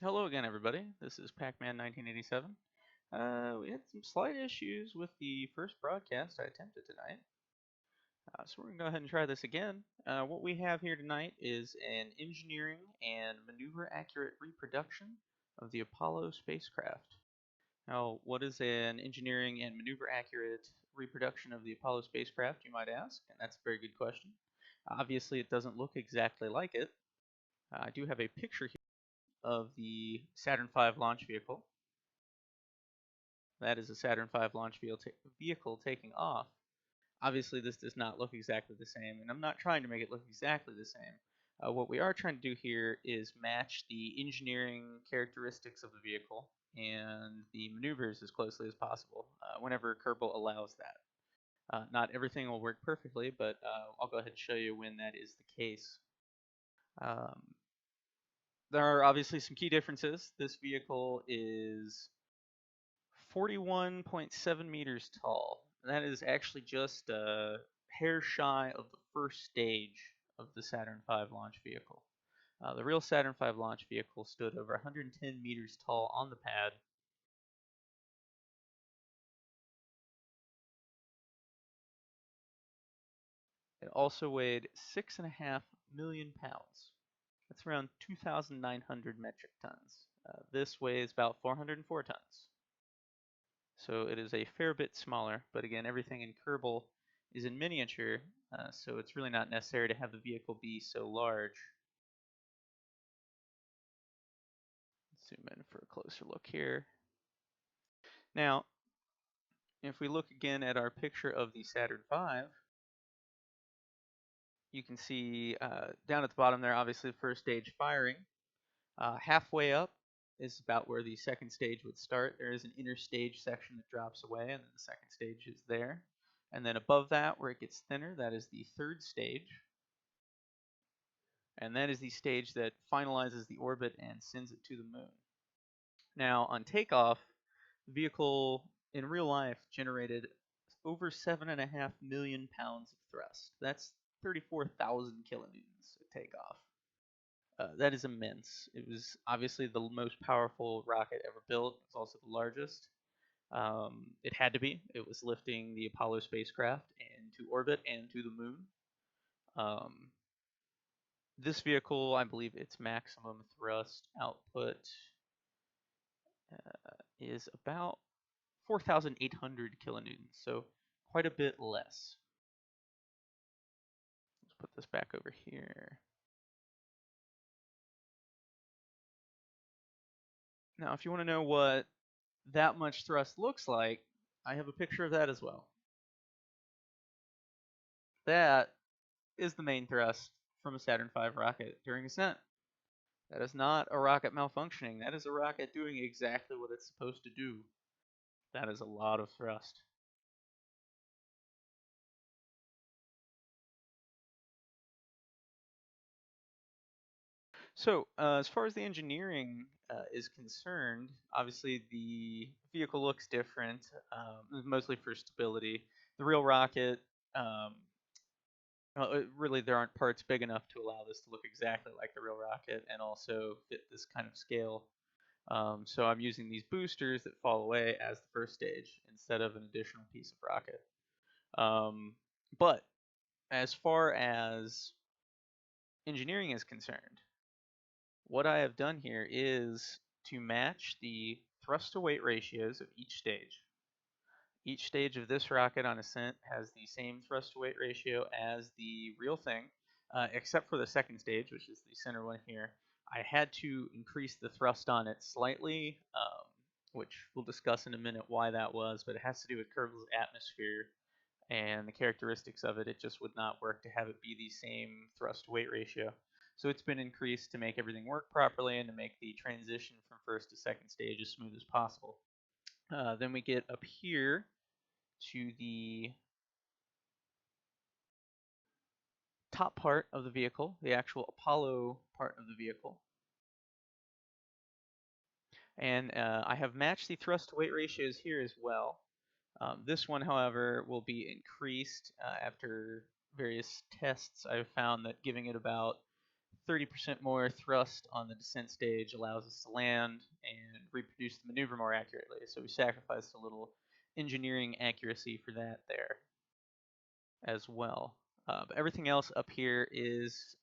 Hello again, everybody. This is Pac-Man 1987. We had some slight issues with the first broadcast I attempted tonight, so we're going to go ahead and try this again. What we have here tonight is an engineering and maneuver accurate reproduction of the Apollo spacecraft. Now, what is an engineering and maneuver accurate reproduction of the Apollo spacecraft, you might ask? And that's a very good question. Obviously, it doesn't look exactly like it. I do have a picture here of the Saturn V launch vehicle. That is a Saturn V launch vehicle taking off. Obviously, this does not look exactly the same, and I'm not trying to make it look exactly the same. What we are trying to do here is match the engineering characteristics of the vehicle and the maneuvers as closely as possible whenever Kerbal allows that. Not everything will work perfectly, but I'll go ahead and show you when that is the case. Um, there are obviously some key differences. This vehicle is 41.7 meters tall. And that is actually just a hair shy of the first stage of the Saturn V launch vehicle. The real Saturn V launch vehicle stood over 110 meters tall on the pad. It also weighed 6.5 million pounds. That's around 2,900 metric tons. This weighs about 404 tons. So it is a fair bit smaller, but again, everything in Kerbal is in miniature, so it's really not necessary to have the vehicle be so large. Let's zoom in for a closer look here. Now, if we look again at our picture of the Saturn V, you can see down at the bottom there, obviously the first stage firing. Halfway up is about where the second stage would start. There is an inner stage section that drops away, and then the second stage is there. And then above that, where it gets thinner, that is the third stage. And that is the stage that finalizes the orbit and sends it to the moon. Now, on takeoff, the vehicle in real life generated over 7.5 million pounds of thrust. That's 34,000 kilonewtons at takeoff. That is immense. It was obviously the most powerful rocket ever built. It's also the largest. It had to be. It was lifting the Apollo spacecraft into orbit and to the moon. Um, this vehicle, I believe its maximum thrust output is about 4,800 kilonewtons, so quite a bit less. Let's put this back over here. Now, if you want to know what that much thrust looks like, I have a picture of that as well. That is the main thrust from a Saturn V rocket during ascent. That is not a rocket malfunctioning. That is a rocket doing exactly what it's supposed to do. That is a lot of thrust. So, as far as the engineering is concerned, obviously the vehicle looks different, mostly for stability. The real rocket, um, really, there aren't parts big enough to allow this to look exactly like the real rocket and also fit this kind of scale. So I'm using these boosters that fall away as the first stage instead of an additional piece of rocket. Um, but as far as engineering is concerned, what I have done here is to match the thrust to weight ratios of each stage. Each stage of this rocket on ascent has the same thrust to weight ratio as the real thing, except for the second stage, which is the center one here. I had to increase the thrust on it slightly, which we'll discuss in a minute why that was, but it has to do with Kerbal's atmosphere and the characteristics of it. It just would not work to have it be the same thrust to weight ratio. So it's been increased to make everything work properly and to make the transition from first to second stage as smooth as possible. Then we get up here to the top part of the vehicle, the actual Apollo part of the vehicle. And I have matched the thrust to weight ratios here as well. This one, however, will be increased after various tests. I've found that giving it about 30% more thrust on the descent stage allows us to land and reproduce the maneuver more accurately. So we sacrificed a little engineering accuracy for that there as well. But everything else up here is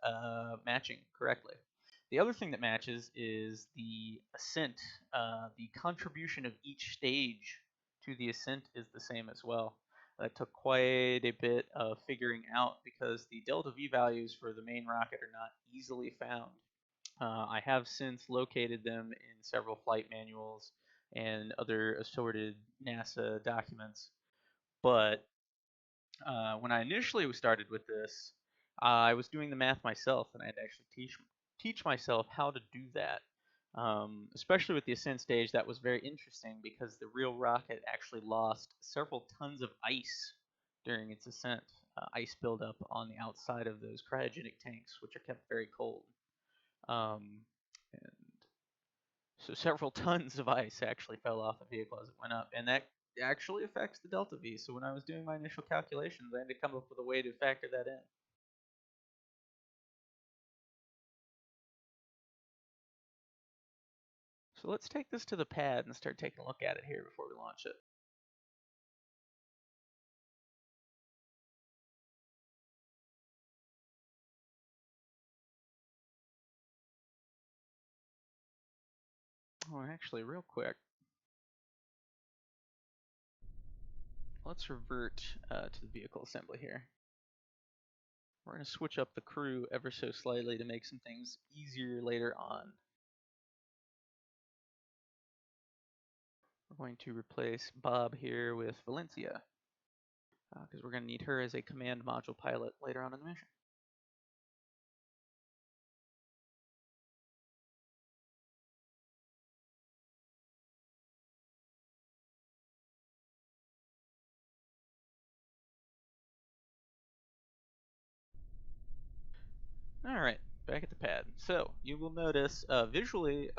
matching correctly. The other thing that matches is the ascent. The contribution of each stage to the ascent is the same as well. That took quite a bit of figuring out because the delta V values for the main rocket are not easily found. I have since located them in several flight manuals and other assorted NASA documents, but when I initially started with this, I was doing the math myself, and I had to actually teach myself how to do that. Especially with the ascent stage, that was very interesting because the real rocket actually lost several tons of ice during its ascent. Ice buildup on the outside of those cryogenic tanks, which are kept very cold. Um, and so several tons of ice actually fell off the vehicle as it went up, and that actually affects the delta V. So when I was doing my initial calculations, I had to come up with a way to factor that in. So let's take this to the pad and start taking a look at it here before we launch it. Oh, actually, real quick, let's revert to the vehicle assembly here. We're going to switch up the crew ever so slightly to make some things easier later on. We're going to replace Bob here with Valencia, because we're going to need her as a command module pilot later on in the mission. Alright, back at the pad. So, you will notice visually,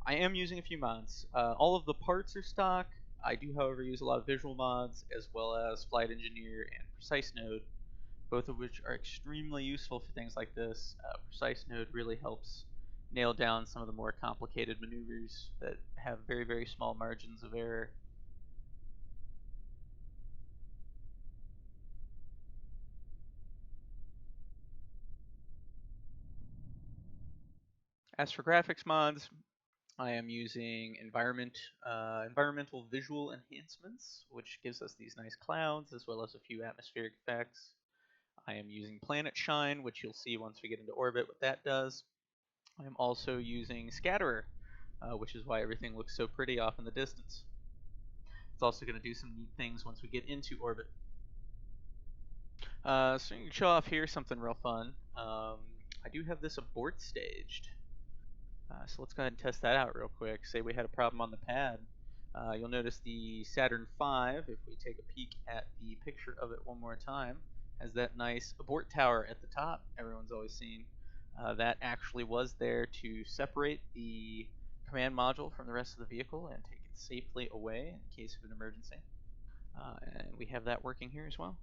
I am using a few mods. All of the parts are stock. I do, however, use a lot of visual mods as well as Flight Engineer and Precise Node, both of which are extremely useful for things like this. Precise Node really helps nail down some of the more complicated maneuvers that have very, very small margins of error. As for graphics mods, I am using environmental visual enhancements, which gives us these nice clouds as well as a few atmospheric effects. I am using Planet Shine, which you'll see once we get into orbit what that does. I am also using Scatterer, which is why everything looks so pretty off in the distance. It's also going to do some neat things once we get into orbit. So you can show off here something real fun. I do have this abort staged. So let's go ahead and test that out real quick. Say we had a problem on the pad. You'll notice the Saturn V, if we take a peek at the picture of it one more time, has that nice abort tower at the top everyone's always seen. That actually was there to separate the command module from the rest of the vehicle and take it safely away in case of an emergency. And we have that working here as well.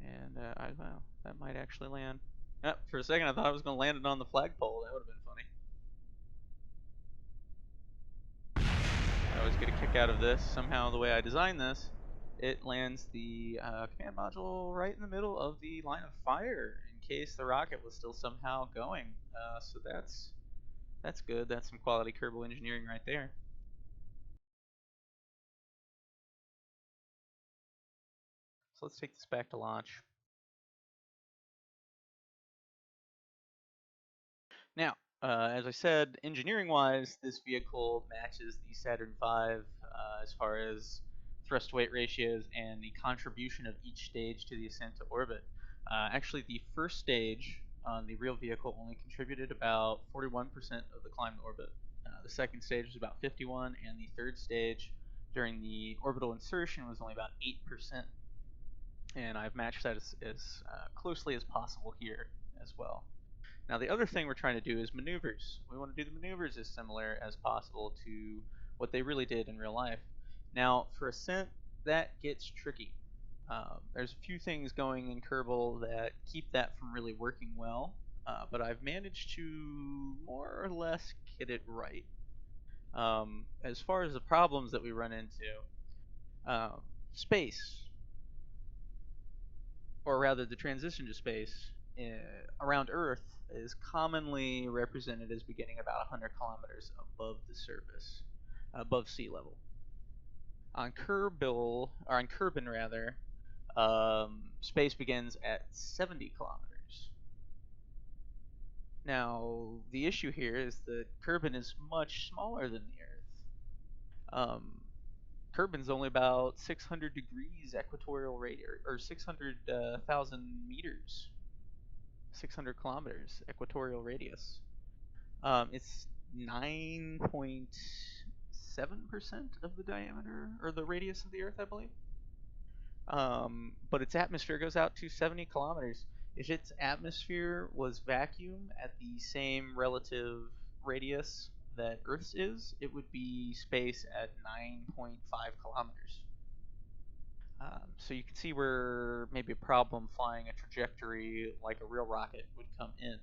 And wow, that might actually land. For a second I thought I was going to land it on the flagpole. That would have been funny. I always get a kick out of this. Somehow the way I designed this, it lands the command module right in the middle of the line of fire in case the rocket was still somehow going. So that's good. That's some quality Kerbal engineering right there. So let's take this back to launch. Now, as I said, engineering-wise, this vehicle matches the Saturn V as far as thrust-weight ratios and the contribution of each stage to the ascent to orbit. Actually, the first stage on the real vehicle only contributed about 41% of the climb to orbit. The second stage was about 51, and the third stage during the orbital insertion was only about 8%. And I've matched that as closely as possible here as well. Now the other thing we're trying to do is maneuvers. We want to do the maneuvers as similar as possible to what they really did in real life. Now for ascent, that gets tricky. There's a few things going in Kerbal that keep that from really working well, but I've managed to more or less get it right. As far as the problems that we run into, um, space, or rather the transition to space around Earth, is commonly represented as beginning about 100 kilometers above the surface, above sea level. On Kerbal, or on Kerbin rather, space begins at 70 kilometers. Now, the issue here is that Kerbin is much smaller than the Earth. Kerbin's only about 600 degrees equatorial radius, or 600,000 meters, 600 kilometers equatorial radius. It's 9.7% of the diameter, or the radius of the Earth, I believe. But its atmosphere goes out to 70 kilometers. If its atmosphere was vacuum at the same relative radius that Earth's is, it would be space at 9.5 kilometers. So you can see where maybe a problem flying a trajectory like a real rocket would come in.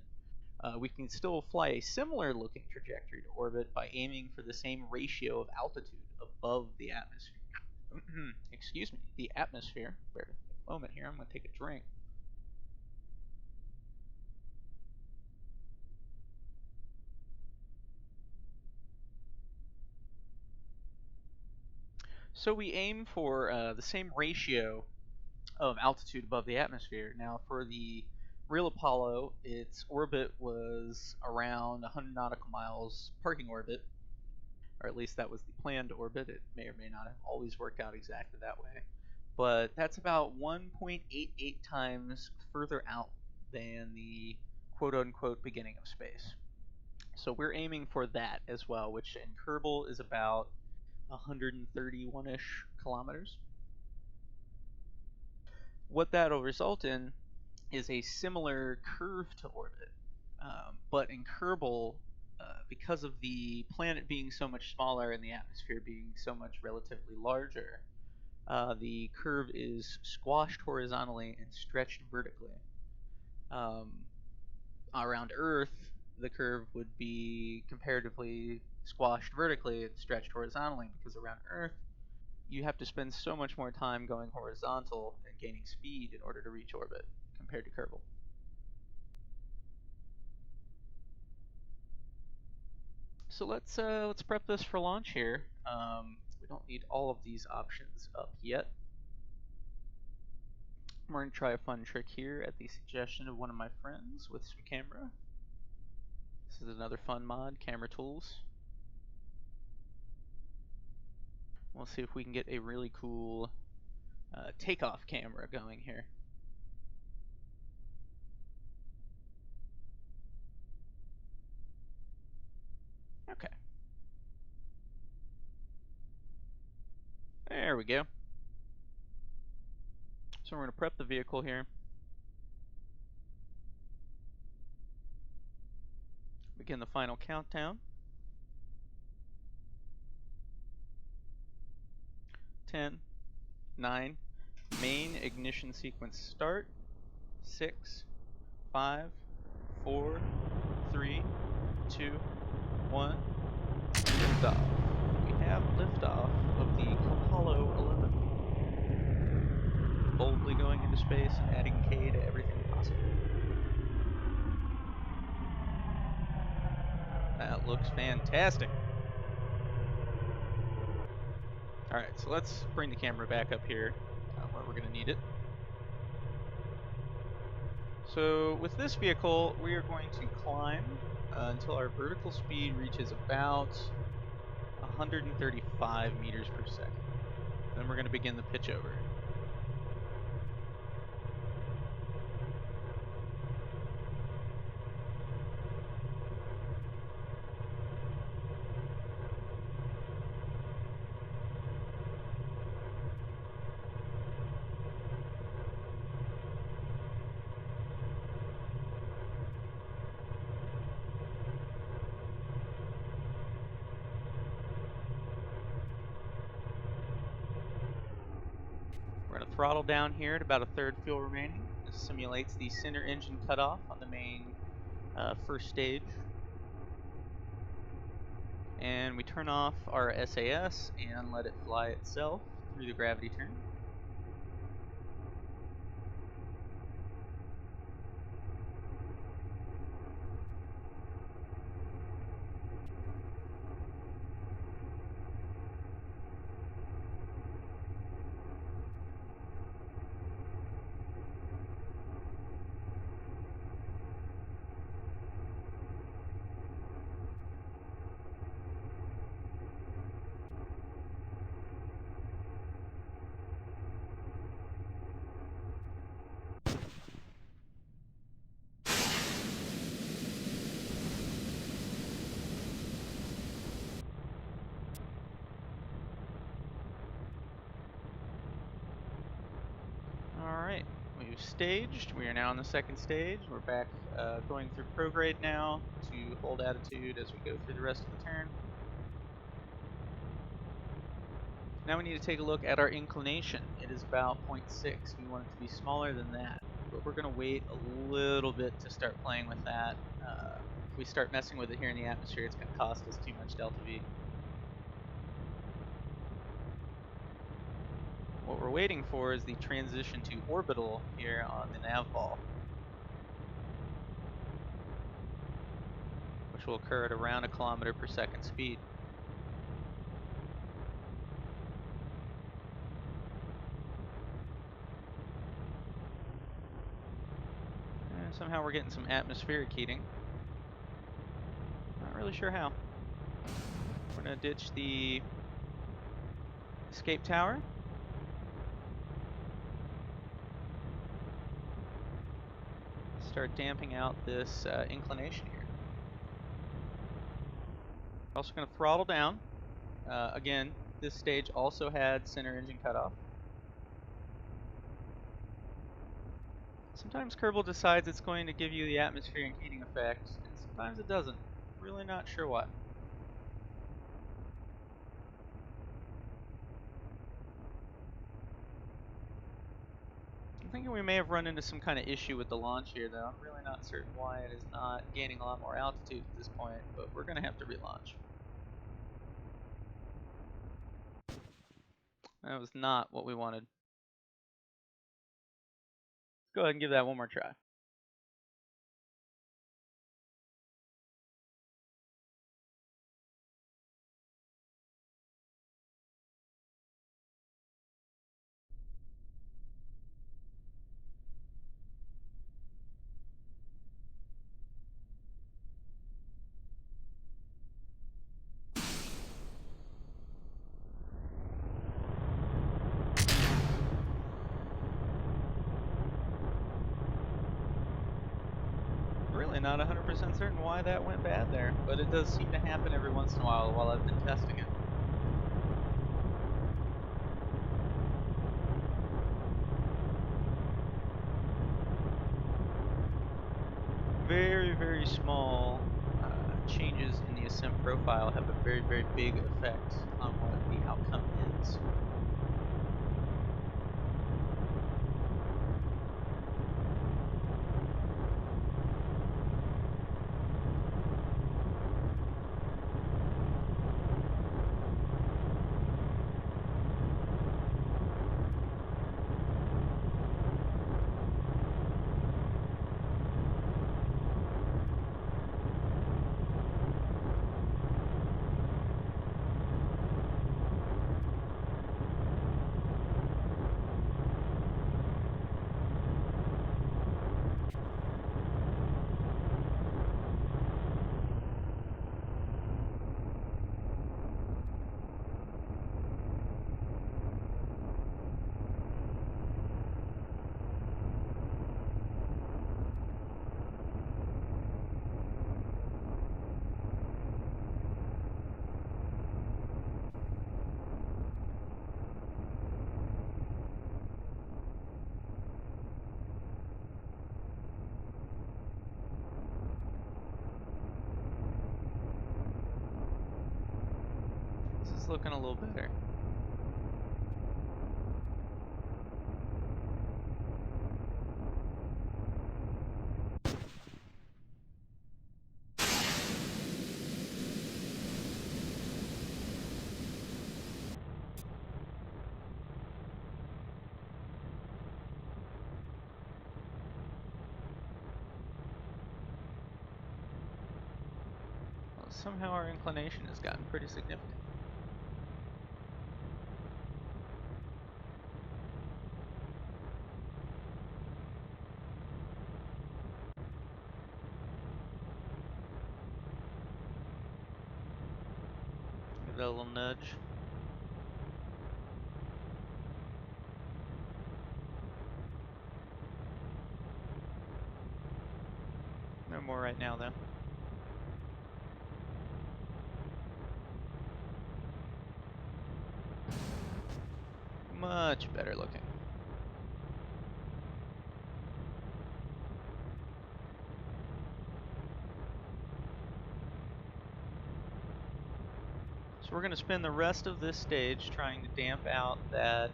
We can still fly a similar looking trajectory to orbit by aiming for the same ratio of altitude above the atmosphere. Excuse me, the atmosphere. Bear with me a moment here, I'm going to take a drink. So we aim for the same ratio of altitude above the atmosphere. Now, for the real Apollo, its orbit was around 100 nautical miles parking orbit, or at least that was the planned orbit. It may or may not have always worked out exactly that way. But that's about 1.88 times further out than the quote-unquote beginning of space. So we're aiming for that as well, which in Kerbal is about 131-ish kilometers. What that'll result in is a similar curve to orbit, but in Kerbal, because of the planet being so much smaller and the atmosphere being so much relatively larger, the curve is squashed horizontally and stretched vertically. Around Earth, the curve would be comparatively squashed vertically and stretched horizontally, because around Earth you have to spend so much more time going horizontal and gaining speed in order to reach orbit compared to Kerbal. So let's prep this for launch here. We don't need all of these options up yet. We're going to try a fun trick here at the suggestion of one of my friends with some camera. This is another fun mod, Camera Tools. We'll see if we can get a really cool takeoff camera going here. Okay. There we go. So we're going to prep the vehicle here. Begin the final countdown. 10, 9, main ignition sequence start. 6, 5, 4, 3, 2, 1. Liftoff. We have liftoff of the Apollo 11. Boldly going into space and adding K to everything possible. That looks fantastic. Alright, so let's bring the camera back up here where we're going to need it. So with this vehicle, we are going to climb until our vertical speed reaches about 135 meters per second. Then we're going to begin the pitch over. throttle down here at about a third fuel remaining. This simulates the center engine cutoff on the main first stage. And we turn off our SAS and let it fly itself through the gravity turn. Alright, we've staged. We are now on the second stage. We're back going through prograde now to hold attitude as we go through the rest of the turn. Now we need to take a look at our inclination. It is about 0.6. We want it to be smaller than that, but we're going to wait a little bit to start playing with that. If we start messing with it here in the atmosphere, it's going to cost us too much delta V. What we're waiting for is the transition to orbital here on the nav ball, which will occur at around 1 km/s speed. And somehow we're getting some atmospheric heating. Not really sure how. We're going to ditch the escape tower. Start damping out this inclination here. Also going to throttle down. Again, this stage also had center engine cutoff. Sometimes Kerbal decides it's going to give you the atmospheric heating effect, and sometimes it doesn't. Really not sure why. I'm thinking we may have run into some kind of issue with the launch here, though. I'm really not certain why it is not gaining a lot more altitude at this point, but we're going to have to relaunch. That was not what we wanted. Let's go ahead and give that one more try. Really not 100% certain why that went bad there, but it does seem to happen every once in a while I've been testing it. Very, very small changes in the ascent profile have a very, very big effect on what the outcome is. This is looking a little better. Somehow our inclination has gotten pretty significant. Give that a little nudge. No more right now, though. Much better looking. So we're going to spend the rest of this stage trying to damp out that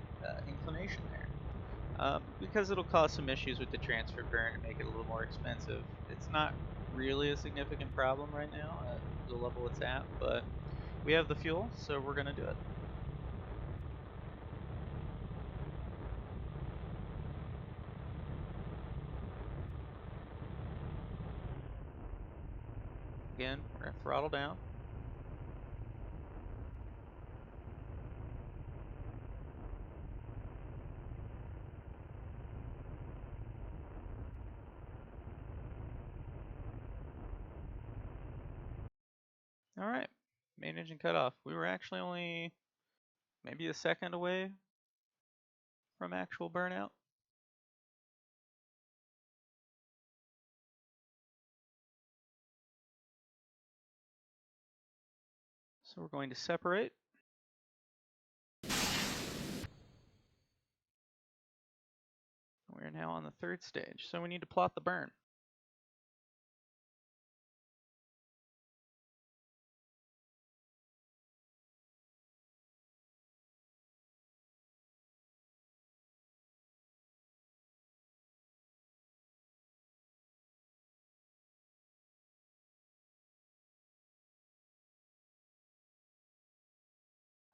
inclination there. Because it'll cause some issues with the transfer burn and make it a little more expensive. It's not really a significant problem right now at the level it's at, but we have the fuel, so we're going to do it. Again, we're going to throttle down. All right, main engine cut off. We were actually only maybe a second away from actual burnout. So we're going to separate. We're now on the third stage, so we need to plot the burn.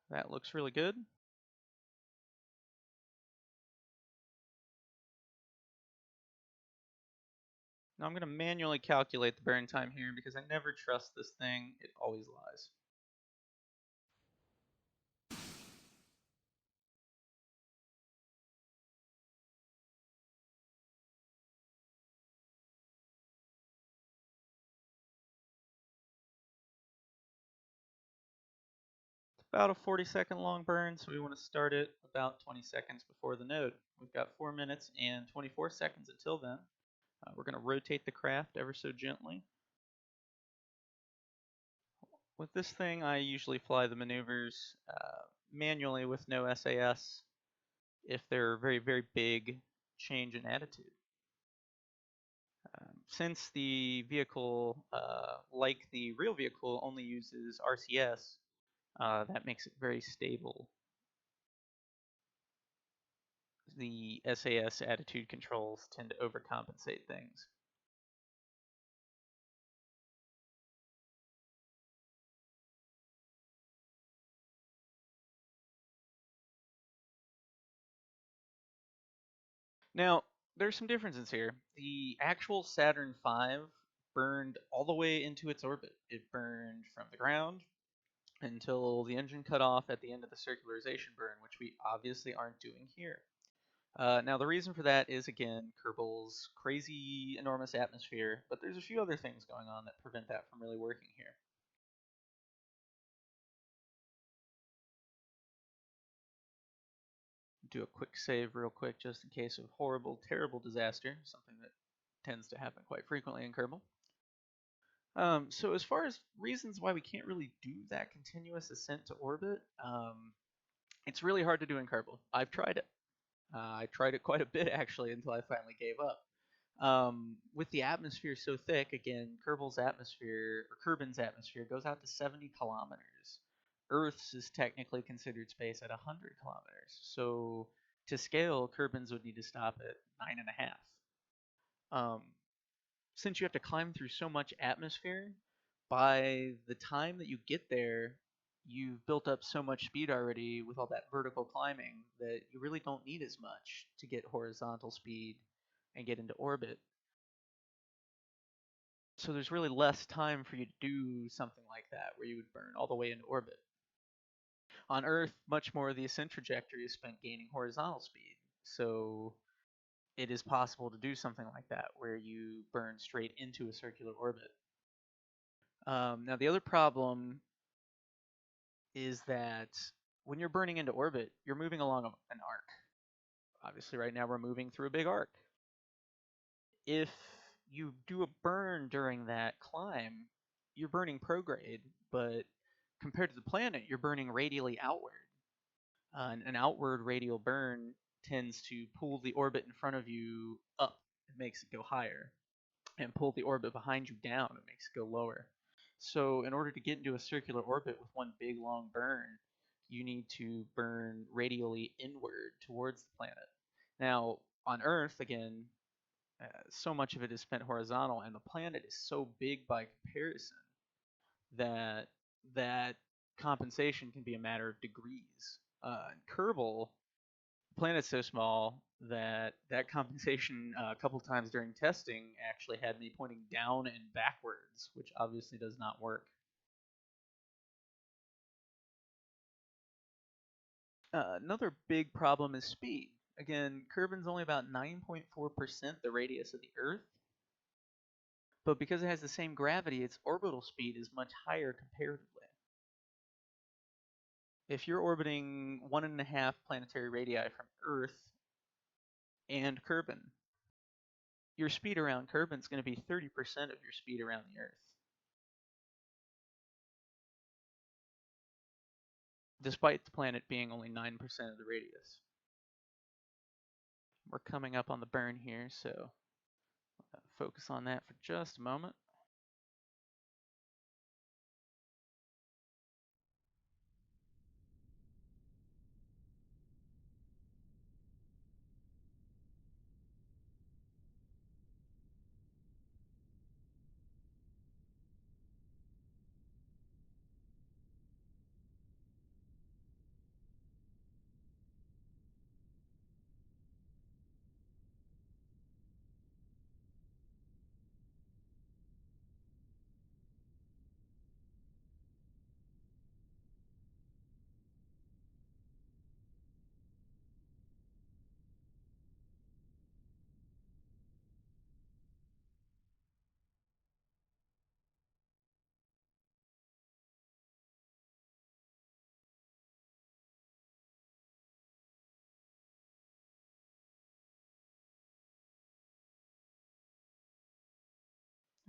That looks really good. Now I'm going to manually calculate the burn time here because I never trust this thing. It always lies. It's about a 40-second long burn, so we want to start it about 20 seconds before the node. We've got 4 minutes and 24 seconds until then. We're going to rotate the craft ever so gently. With this thing, I usually fly the maneuvers manually with no SAS if they're very, very big change in attitude. Since the vehicle, like the real vehicle, only uses RCS, that makes it very stable. The SAS attitude controls tend to overcompensate things. Now, there's some differences here. The actual Saturn V burned all the way into its orbit. It burned from the ground until the engine cut off at the end of the circularization burn, which we obviously aren't doing here. Now, the reason for that is, again, Kerbal's crazy, enormous atmosphere, but there's a few other things going on that prevent that from really working here. Do a quick save real quick just in case of horrible, terrible disaster, something that tends to happen quite frequently in Kerbal. So as far as reasons why we can't really do that continuous ascent to orbit, it's really hard to do in Kerbal. I've tried it. I tried it quite a bit actually until I finally gave up. With the atmosphere so thick, again, Kerbin's atmosphere goes out to 70 kilometers. Earth's is technically considered space at 100 kilometers. So to scale, Kerbin's would need to stop at 9.5. Um, since you have to climb through so much atmosphere, by the time that you get there, you've built up so much speed already with all that vertical climbing that you really don't need as much to get horizontal speed and get into orbit. So there's really less time for you to do something like that, where you would burn all the way into orbit. On Earth, much more of the ascent trajectory is spent gaining horizontal speed. So it is possible to do something like that, where you burn straight into a circular orbit. Now, the other problem is that when you're burning into orbit, you're moving along an arc. Obviously, right now we're moving through a big arc. If you do a burn during that climb, you're burning prograde, but compared to the planet, you're burning radially outward. An outward radial burn tends to pull the orbit in front of you up. It makes it go higher. And pull the orbit behind you down. It makes it go lower. So in order to get into a circular orbit with one big long burn, you need to burn radially inward towards the planet. Now, on Earth, again, so much of it is spent horizontal, and the planet is so big by comparison that that compensation can be a matter of degrees. Kerbal, the planet's so small that that compensation a couple times during testing actually had me pointing down and backwards, which obviously does not work. Another big problem is speed. Again, Kerbin's only about 9.4% the radius of the Earth, but because it has the same gravity, its orbital speed is much higher comparatively. If you're orbiting 1.5 planetary radii from Earth and Kerbin, your speed around Kerbin is going to be 30% of your speed around the Earth, despite the planet being only 9% of the radius. We're coming up on the burn here, so focus on that for just a moment.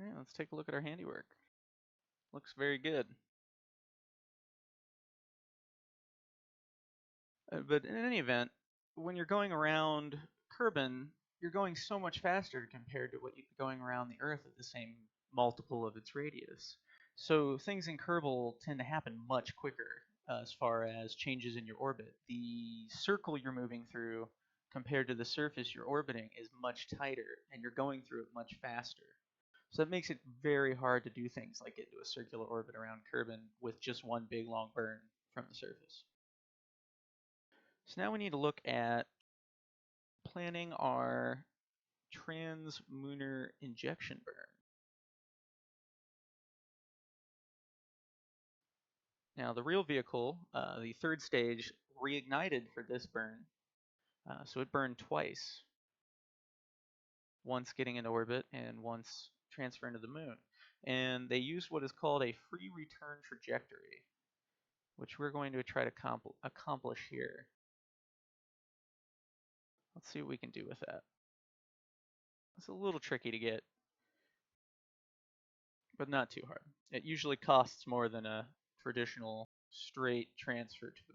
All right, let's take a look at our handiwork. Looks very good. But in any event, when you're going around Kerbin, you're going so much faster compared to what you'd be going around the Earth at the same multiple of its radius. So things in Kerbal tend to happen much quicker as far as changes in your orbit. The circle you're moving through compared to the surface you're orbiting is much tighter, and you're going through it much faster. So that makes it very hard to do things like get into a circular orbit around Kerbin with just one big long burn from the surface. So now we need to look at planning our translunar injection burn. Now the real vehicle, the third stage, reignited for this burn. So it burned twice, once getting into orbit and once transferring to the moon. And they used what is called a free return trajectory, which we're going to try to accomplish here. Let's see what we can do with that. It's a little tricky to get, but not too hard. It usually costs more than a traditional straight transfer to the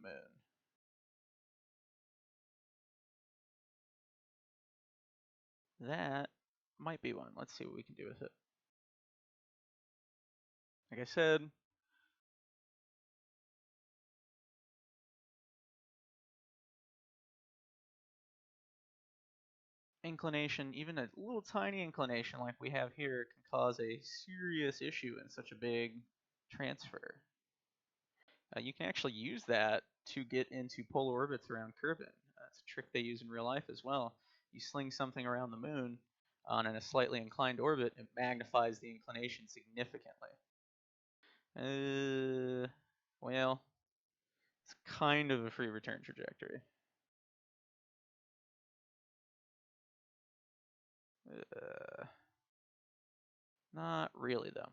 moon. That might be one. Let's see what we can do with it. Like I said, inclination, even a little tiny inclination like we have here, can cause a serious issue in such a big transfer. You can actually use that to get into polar orbits around Kerbin. That's a trick they use in real life as well. You sling something around the moon, on a slightly inclined orbit, it magnifies the inclination significantly. Well, it's kind of a free return trajectory. Uh, Not really, though.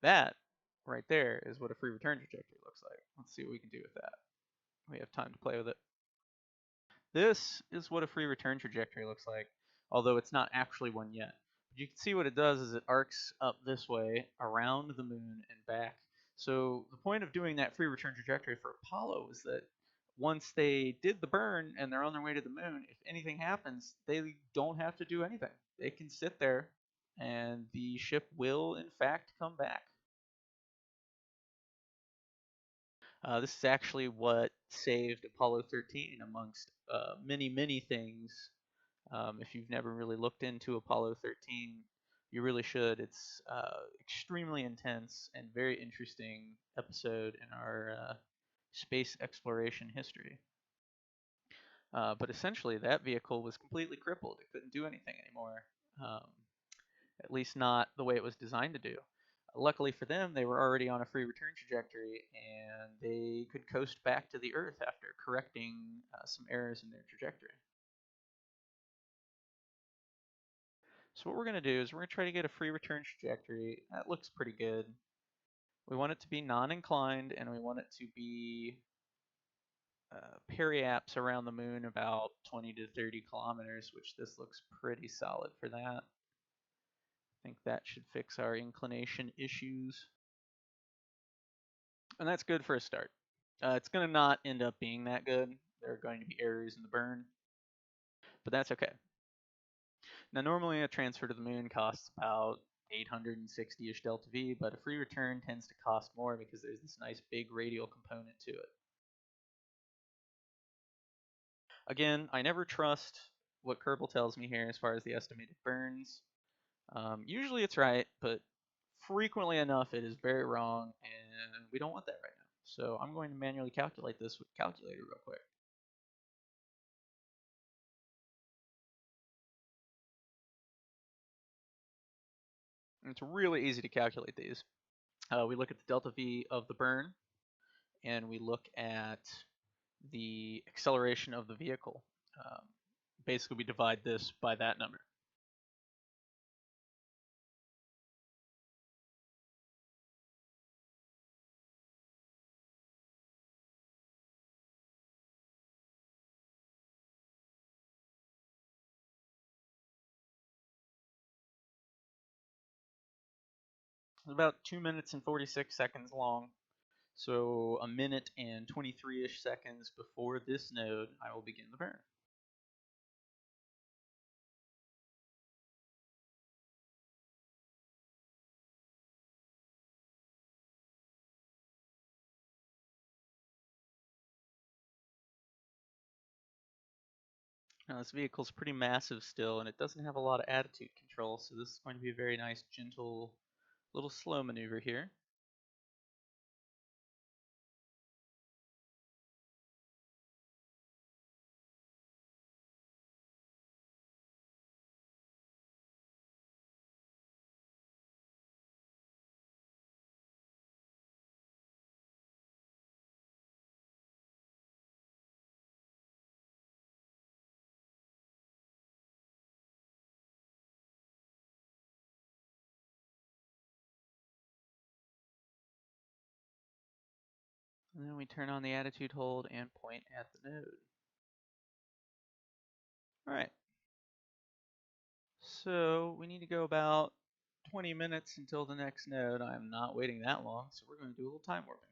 That right there is what a free return trajectory looks like. Let's see what we can do with that. We have time to play with it. This is what a free return trajectory looks like, although it's not actually one yet. But you can see what it does is it arcs up this way around the moon and back. So the point of doing that free return trajectory for Apollo is that once they did the burn and they're on their way to the moon, if anything happens, they don't have to do anything. They can sit there and the ship will in fact come back. This is actually what saved Apollo 13 amongst many, many things. If you've never really looked into Apollo 13, you really should. It's extremely intense and very interesting episode in our space exploration history. But essentially, that vehicle was completely crippled. It couldn't do anything anymore, um, at least not the way it was designed to do. Luckily for them, they were already on a free return trajectory, and they could coast back to the Earth after correcting some errors in their trajectory. So what we're going to do is we're going to try to get a free return trajectory. That looks pretty good. We want it to be non-inclined, and we want it to be periaps around the moon about 20 to 30 kilometers, which this looks pretty solid for that. I think that should fix our inclination issues. And that's good for a start. It's going to not end up being that good. There are going to be errors in the burn, but that's okay. Now, normally a transfer to the moon costs about 860-ish delta V, but a free return tends to cost more because there's this nice big radial component to it. Again, I never trust what Kerbal tells me here as far as the estimated burns. Usually it's right, but frequently enough it is very wrong, and we don't want that right now. So I'm going to manually calculate this with a calculator real quick. And it's really easy to calculate these. We look at the delta V of the burn, and we look at the acceleration of the vehicle. Um, Basically, we divide this by that number. It's about 2 minutes and 46 seconds long. So a minute and 23-ish seconds before this node, I will begin the burn. Now this vehicle is pretty massive still, and it doesn't have a lot of attitude control, so this is going to be a very nice, gentle, little slow maneuver here. And then we turn on the attitude hold and point at the node. Alright, so we need to go about 20 minutes until the next node. I'm not waiting that long, so we're going to do a little time warping.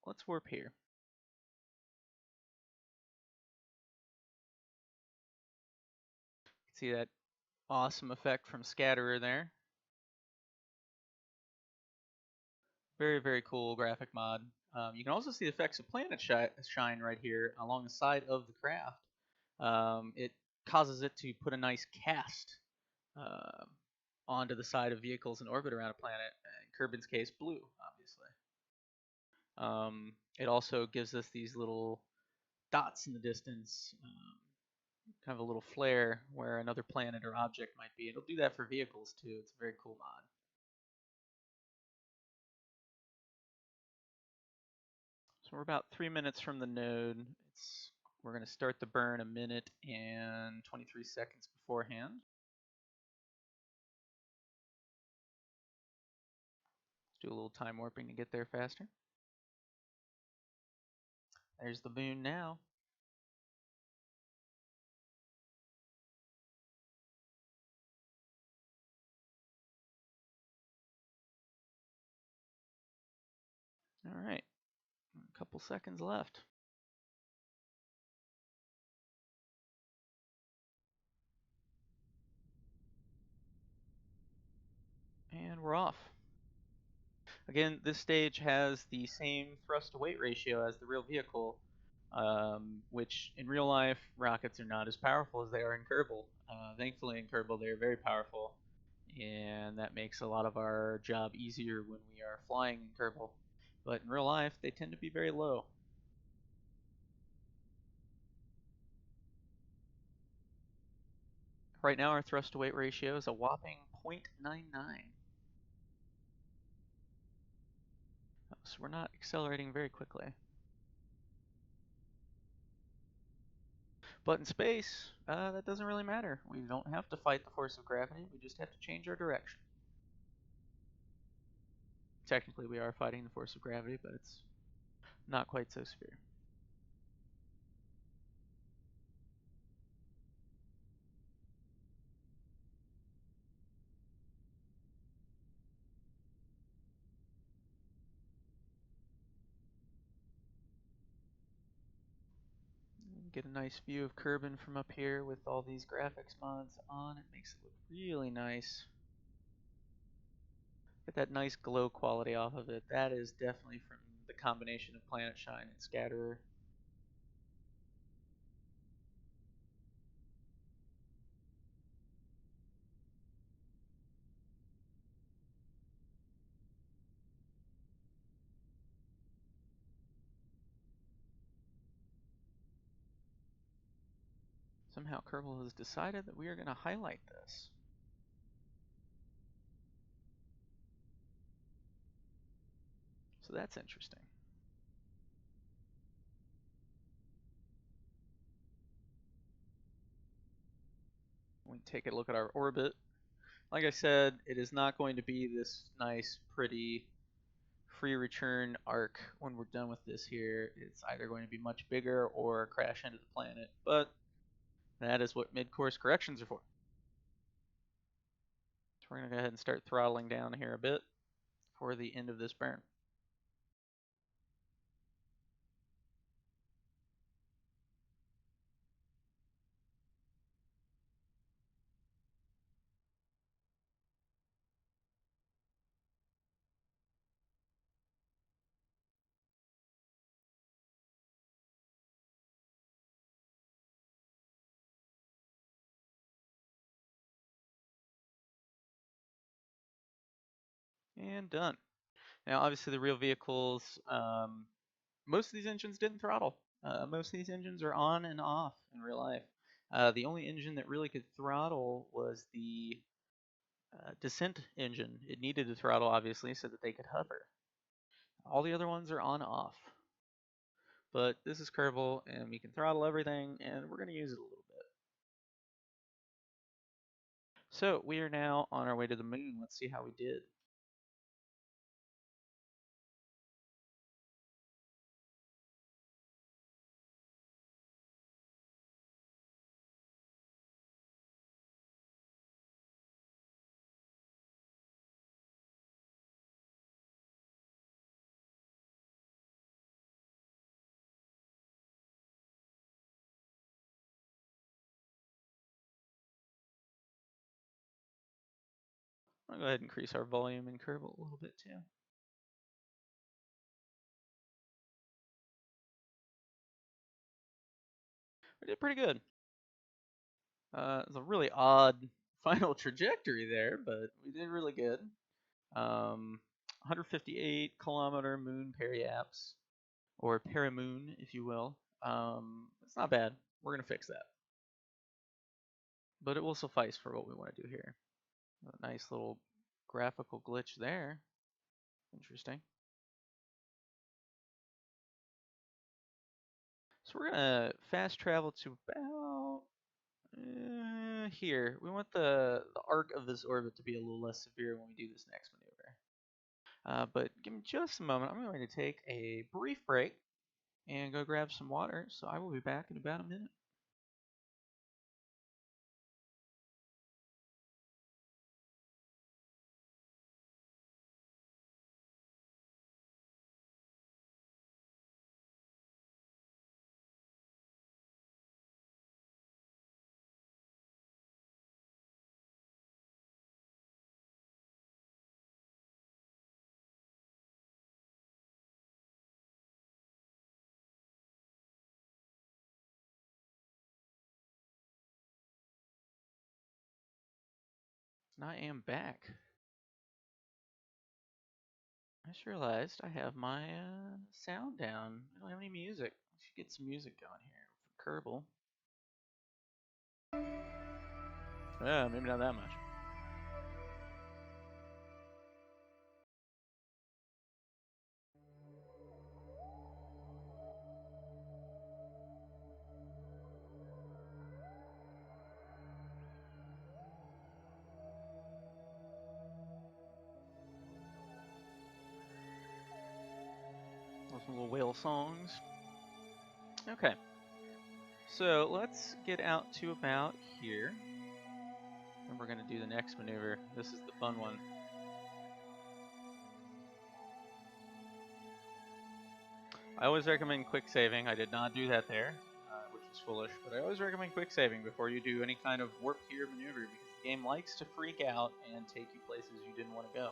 Let's warp here. See that awesome effect from Scatterer there. Very, very cool graphic mod. You can also see the effects of planet shine right here along the side of the craft. It causes it to put a nice cast uh, onto the side of vehicles in orbit around a planet. In Kerbin's case, blue, obviously. It also gives us these little dots in the distance, kind of a little flare where another planet or object might be. It'll do that for vehicles too. It's a very cool mod. So we're about 3 minutes from the node. We're going to start the burn a minute and 23 seconds beforehand. Do a little time warping to get there faster. There's the moon now. All right, a couple seconds left. And we're off. Again, this stage has the same thrust to weight ratio as the real vehicle, which in real life, rockets are not as powerful as they are in Kerbal. Thankfully, in Kerbal, they are very powerful, and that makes a lot of our job easier when we are flying in Kerbal. But in real life, they tend to be very low. Right now, our thrust to weight ratio is a whopping 0.99. So we're not accelerating very quickly. But in space, that doesn't really matter. We don't have to fight the force of gravity, we just have to change our direction. Technically, we are fighting the force of gravity, but it's not quite so severe. Get a nice view of Kerbin from up here with all these graphics mods on. It makes it look really nice. Get that nice glow quality off of it. That is definitely from the combination of Planet Shine and Scatterer. Somehow Kerbal has decided that we are going to highlight this. So that's interesting. We take a look at our orbit. Like I said, it is not going to be this nice, pretty, free return arc when we're done with this here. It's either going to be much bigger or crash into the planet, but that is what mid-course corrections are for. So we're going to go ahead and start throttling down here a bit for the end of this burn. And done. Now, obviously, the real vehicles, most of these engines didn't throttle. Most of these engines are on and off in real life. The only engine that really could throttle was the descent engine. It needed to throttle, obviously, so that they could hover. All the other ones are on-off. But this is Kerbal, and we can throttle everything, and we're going to use it a little bit. So we are now on our way to the moon. Let's see how we did. I'll go ahead and increase our volume in Kerbal a little bit too. We did pretty good. It's a really odd final trajectory there, but we did really good. 158 kilometer moon periaps, or paramoon, if you will. It's not bad. We're gonna fix that, but it will suffice for what we want to do here. A nice little graphical glitch there. Interesting. So we're gonna fast travel to about here. We want the arc of this orbit to be a little less severe when we do this next maneuver. But give me just a moment. I'm going to take a brief break and go grab some water. So I will be back in about a minute. And I am back. I just realized I have my sound down. I don't have any music. I should get some music going here for Kerbal. Maybe not that much. Some little whale songs. Okay. So let's get out to about here. And we're going to do the next maneuver. This is the fun one. I always recommend quick saving. I did not do that there, which is foolish. But I always recommend quick saving before you do any kind of warp here maneuver, because the game likes to freak out and take you places you didn't want to go.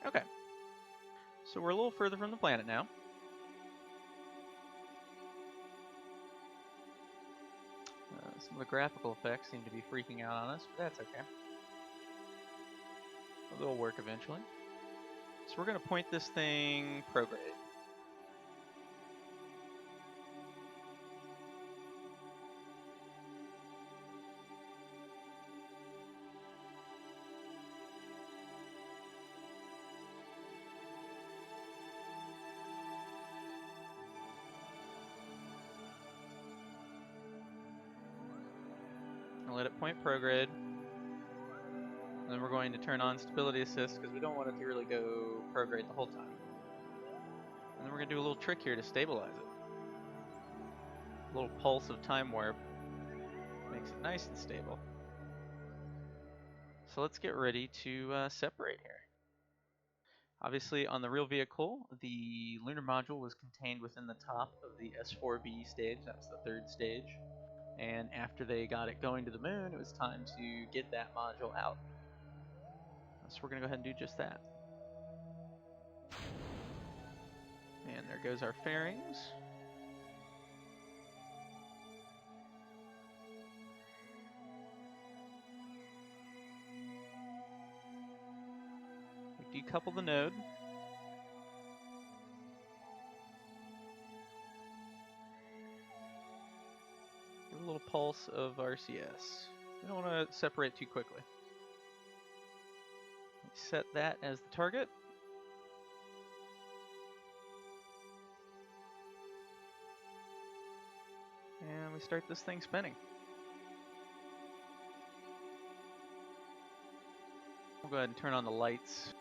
Okay. So we're a little further from the planet now. Some of the graphical effects seem to be freaking out on us, but that's okay. It'll work eventually. So we're going to point this thing prograde. Let it point prograde. And then we're going to turn on stability assist because we don't want it to really go prograde the whole time. And then we're going to do a little trick here to stabilize it. A little pulse of time warp makes it nice and stable. So let's get ready to separate here. Obviously, on the real vehicle, the lunar module was contained within the top of the S4B stage. That's the third stage. And after they got it going to the moon, it was time to get that module out. So we're going to go ahead and do just that. And there goes our fairings. We decouple the node. Give a little pulse of RCS. We don't want to separate too quickly. Set that as the target. And we start this thing spinning. We'll go ahead and turn on the lights.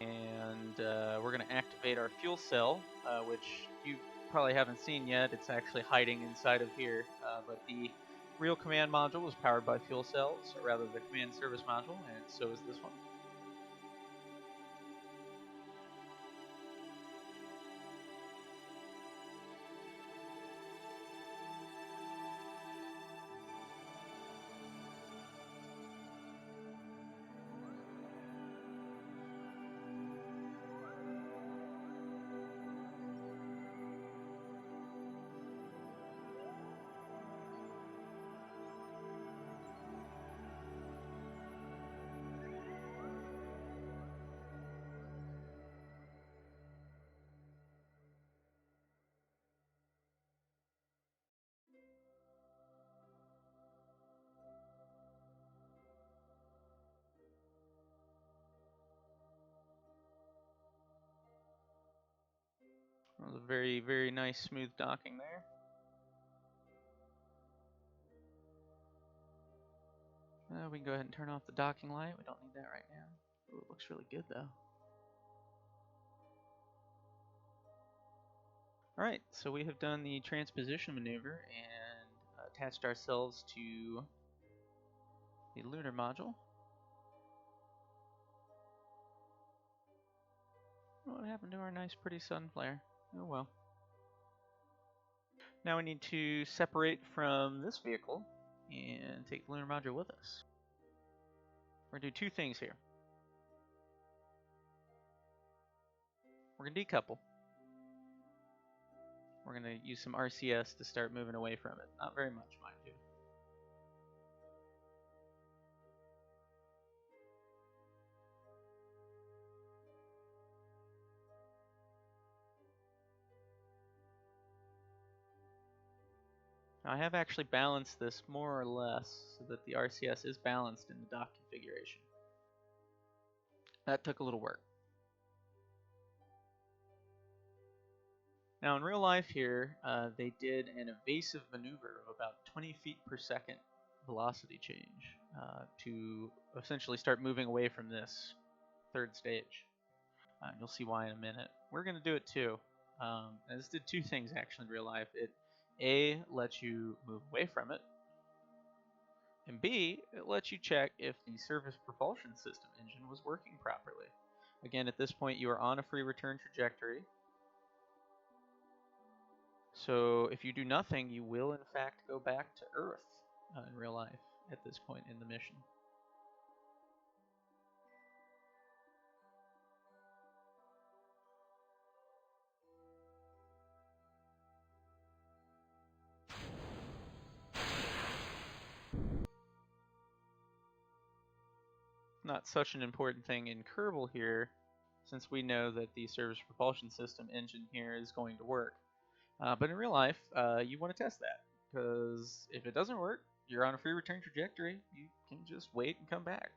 And we're going to activate our fuel cell, which you probably haven't seen yet. It's actually hiding inside of here. But the real command module was powered by fuel cells, or rather the command service module, and so is this one. That was a very, very nice smooth docking there. We can go ahead and turn off the docking light. We don't need that right now. Ooh, it looks really good though. Alright, so we have done the transposition maneuver and attached ourselves to the lunar module. What happened to our nice pretty sun flare? Oh well. Now we need to separate from this vehicle and take the lunar module with us. We're going to do two things here. We're going to decouple. We're going to use some RCS to start moving away from it. Not very much, mind you. Now I have actually balanced this more or less so that the RCS is balanced in the dock configuration. That took a little work. Now in real life here, they did an evasive maneuver of about 20 feet per second velocity change to essentially start moving away from this third stage. You'll see why in a minute. We're going to do it too. And this did two things actually in real life. It A, lets you move away from it, and B, it lets you check if the surface propulsion system engine was working properly. Again, at this point you are on a free return trajectory. So if you do nothing, you will in fact go back to Earth in real life at this point in the mission. Not such an important thing in Kerbal here, since we know that the surface propulsion system engine here is going to work. But in real life, you want to test that, because if it doesn't work, you're on a free return trajectory. You can just wait and come back.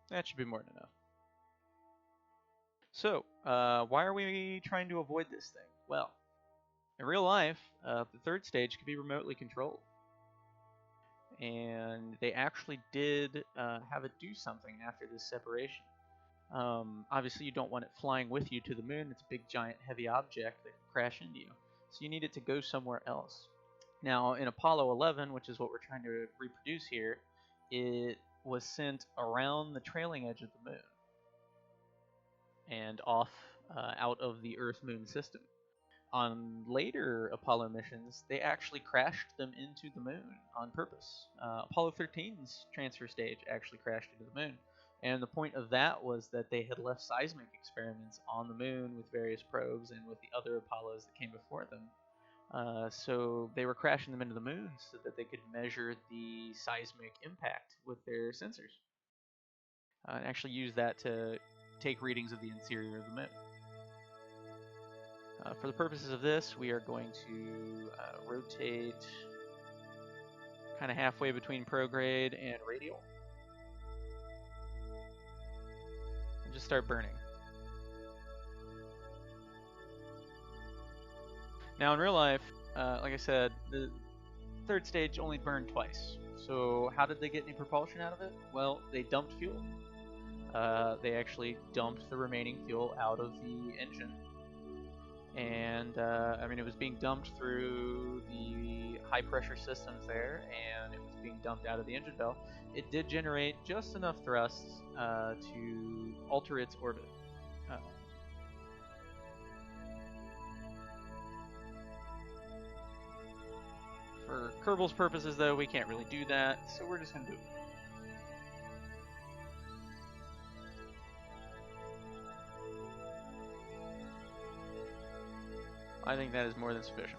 That should be more than enough. So, why are we trying to avoid this thing? Well, in real life, the third stage can be remotely controlled. And they actually did have it do something after this separation. Obviously, you don't want it flying with you to the moon. It's a big, giant, heavy object that can crash into you. So you need it to go somewhere else. Now, in Apollo 11, which is what we're trying to reproduce here, it was sent around the trailing edge of the moon and off out of the Earth-Moon system. On later Apollo missions, they actually crashed them into the moon on purpose. Apollo 13's transfer stage actually crashed into the moon. And the point of that was that they had left seismic experiments on the moon with various probes and with the other Apollos that came before them. So they were crashing them into the moon so that they could measure the seismic impact with their sensors. And actually use that to take readings of the interior of the moon. For the purposes of this, we are going to rotate kind of halfway between prograde and radial. And just start burning. Now in real life, like I said, the third stage only burned twice. So how did they get any propulsion out of it? Well, they dumped fuel. They actually dumped the remaining fuel out of the engine. And I mean, it was being dumped through the high pressure systems there, and it was being dumped out of the engine bell. It did generate just enough thrust to alter its orbit. For Kerbal's purposes, though, we can't really do that, so we're just going to do it. I think that is more than sufficient.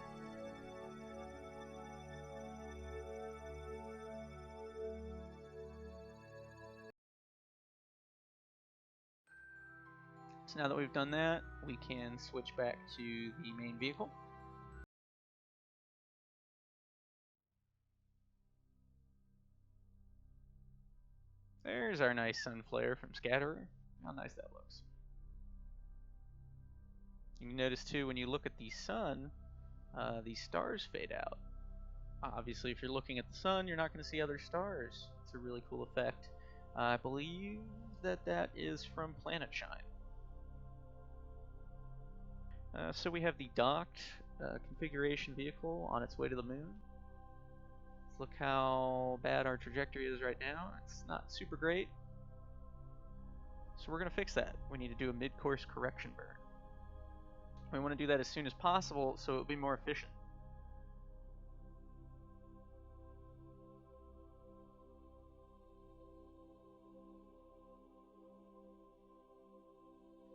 So now that we've done that, we can switch back to the main vehicle. there's our nice sun flare from Scatterer. How nice that looks. You can notice too, when you look at the sun, these stars fade out. Obviously, if you're looking at the sun, you're not going to see other stars. It's a really cool effect. I believe that is from Planet Shine. So we have the docked configuration vehicle on its way to the moon. Let's look how bad our trajectory is right now. It's not super great. So we're going to fix that. We need to do a mid-course correction burn. We want to do that as soon as possible so it'll be more efficient.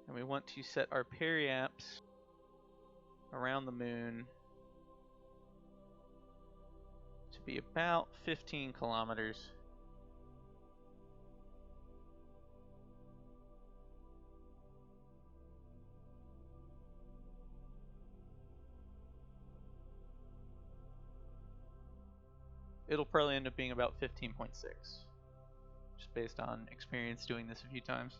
And we want to set our periaps around the moon to be about 15 kilometers. It'll probably end up being about 15.6, just based on experience doing this a few times.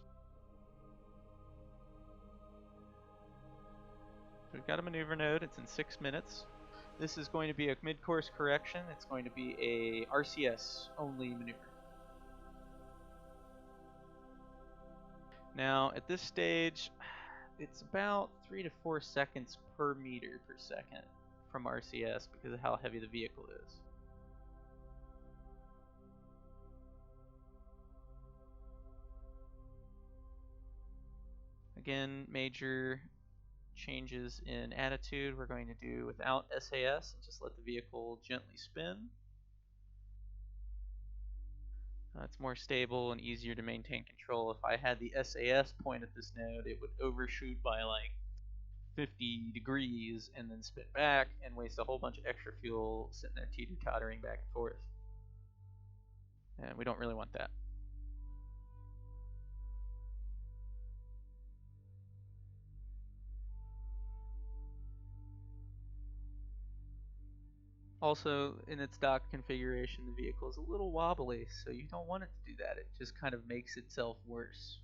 So we've got a maneuver node, it's in 6 minutes. This is going to be a mid-course correction. It's going to be a RCS only maneuver. Now at this stage, it's about 3 to 4 seconds per meter per second from RCS because of how heavy the vehicle is. Again, major changes in attitude we're going to do without SAS and just let the vehicle gently spin. It's more stable and easier to maintain control. If I had the SAS point at this node, it would overshoot by like 50 degrees and then spin back and waste a whole bunch of extra fuel sitting there teeter-tottering back and forth. And we don't really want that. Also, in its dock configuration, the vehicle is a little wobbly, so you don't want it to do that. It just kind of makes itself worse.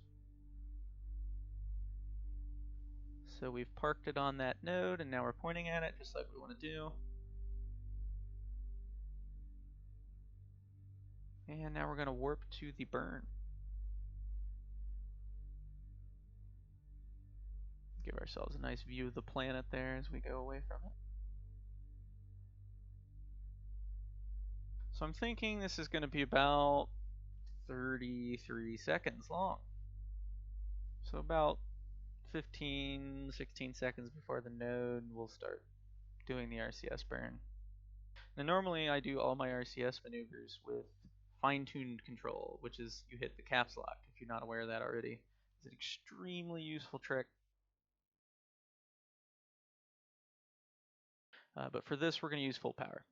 So we've parked it on that node, and now we're pointing at it just like we want to do. And now we're going to warp to the burn. Give ourselves a nice view of the planet there as we go away from it. So I'm thinking this is going to be about 33 seconds long. So about 15, 16 seconds before the node will start doing the RCS burn. Now normally I do all my RCS maneuvers with fine-tuned control, which is you hit the caps lock if you're not aware of that already. It's an extremely useful trick. But for this we're going to use full power.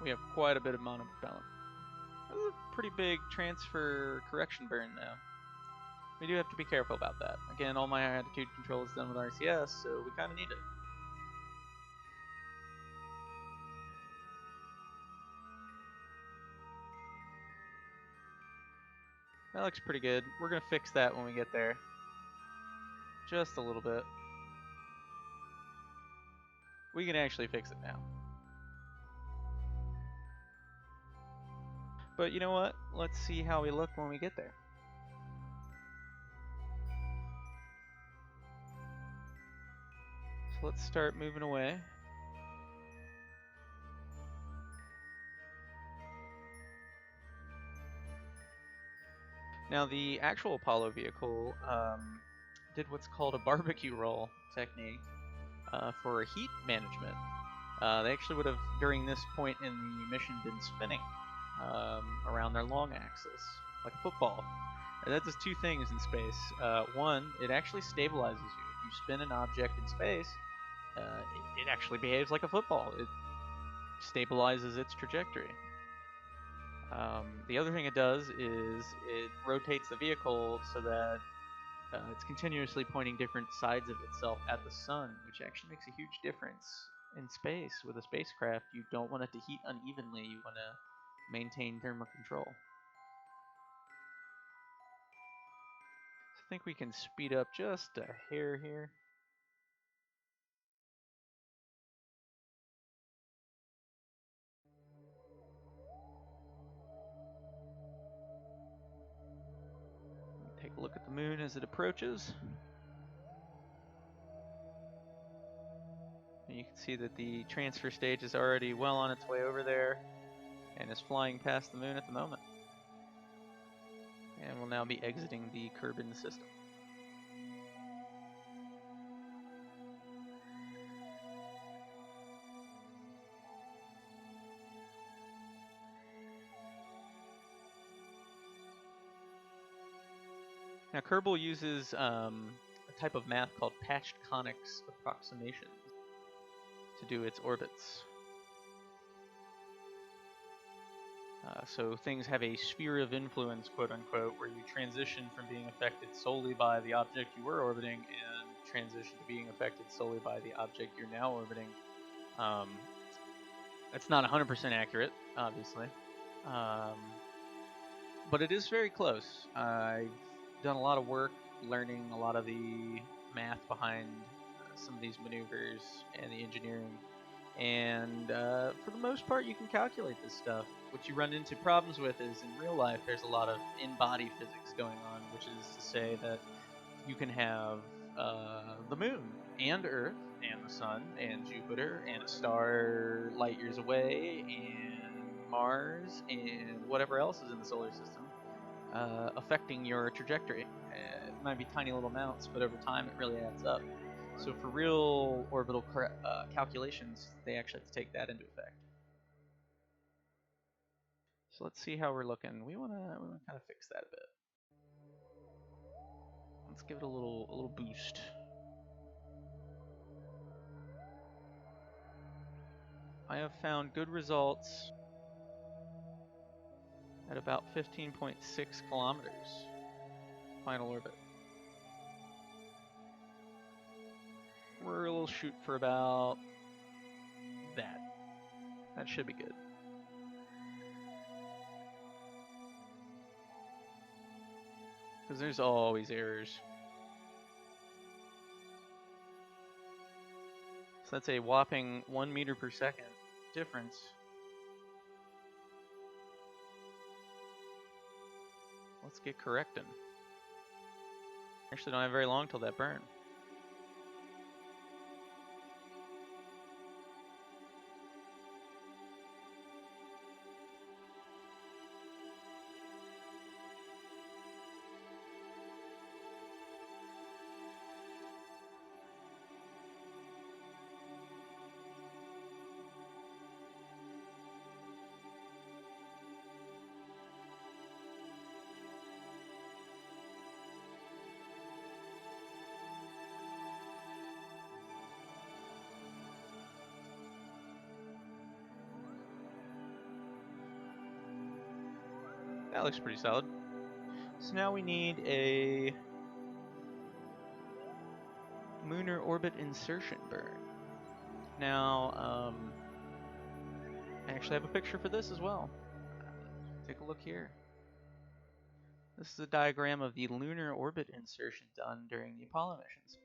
We have quite a bit of monopropellant. That's a pretty big transfer correction burn though. We do have to be careful about that. Again, all my attitude control is done with RCS, so we kind of need it. That looks pretty good. We're going to fix that when we get there. Just a little bit. We can actually fix it now. But you know what? Let's see how we look when we get there. So let's start moving away. Now the actual Apollo vehicle did what's called a barbecue roll technique for heat management. They actually would have, during this point in the mission, been spinning. around their long axis, like a football. And that does two things in space. One, it actually stabilizes you. If you spin an object in space, it actually behaves like a football. It stabilizes its trajectory. The other thing it does is it rotates the vehicle so that it's continuously pointing different sides of itself at the sun, which actually makes a huge difference in space. With a spacecraft, you don't want it to heat unevenly. You want to maintain thermal control. So I think we can speed up just a hair here. Take a look at the moon as it approaches. And you can see that the transfer stage is already well on its way over there and is flying past the moon at the moment. And will now be exiting the Kerbin system. Now Kerbal uses a type of math called patched conics approximation to do its orbits. So things have a sphere of influence, quote unquote, where you transition from being affected solely by the object you were orbiting and transition to being affected solely by the object you're now orbiting. That's not 100% accurate, obviously, but it is very close. I've done a lot of work learning a lot of the math behind some of these maneuvers and the engineering. And for the most part, you can calculate this stuff. What you run into problems with is in real life, there's a lot of in-body physics going on, which is to say that you can have the moon and Earth and the sun and Jupiter and a star light years away and Mars and whatever else is in the solar system affecting your trajectory. It might be tiny little amounts, but over time it really adds up. So for real orbital calculations, they actually have to take that into effect. So let's see how we're looking. We wanna kind of fix that a bit. Let's give it a little boost. I have found good results at about 15.6 kilometers final orbit. We'll shoot for about that. That should be good. Because there's always errors. So that's a whopping 1 meter per second difference. Let's get correcting. Actually, don't have very long till that burn. That looks pretty solid. So now we need a lunar orbit insertion burn. Now, I actually have a picture for this as well. Take a look here. This is a diagram of the lunar orbit insertion done during the Apollo missions.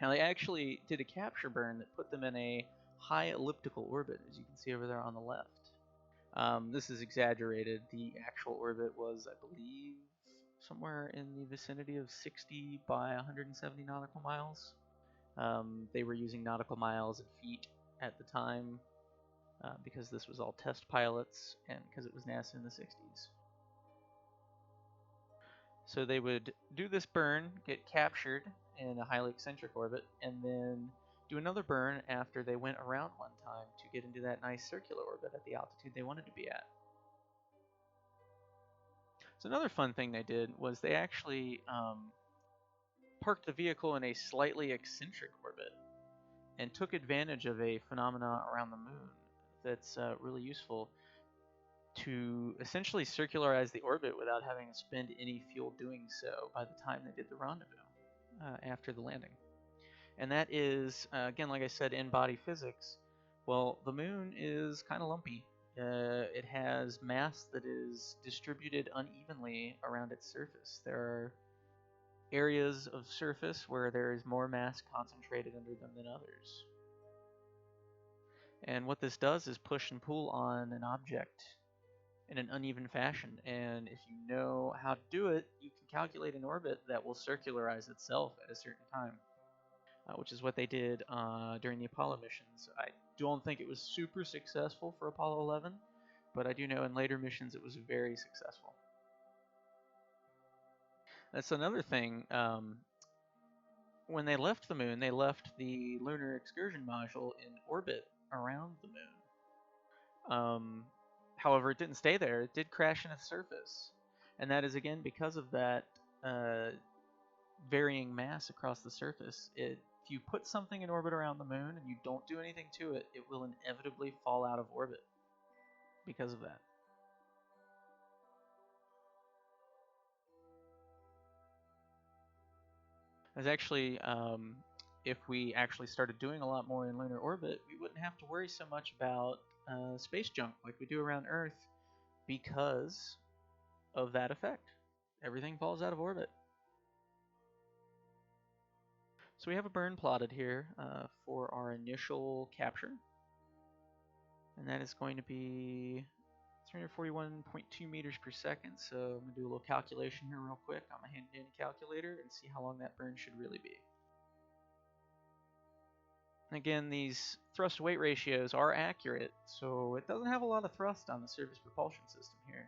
Now they actually did a capture burn that put them in a high elliptical orbit, as you can see over there on the left. This is exaggerated. The actual orbit was, I believe, somewhere in the vicinity of 60 by 170 nautical miles. They were using nautical miles and feet at the time because this was all test pilots and because it was NASA in the 60s. So they would do this burn, get captured in a highly eccentric orbit, and then do another burn after they went around one time to get into that nice circular orbit at the altitude they wanted to be at. So another fun thing they did was they actually parked the vehicle in a slightly eccentric orbit and took advantage of a phenomena around the moon that's really useful to essentially circularize the orbit without having to spend any fuel doing so by the time they did the rendezvous after the landing. And that is, again, like I said, in body physics. Well, the moon is kind of lumpy. It has mass that is distributed unevenly around its surface. There are areas of surface where there is more mass concentrated under them than others. And what this does is push and pull on an object in an uneven fashion. And if you know how to do it, you can calculate an orbit that will circularize itself at a certain time, which is what they did during the Apollo missions. I don't think it was super successful for Apollo 11, but I do know in later missions it was very successful. That's another thing. When they left the moon, they left the Lunar Excursion Module in orbit around the moon. However, it didn't stay there. It did crash into the surface. And that is, again, because of that varying mass across the surface. If you put something in orbit around the moon and you don't do anything to it, it will inevitably fall out of orbit because of that. As actually, if we actually started doing a lot more in lunar orbit, we wouldn't have to worry so much about space junk like we do around Earth because of that effect. Everything falls out of orbit. So we have a burn plotted here for our initial capture, and that is going to be 341.2 meters per second. So I'm going to do a little calculation here real quick on my handy calculator and see how long that burn should really be. Again, these thrust weight ratios are accurate, so it doesn't have a lot of thrust on the surface propulsion system here.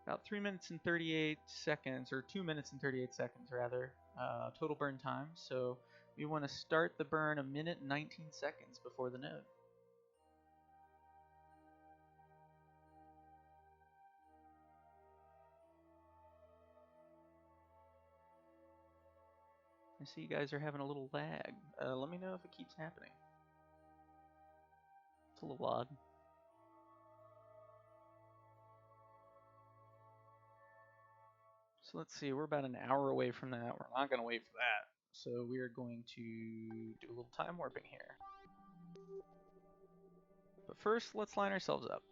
About 3 minutes and 38 seconds, or 2 minutes and 38 seconds rather, total burn time. So we want to start the burn a minute and 19 seconds before the node. I see you guys are having a little lag. Let me know if it keeps happening. It's a little odd. So let's see, we're about an hour away from that. We're not going to wait for that. So we are going to do a little time warping here. But first, let's line ourselves up.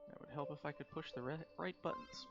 That would help if I could push the right buttons.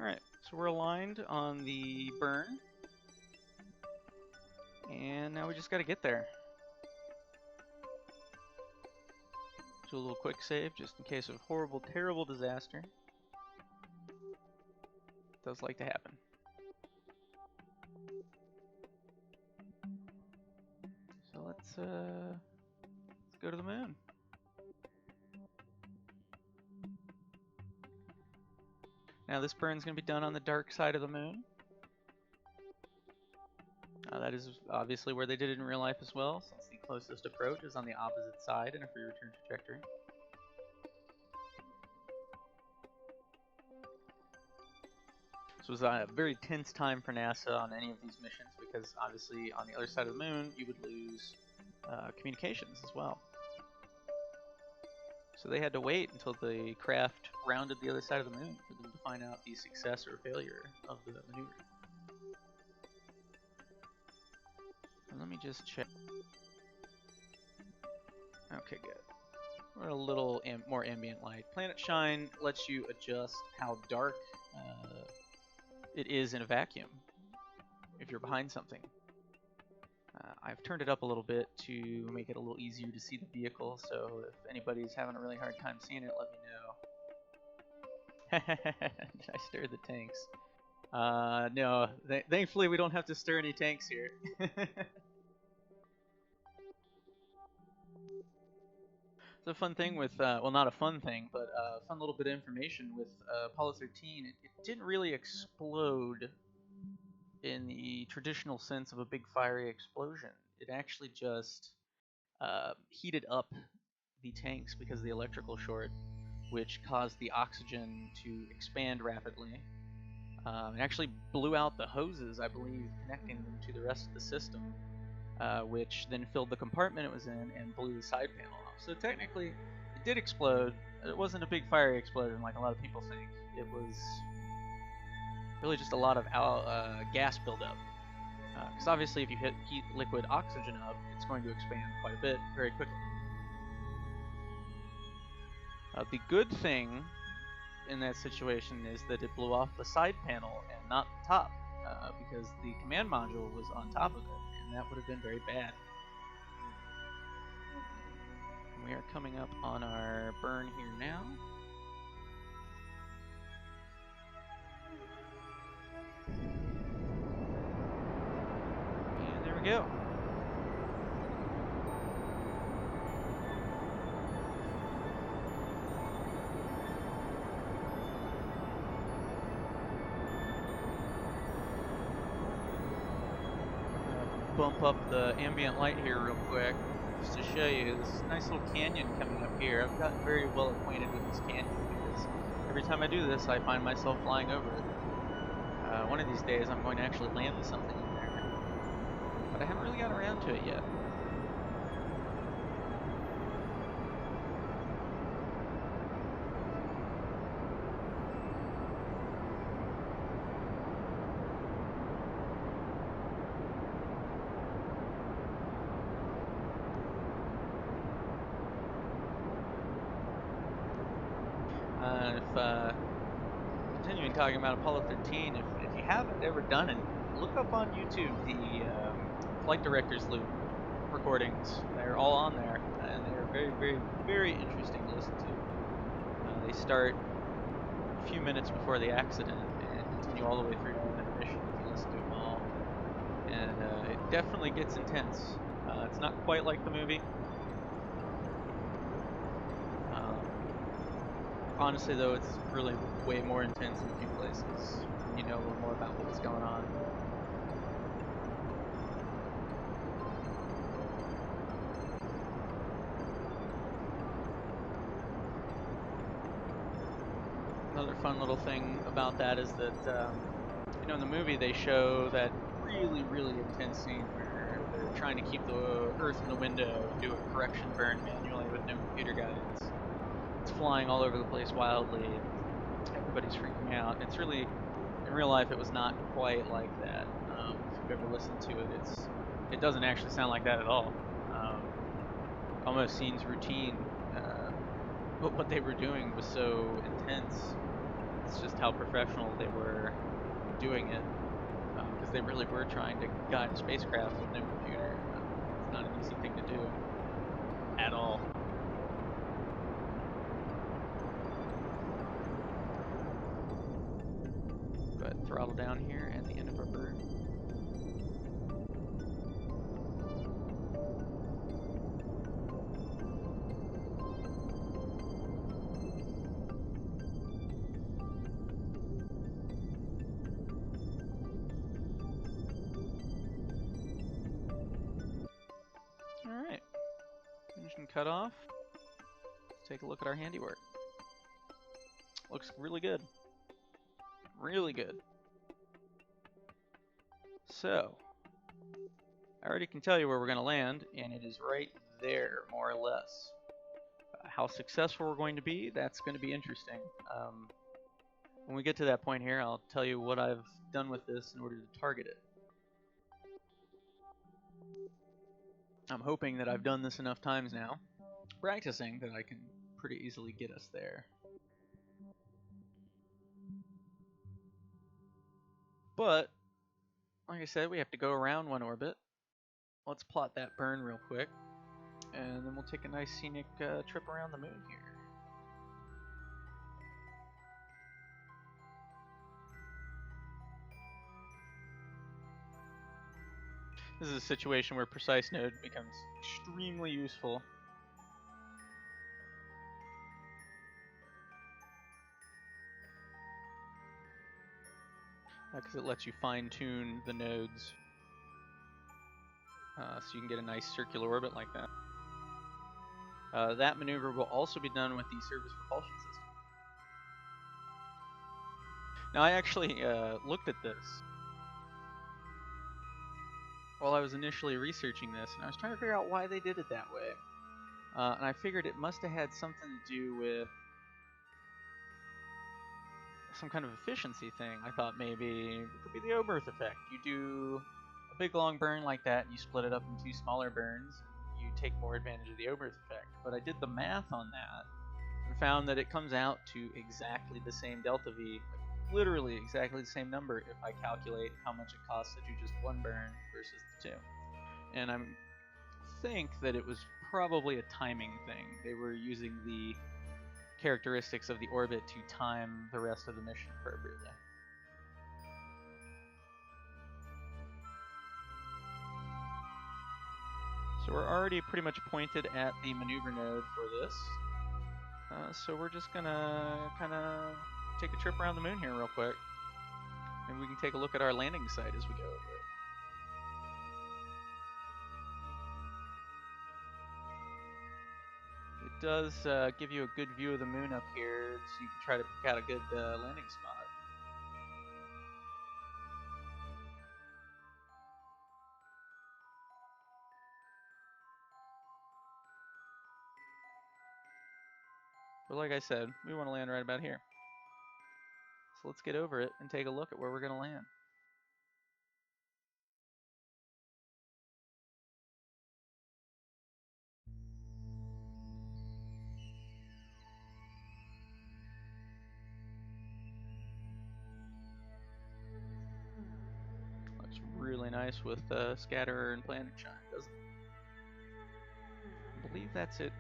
Alright, so we're aligned on the burn. And now we just gotta get there. Do a little quick save just in case of horrible, terrible disaster. It does like to happen. So let's go to the moon. Now this burn's going to be done on the dark side of the moon. That is obviously where they did it in real life as well, since the closest approach is on the opposite side in a free return trajectory. This was a very tense time for NASA on any of these missions because obviously on the other side of the moon you would lose communications as well. So they had to wait until the craft rounded the other side of the moon for them to find out the success or failure of the maneuver. Let me just check. Okay, good. We're a little more ambient light. Planet Shine lets you adjust how dark it is in a vacuum if you're behind something. I've turned it up a little bit to make it a little easier to see the vehicle, so if anybody's having a really hard time seeing it, let me know. Did I stir the tanks? No. Thankfully, we don't have to stir any tanks here. It's a fun thing with, well, not a fun thing, but a fun little bit of information with Apollo 13. It didn't really explode in the traditional sense of a big fiery explosion. It actually just heated up the tanks because of the electrical short, which caused the oxygen to expand rapidly. It actually blew out the hoses, I believe, connecting them to the rest of the system, which then filled the compartment it was in and blew the side panel off. So technically, it did explode. It wasn't a big fiery explosion like a lot of people think. It was really just a lot of gas buildup. Because obviously if you heat liquid oxygen up, it's going to expand quite a bit very quickly. The good thing in that situation is that it blew off the side panel and not the top, because the command module was on top of it, and that would have been very bad. We are coming up on our burn here now. And there we go. Bump up the ambient light here real quick just to show you this nice little canyon coming up here. I've gotten very well acquainted with this canyon because every time I do this I find myself flying over it. One of these days I'm going to actually land something in there, but I haven't really got around to it yet. Continuing talking about Apollo 13, if you haven't ever done it, look up on YouTube the flight director's loop recordings. They're all on there, and they're very, very, very interesting to listen to. They start a few minutes before the accident and continue all the way through to the intermission if you listen to them all. And it definitely gets intense. It's not quite like the movie. Honestly, though, it's really way more intense in a few places when you know a little more about what was going on. Another fun little thing about that is that, you know, in the movie they show that really, really intense scene where they're trying to keep the Earth in the window and do a correction burn manually with no computer guidance. It's flying all over the place wildly. Everybody's freaking out. It's really, in real life, it was not quite like that. If you've ever listened to it, it doesn't actually sound like that at all. Almost seems routine, but what they were doing was so intense. It's just how professional they were doing it, because they really were trying to guide a spacecraft with no computer. It's not an easy thing to do at all. But throttle down here at the end of our burn. Alright. Engine cut off. Let's take a look at our handiwork. Looks really good. Really good. So, I already can tell you where we're going to land, and it is right there, more or less. How successful we're going to be, that's going to be interesting. When we get to that point here, I'll tell you what I've done with this in order to target it. I'm hoping that I've done this enough times now, practicing, that I can pretty easily get us there. But, like I said, we have to go around one orbit. Let's plot that burn real quick, and then we'll take a nice scenic trip around the moon here. This is a situation where precise node becomes extremely useful. Because it lets you fine-tune the nodes, so you can get a nice circular orbit like that. That maneuver will also be done with the surface propulsion system. Now, I actually looked at this while I was initially researching this, and I was trying to figure out why they did it that way. And I figured it must have had something to do with some kind of efficiency thing. I thought maybe it could be the Oberth effect. You do a big long burn like that, and you split it up into smaller burns, you take more advantage of the Oberth effect. But I did the math on that and found that it comes out to exactly the same delta V, like literally exactly the same number if I calculate how much it costs to do just one burn versus the two. And I think that it was probably a timing thing. They were using the characteristics of the orbit to time the rest of the mission appropriately. So we're already pretty much pointed at the maneuver node for this. So we're just gonna kind of take a trip around the moon here real quick, and we can take a look at our landing site as we go over it. It does give you a good view of the moon up here, so you can try to pick out a good landing spot. But like I said, we want to land right about here. So let's get over it and take a look at where we're going to land. Looks really nice with scatterer and planet shine, doesn't it? I believe that's it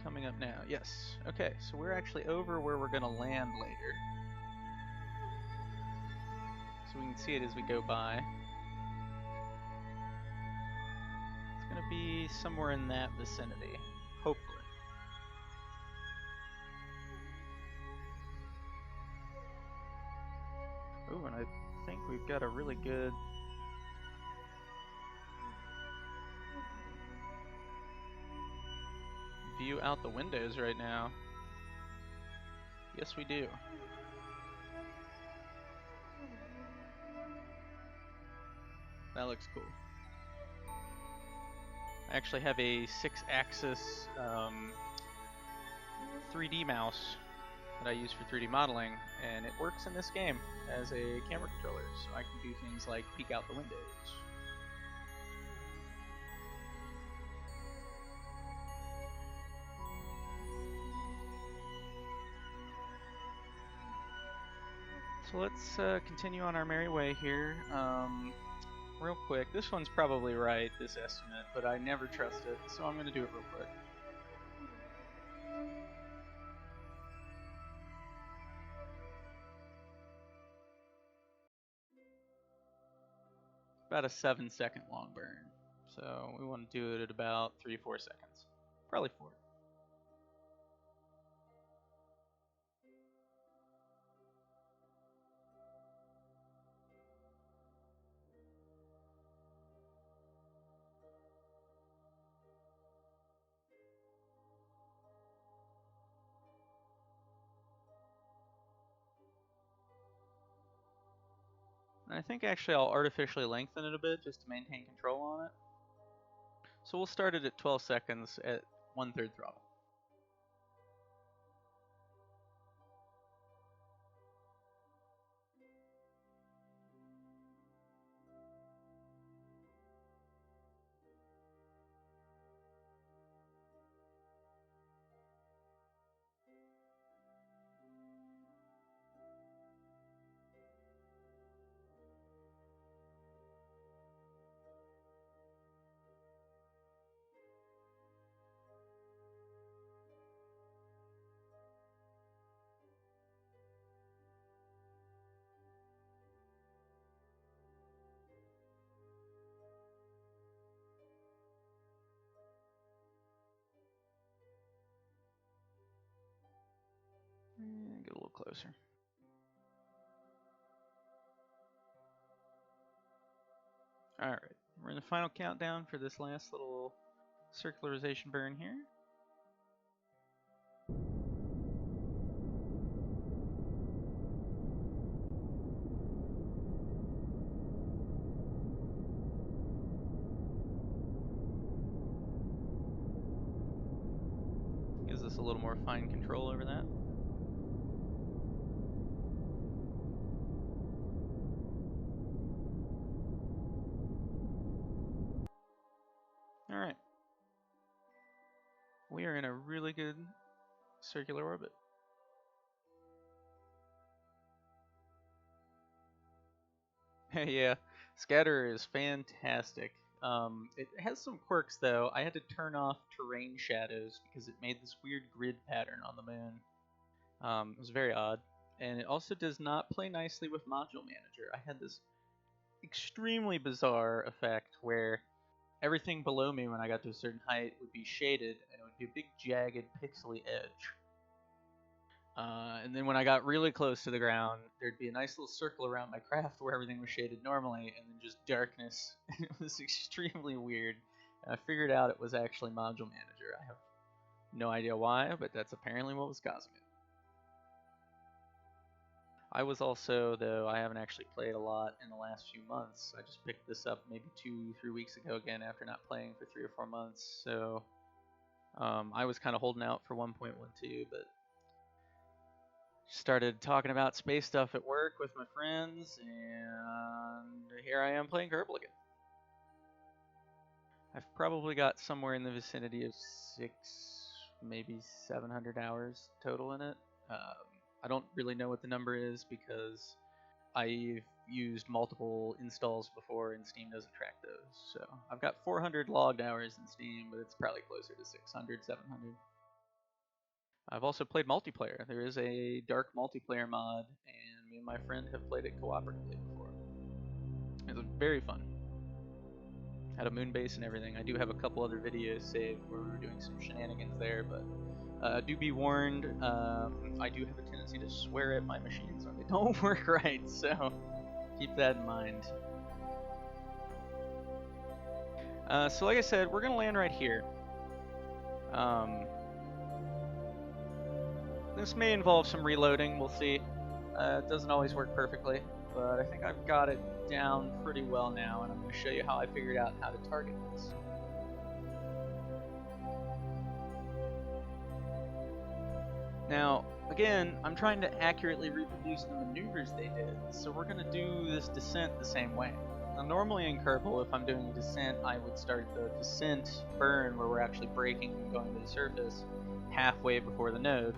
coming up now. Yes. Okay, so we're actually over where we're going to land later. So we can see it as we go by. It's going to be somewhere in that vicinity, hopefully. Ooh, and I think we've got a really good view out the windows right now. Yes, we do. That looks cool. I actually have a 6-axis 3D mouse that I use for 3D modeling, and it works in this game as a camera controller, so I can do things like peek out the windows. So let's continue on our merry way here. Real quick, this one's probably right, this estimate, but I never trust it, so I'm going to do it real quick. About a 7-second long burn, so we want to do it at about 3-4 seconds, probably 4. And I think actually I'll artificially lengthen it a bit just to maintain control on it. So we'll start it at 12 seconds at 1/3 throttle. Get a little closer. All right, we're in the final countdown for this last little circularization burn here. Gives us a little more fine control over that. All right. We are in a really good circular orbit. Yeah, scatter is fantastic. It has some quirks though. I had to turn off terrain shadows because it made this weird grid pattern on the moon. It was very odd. And it also does not play nicely with Module Manager. I had this extremely bizarre effect where everything below me when I got to a certain height would be shaded and it would be a big jagged pixely edge. And then when I got really close to the ground, there'd be a nice little circle around my craft where everything was shaded normally, and then just darkness. It was extremely weird. And I figured out it was actually Module Manager. I have no idea why, but that's apparently what was causing it. I was also, though I haven't actually played a lot in the last few months. I just picked this up maybe 2-3 weeks ago again after not playing for 3 or 4 months. So I was kind of holding out for 1.12, but started talking about space stuff at work with my friends, and here I am playing Kerbal again. I've probably got somewhere in the vicinity of 6, maybe 700 hours total in it. I don't really know what the number is because I've used multiple installs before and Steam doesn't track those. So I've got 400 logged hours in Steam, but it's probably closer to 600, 700. I've also played multiplayer. There is a dark multiplayer mod, and me and my friend have played it cooperatively before. It was very fun. Had a moon base and everything. I do have a couple other videos saved where we were doing some shenanigans there, but do be warned, I do have a tendency to swear at my machines when they don't work right, so keep that in mind. So like I said, we're going to land right here. This may involve some reloading, we'll see. It doesn't always work perfectly, but I think I've got it down pretty well now, and I'm going to show you how I figured out how to target this. Now, again, I'm trying to accurately reproduce the maneuvers they did, so we're going to do this descent the same way. Now, normally in Kerbal, if I'm doing a descent, I would start the descent burn where we're actually braking and going to the surface halfway before the node.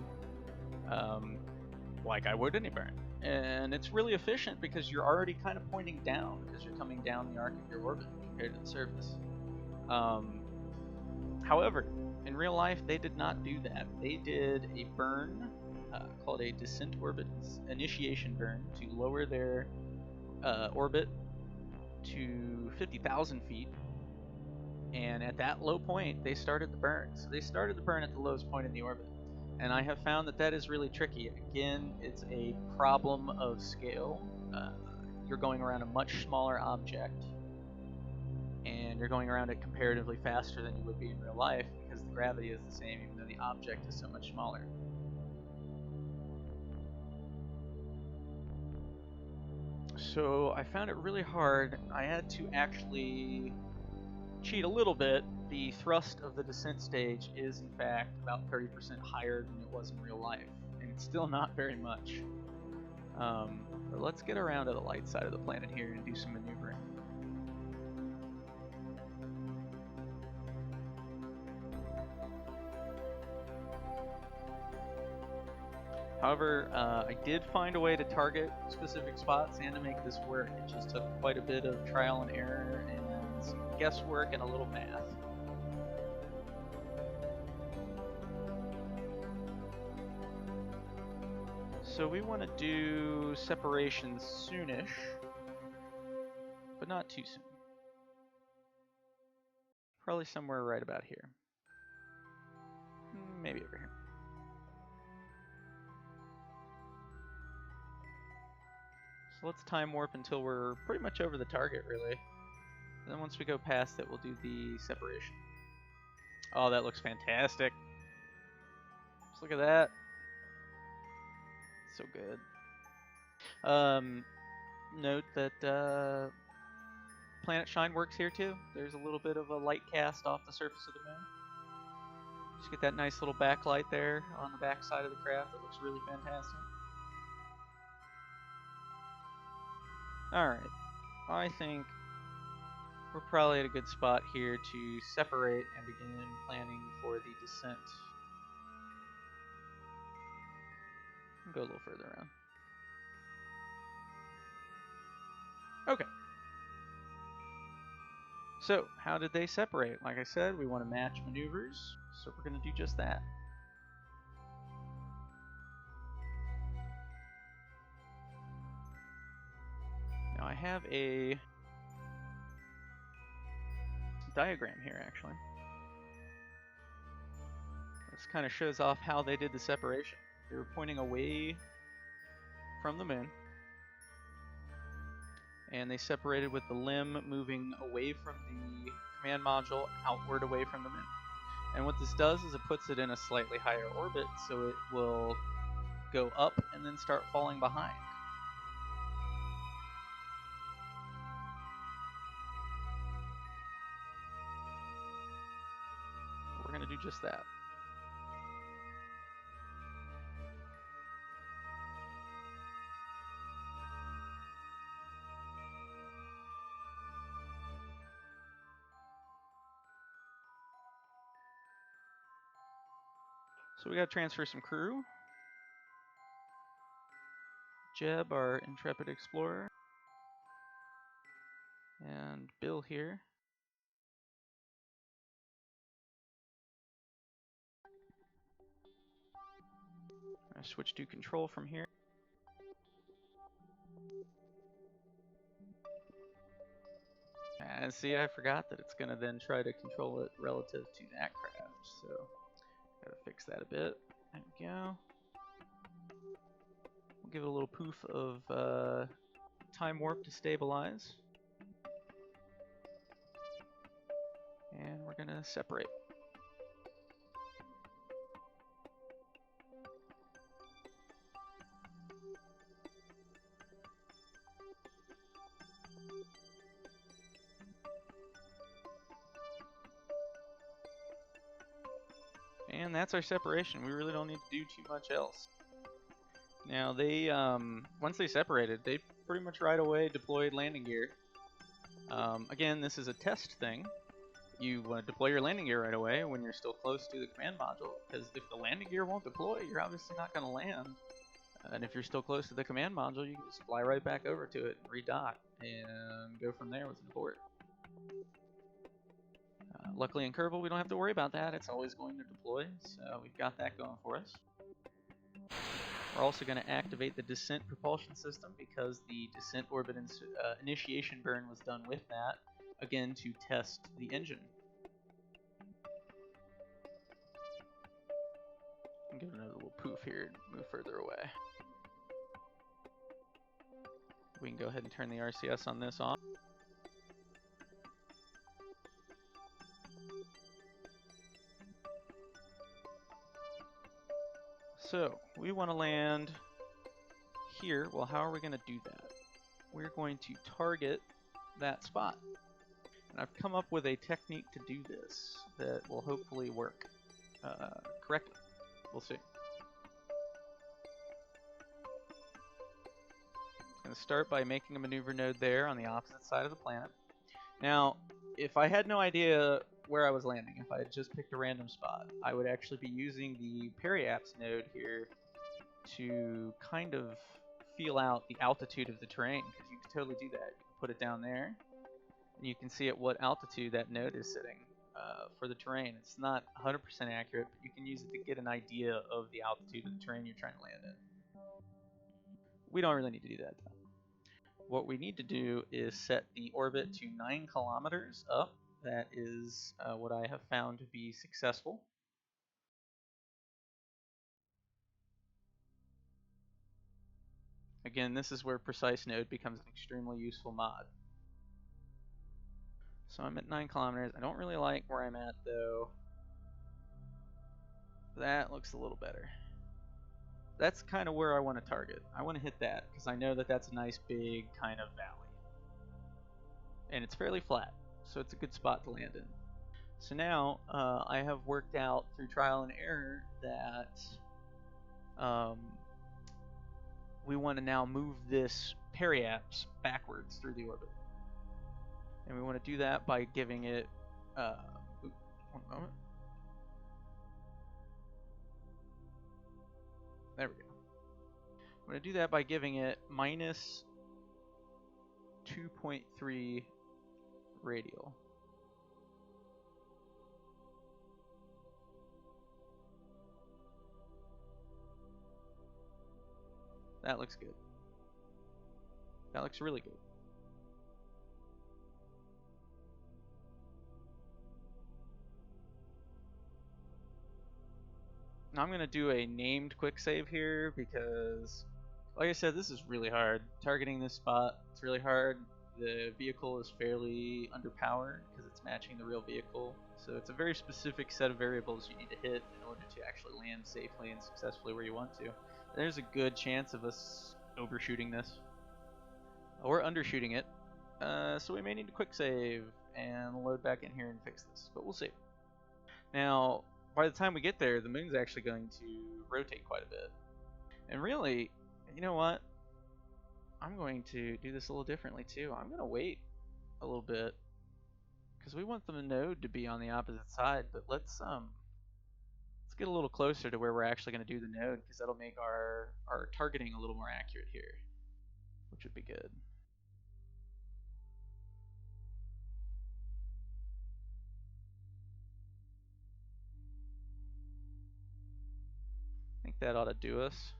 Like I would any burn. And it's really efficient because you're already kind of pointing down because you're coming down the arc of your orbit compared to the surface. However, in real life, they did not do that. They did a burn called a descent orbit initiation burn to lower their orbit to 50,000 feet. And at that low point, they started the burn. So they started the burn at the lowest point in the orbit. And I have found that that is really tricky. Again, it's a problem of scale. You're going around a much smaller object, and you're going around it comparatively faster than you would be in real life because the gravity is the same, even though the object is so much smaller. So I found it really hard. I had to actually cheat a little bit. The thrust of the descent stage is in fact about 30% higher than it was in real life, and it's still not very much. But let's get around to the light side of the planet here and do some maneuvering. However, I did find a way to target specific spots and to make this work. It just took quite a bit of trial and error and some guesswork and a little math. So we want to do separation soonish, but not too soon. Probably somewhere right about here. Maybe over here. So let's time warp until we're pretty much over the target, really. Then once we go past it, we'll do the separation. Oh, that looks fantastic. Just look at that. So good. Note that Planet Shine works here too. There's a little bit of a light cast off the surface of the moon. Just get that nice little backlight there on the back side of the craft. That looks really fantastic. Alright, I think we're probably at a good spot here to separate and begin planning for the descent. Go a little further around. Okay. So, how did they separate? Like I said, we want to match maneuvers, so we're going to do just that. Now I have a diagram here, actually. This kind of shows off how they did the separation. They were pointing away from the moon, and they separated with the limb moving away from the command module, outward away from the moon. And what this does is it puts it in a slightly higher orbit, so it will go up and then start falling behind. We're going to do just that. So we got to transfer some crew. Jeb, our intrepid explorer, and Bill here. I switch to control from here. And see, I forgot that it's going to then try to control it relative to that craft, so gotta fix that a bit. There we go. We'll give it a little poof of time warp to stabilize. And we're gonna separate. And that's our separation. We really don't need to do too much else. Now they, once they separated, they pretty much right away deployed landing gear. Again, this is a test thing. You want to deploy your landing gear right away when you're still close to the command module, because if the landing gear won't deploy, you're obviously not going to land. And if you're still close to the command module, you can just fly right back over to it and redock and go from there with an abort. Luckily in Kerbal, we don't have to worry about that. It's always going to deploy, so we've got that going for us. We're also going to activate the descent propulsion system because the descent orbit initiation burn was done with that, again to test the engine. I'll give it another little poof here and move further away. We can go ahead and turn the RCS on this off. So, we want to land here. Well, how are we going to do that? We're going to target that spot. And I've come up with a technique to do this that will hopefully work correctly. We'll see. I'm going to start by making a maneuver node there on the opposite side of the planet. Now, if I had no idea where I was landing, if I had just picked a random spot, I would actually be using the periapse node here to kind of feel out the altitude of the terrain, because you can totally do that. You can put it down there, and you can see at what altitude that node is sitting for the terrain. It's not 100% accurate, but you can use it to get an idea of the altitude of the terrain you're trying to land in. We don't really need to do that, though. What we need to do is set the orbit to 9 kilometers up. That is what I have found to be successful. Again, this is where precise node becomes an extremely useful mod. So I'm at 9 kilometers. I don't really like where I'm at though. That looks a little better. That's kind of where I want to target. I want to hit that because I know that that's a nice big kind of valley. And it's fairly flat, so it's a good spot to land in. So now I have worked out through trial and error that we want to now move this periapse backwards through the orbit. And we want to do that by giving it, one moment. There we go. I'm going to do that by giving it minus 2.3 radial. That looks good. That looks really good. Now I'm going to do a named quick save here because, like I said, this is really hard. Targeting this spot, it's really hard. The vehicle is fairly underpowered because it's matching the real vehicle. So it's a very specific set of variables you need to hit in order to actually land safely and successfully where you want to. There's a good chance of us overshooting this or undershooting it. So we may need to quick save and load back in here and fix this, but we'll see. Now, by the time we get there, the moon's actually going to rotate quite a bit. And really, you know what? I'm going to do this a little differently too. I'm going to wait a little bit because we want the node to be on the opposite side, but let's get a little closer to where we're actually going to do the node because that'll make our targeting a little more accurate here, which would be good. I think that ought to do us.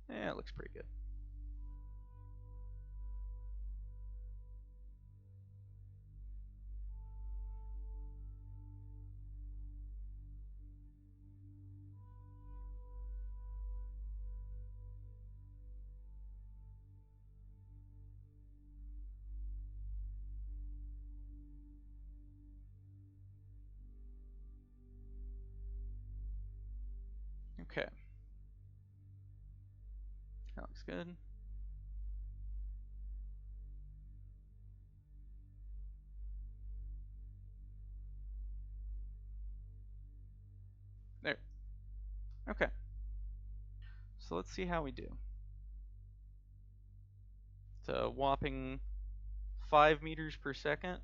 Yeah, it looks pretty good. Okay. That looks good. There. Okay. So let's see how we do. It's a whopping 5 meters per second.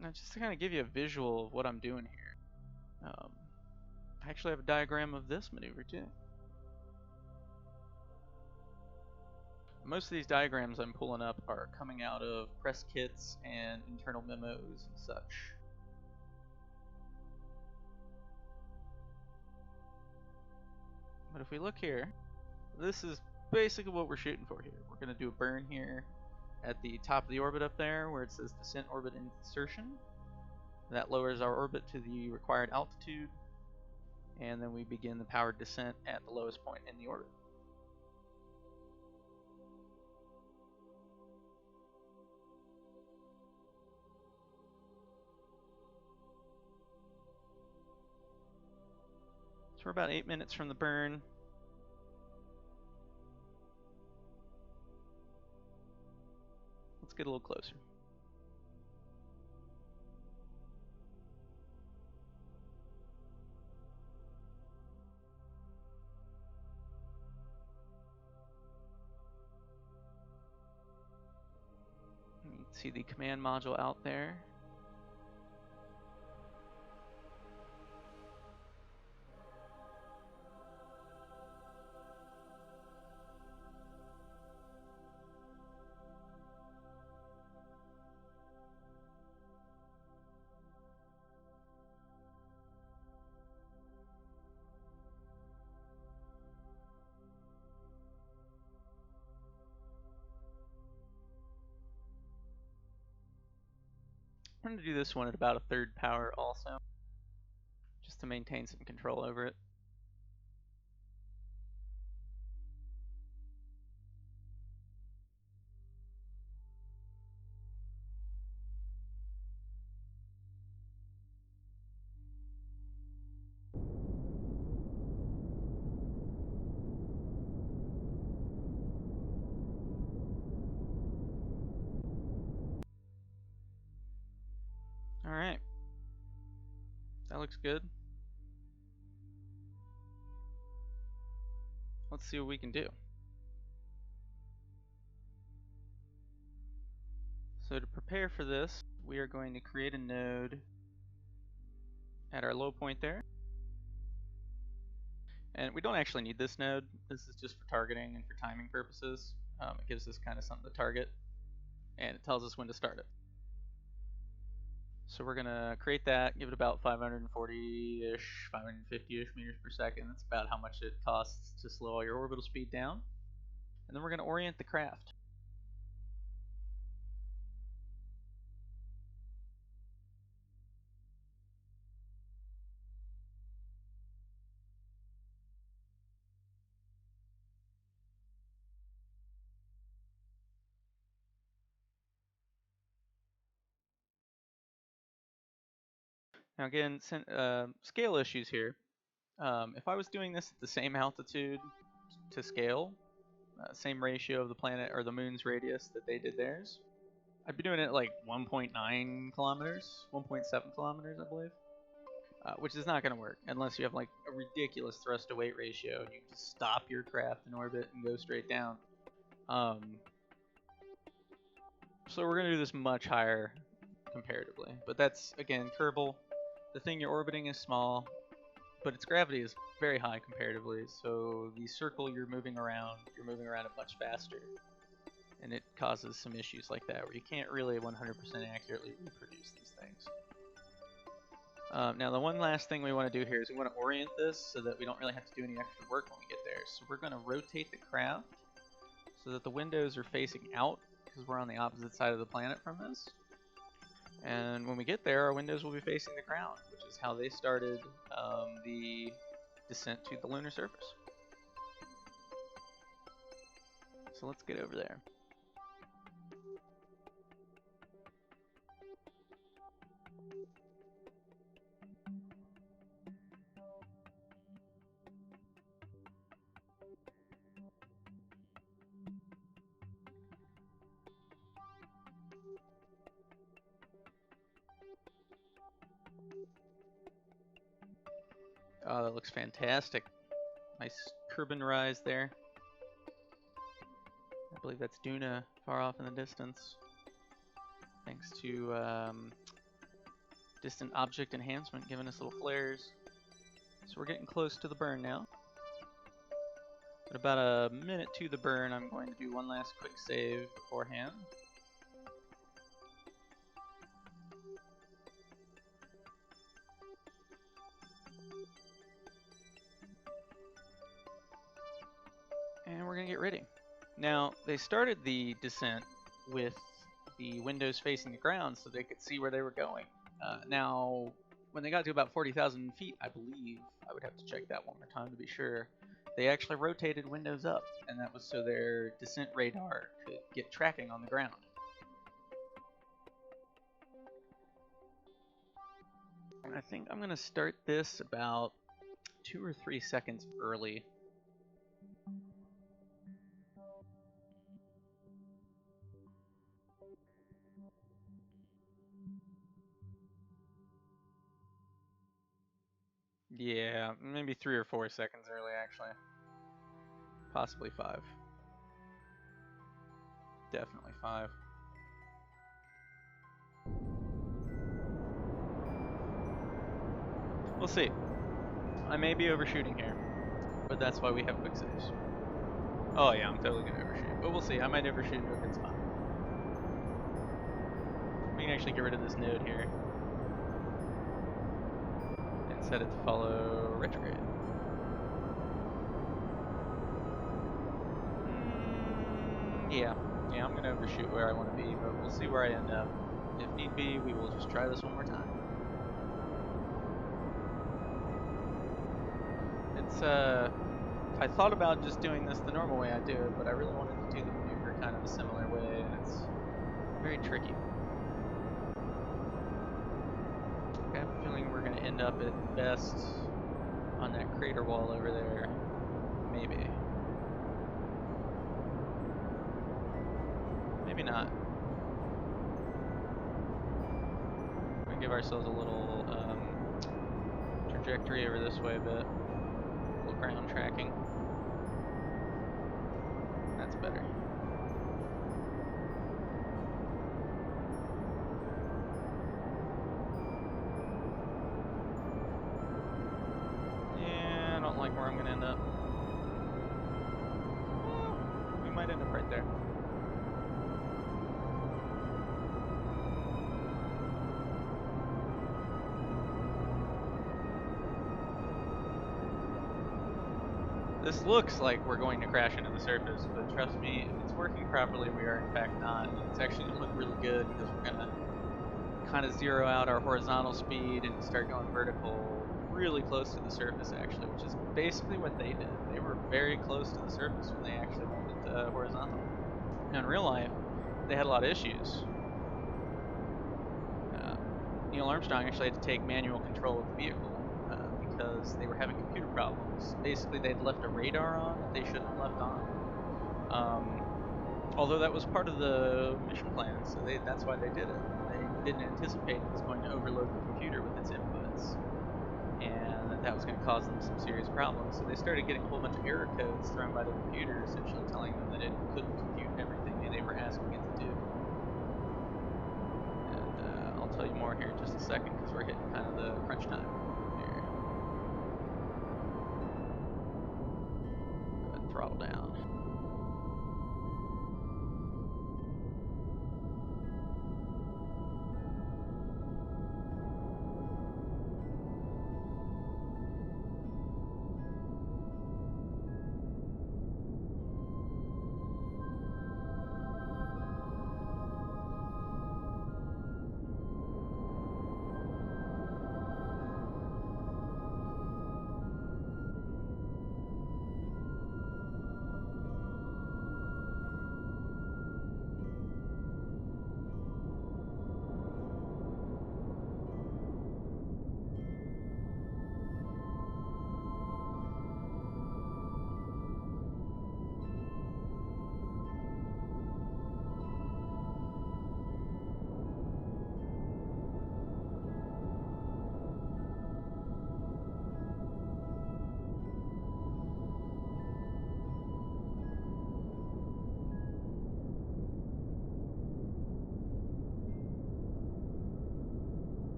Now, just to kind of give you a visual of what I'm doing here, I actually have a diagram of this maneuver too. Most of these diagrams I'm pulling up are coming out of press kits and internal memos and such. But if we look here, this is basically what we're shooting for here. We're going to do a burn here at the top of the orbit up there where it says descent orbit insertion. That lowers our orbit to the required altitude, and then we begin the powered descent at the lowest point in the orbit. So we're about 8 minutes from the burn. Let's get a little closer. You can see the command module out there. I'm going to do this one at about a third power also, just to maintain some control over it. Alright. That looks good. Let's see what we can do. So to prepare for this, we are going to create a node at our low point there. And we don't actually need this node. This is just for targeting and for timing purposes. It gives us kind of something to target, and it tells us when to start it. So we're gonna create that, give it about 540-ish, 550-ish meters per second. That's about how much it costs to slow all your orbital speed down. And then we're gonna orient the craft. Now again, scale issues here. If I was doing this at the same altitude to scale, same ratio of the planet or the moon's radius that they did theirs, I'd be doing it at like 1.9 kilometers, 1.7 kilometers, I believe. Which is not going to work unless you have like a ridiculous thrust to weight ratio and you can just stop your craft in orbit and go straight down. So we're going to do this much higher comparatively, but that's again Kerbal. The thing you're orbiting is small, but its gravity is very high comparatively, so the circle you're moving around it much faster, and it causes some issues like that where you can't really 100% accurately reproduce these things. Now the one last thing we want to do here is we want to orient this so that we don't really have to do any extra work when we get there. So we're going to rotate the craft so that the windows are facing out because we're on the opposite side of the planet from this. And when we get there, our windows will be facing the ground, which is how they started the descent to the lunar surface. So let's get over there. Oh, that looks fantastic. Nice Kerbin rise there. I believe that's Duna far off in the distance. Thanks to distant object enhancement giving us little flares. So we're getting close to the burn now. At about a minute to the burn, I'm going to do one last quick save beforehand. And we're going to get ready. Now, they started the descent with the windows facing the ground so they could see where they were going. Now, when they got to about 40,000 feet, I believe, I would have to check that one more time to be sure, they actually rotated windows up, and that was so their descent radar could get tracking on the ground. I think I'm going to start this about 2 or 3 seconds early. Yeah, maybe 3 or 4 seconds early, actually. Possibly 5. Definitely 5. We'll see. I may be overshooting here, but that's why we have quick saves. Oh yeah, I'm totally gonna overshoot, but we'll see. I might overshoot to a good spot. We can actually get rid of this node here and set it to follow retrograde. Yeah, I'm gonna overshoot where I want to be, but we'll see where I end up. If need be, we will just try this one more time. It's I thought about just doing this the normal way I do it, but I really wanted to do the maneuver kind of a similar way, and it's very tricky. I have a feeling we're going to end up at best on that crater wall over there. Maybe. Maybe not. We're going to give ourselves a little trajectory over this way a bit. A little ground tracking. That's better. Yeah, I don't like where I'm going to end up. Well, we might end up right there. This looks like we're going to crash into the surface, but trust me, if it's working properly, we are in fact not. And it's actually going to look really good because we're going to kind of zero out our horizontal speed and start going vertical really close to the surface, actually, which is basically what they did. They were very close to the surface when they actually went it horizontal. Now, in real life, they had a lot of issues. Neil Armstrong actually had to take manual control of the vehicle. Because they were having computer problems. Basically, they'd left a radar on that they shouldn't have left on. Although that was part of the mission plan, so that's why they did it. They didn't anticipate it was going to overload the computer with its inputs, and that was going to cause them some serious problems. So they started getting a whole bunch of error codes thrown by the computer, essentially telling them that it couldn't compute everything they were asking it to do. And I'll tell you more here in just a second, because we're hitting kind of the crunch time. Throttle down.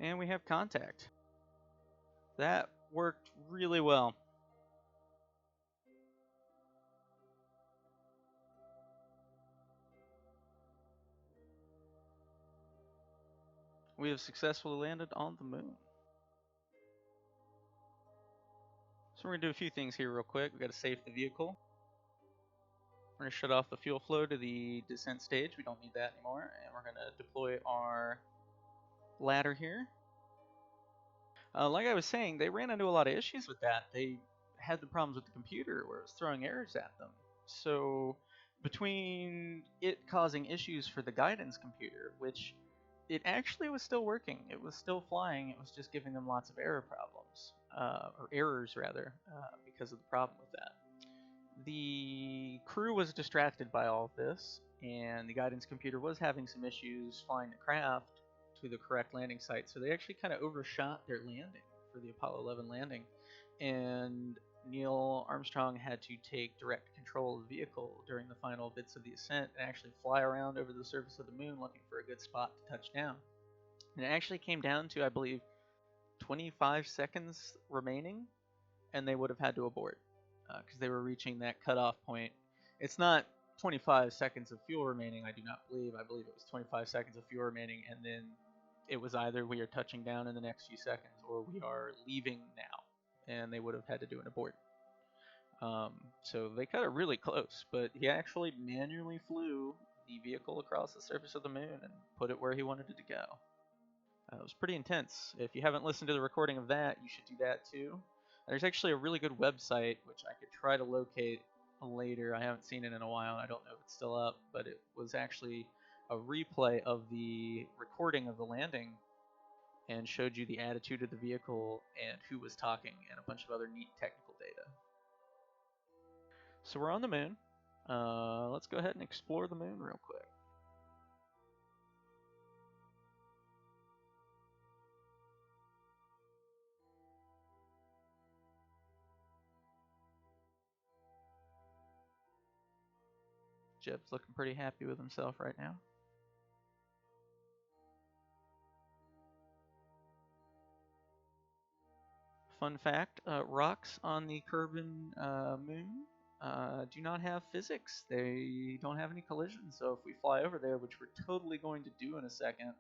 And we have contact. That worked really well. We have successfully landed on the moon. So we're going to do a few things here real quick. We've got to safe the vehicle. We're going to shut off the fuel flow to the descent stage. We don't need that anymore. And we're going to deploy our ladder here. Like I was saying, they ran into a lot of issues with that. They had the problems with the computer where it was throwing errors at them. So between it causing issues for the guidance computer, which it actually was still working, it was still flying, it was just giving them lots of error problems, or errors rather, because of the problem with that. The crew was distracted by all of this, and the guidance computer was having some issues flying the craft to the correct landing site, so they actually kind of overshot their landing for the Apollo 11 landing, and Neil Armstrong had to take direct control of the vehicle during the final bits of the ascent and actually fly around over the surface of the moon looking for a good spot to touch down. And it actually came down to, I believe, 25 seconds remaining, and they would have had to abort because they were reaching that cutoff point. It's not 25 seconds of fuel remaining, I do not believe. I believe it was 25 seconds of fuel remaining, and then it was either we are touching down in the next few seconds or we are leaving now, and they would have had to do an abort. So they cut it really close, but he actually manually flew the vehicle across the surface of the moon and put it where he wanted it to go. It was pretty intense. If you haven't listened to the recording of that, you should do that too. There's actually a really good website, which I could try to locate later. I haven't seen it in a while, and I don't know if it's still up, but it was actually a replay of the recording of the landing and showed you the attitude of the vehicle and who was talking and a bunch of other neat technical data. So we're on the moon. Let's go ahead and explore the moon real quick. Jeb's looking pretty happy with himself right now. Fun fact, rocks on the Kerbin moon do not have physics. They don't have any collision, so if we fly over there, which we're totally going to do in a second,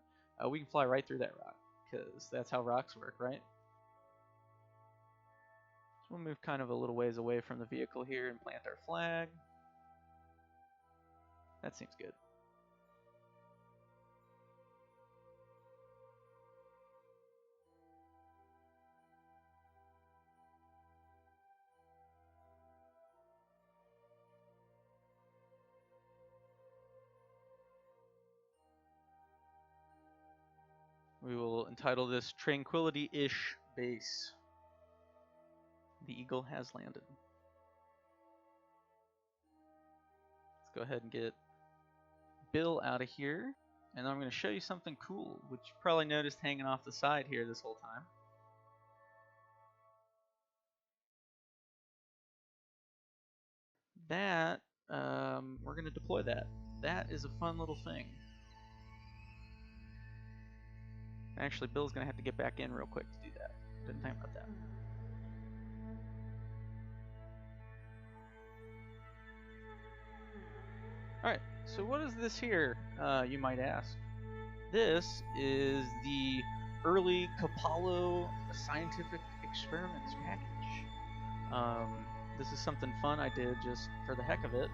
we can fly right through that rock, because that's how rocks work, right? So we'll move kind of a little ways away from the vehicle here and plant our flag. That seems good. We will entitle this Tranquility-ish Base. The Eagle has landed. Let's go ahead and get Bill out of here. And I'm going to show you something cool, which you probably noticed hanging off the side here this whole time. That, we're going to deploy that. That is a fun little thing. Actually, Bill's going to have to get back in real quick to do that. Didn't think about that. Alright, so what is this here, you might ask? This is the early Kapalo Scientific Experiments package. This is something fun I did just for the heck of it.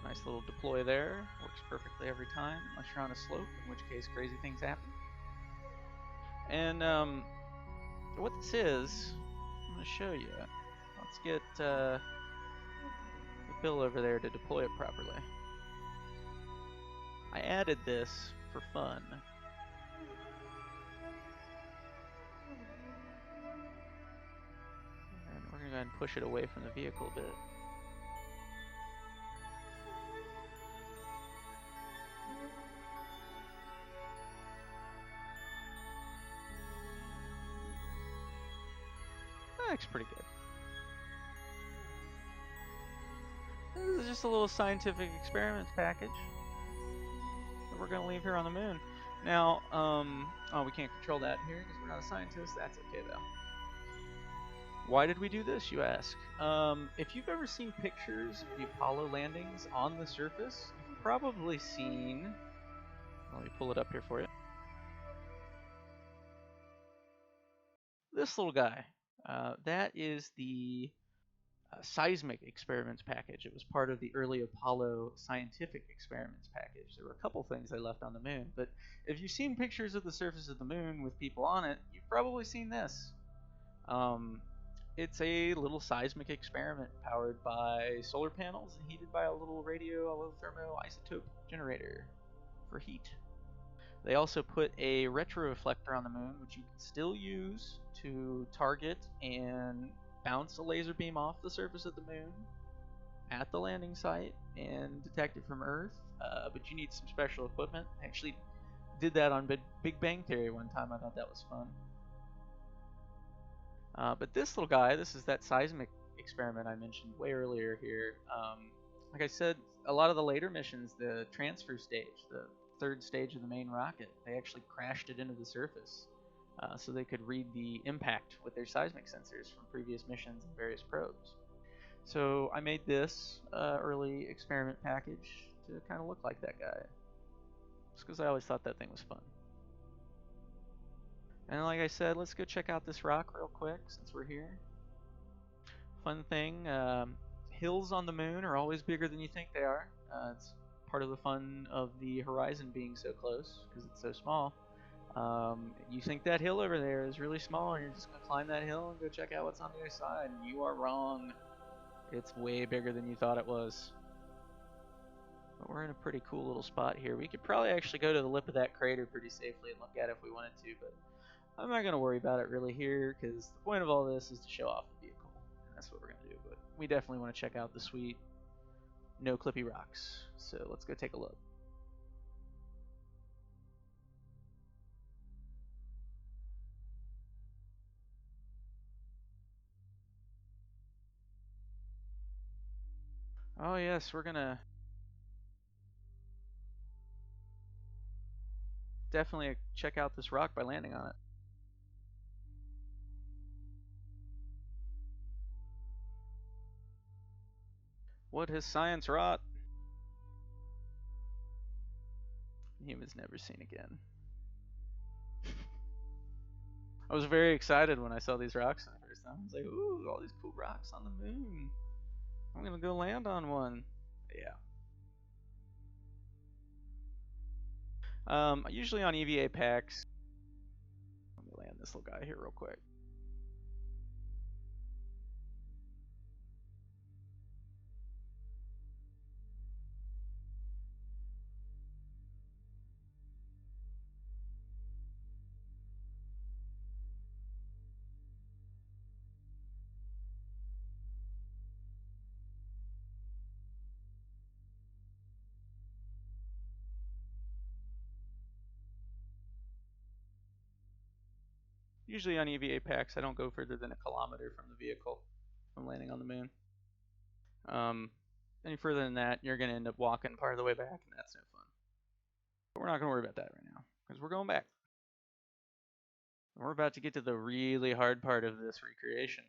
A nice little deploy there. Works perfectly every time, unless you're on a slope, in which case crazy things happen. And what this is, I'm going to show you. Let's get Bill over there to deploy it properly. I added this for fun. And we're going to go ahead and push it away from the vehicle a bit. That looks pretty good. This is just a little scientific experiments package that we're going to leave here on the moon. Now, oh, we can't control that here because we're not a scientist. That's okay, though. Why did we do this, you ask? If you've ever seen pictures of the Apollo landings on the surface, you've probably seen... Let me pull it up here for you. This little guy. That is the seismic experiments package. It was part of the early Apollo scientific experiments package. There were a couple things they left on the moon, but if you've seen pictures of the surface of the moon with people on it, you've probably seen this. It's a little seismic experiment powered by solar panels and heated by a little radiothermoisotope generator for heat. They also put a retroreflector on the moon, which you can still use to target and bounce a laser beam off the surface of the moon at the landing site and detect it from Earth, but you need some special equipment. I actually did that on Big Bang Theory one time. I thought that was fun. But this little guy, this is that seismic experiment I mentioned way earlier here. Like I said, a lot of the later missions, the transfer stage, the third stage of the main rocket, they actually crashed it into the surface. So they could read the impact with their seismic sensors from previous missions and various probes. So I made this early experiment package to kind of look like that guy. Just because I always thought that thing was fun. And like I said, let's go check out this rock real quick since we're here. Fun thing, hills on the moon are always bigger than you think they are. It's part of the fun of the horizon being so close because it's so small. You think that hill over there is really small and you're just gonna climb that hill and go check out what's on the other side, and you are wrong. It's way bigger than you thought it was. But we're in a pretty cool little spot here. We could probably actually go to the lip of that crater pretty safely and look at it if we wanted to, but I'm not gonna worry about it really here because the point of all this is to show off the vehicle, and that's what we're gonna do. But we definitely want to check out the sweet no clippy rocks, so let's go take a look. Oh yes, we're gonna definitely check out this rock by landing on it. What has science wrought? Humans never seen again. I was very excited when I saw these rocks for the first time. I was like, ooh, all these cool rocks on the moon. I'm gonna go land on one. Yeah. Usually on EVA packs. Let me land this little guy here real quick. Usually on EVA packs, I don't go further than 1 kilometer from the vehicle from landing on the moon. Any further than that, you're going to end up walking part of the way back, and that's no fun. But we're not going to worry about that right now, because we're going back. We're about to get to the really hard part of this recreation,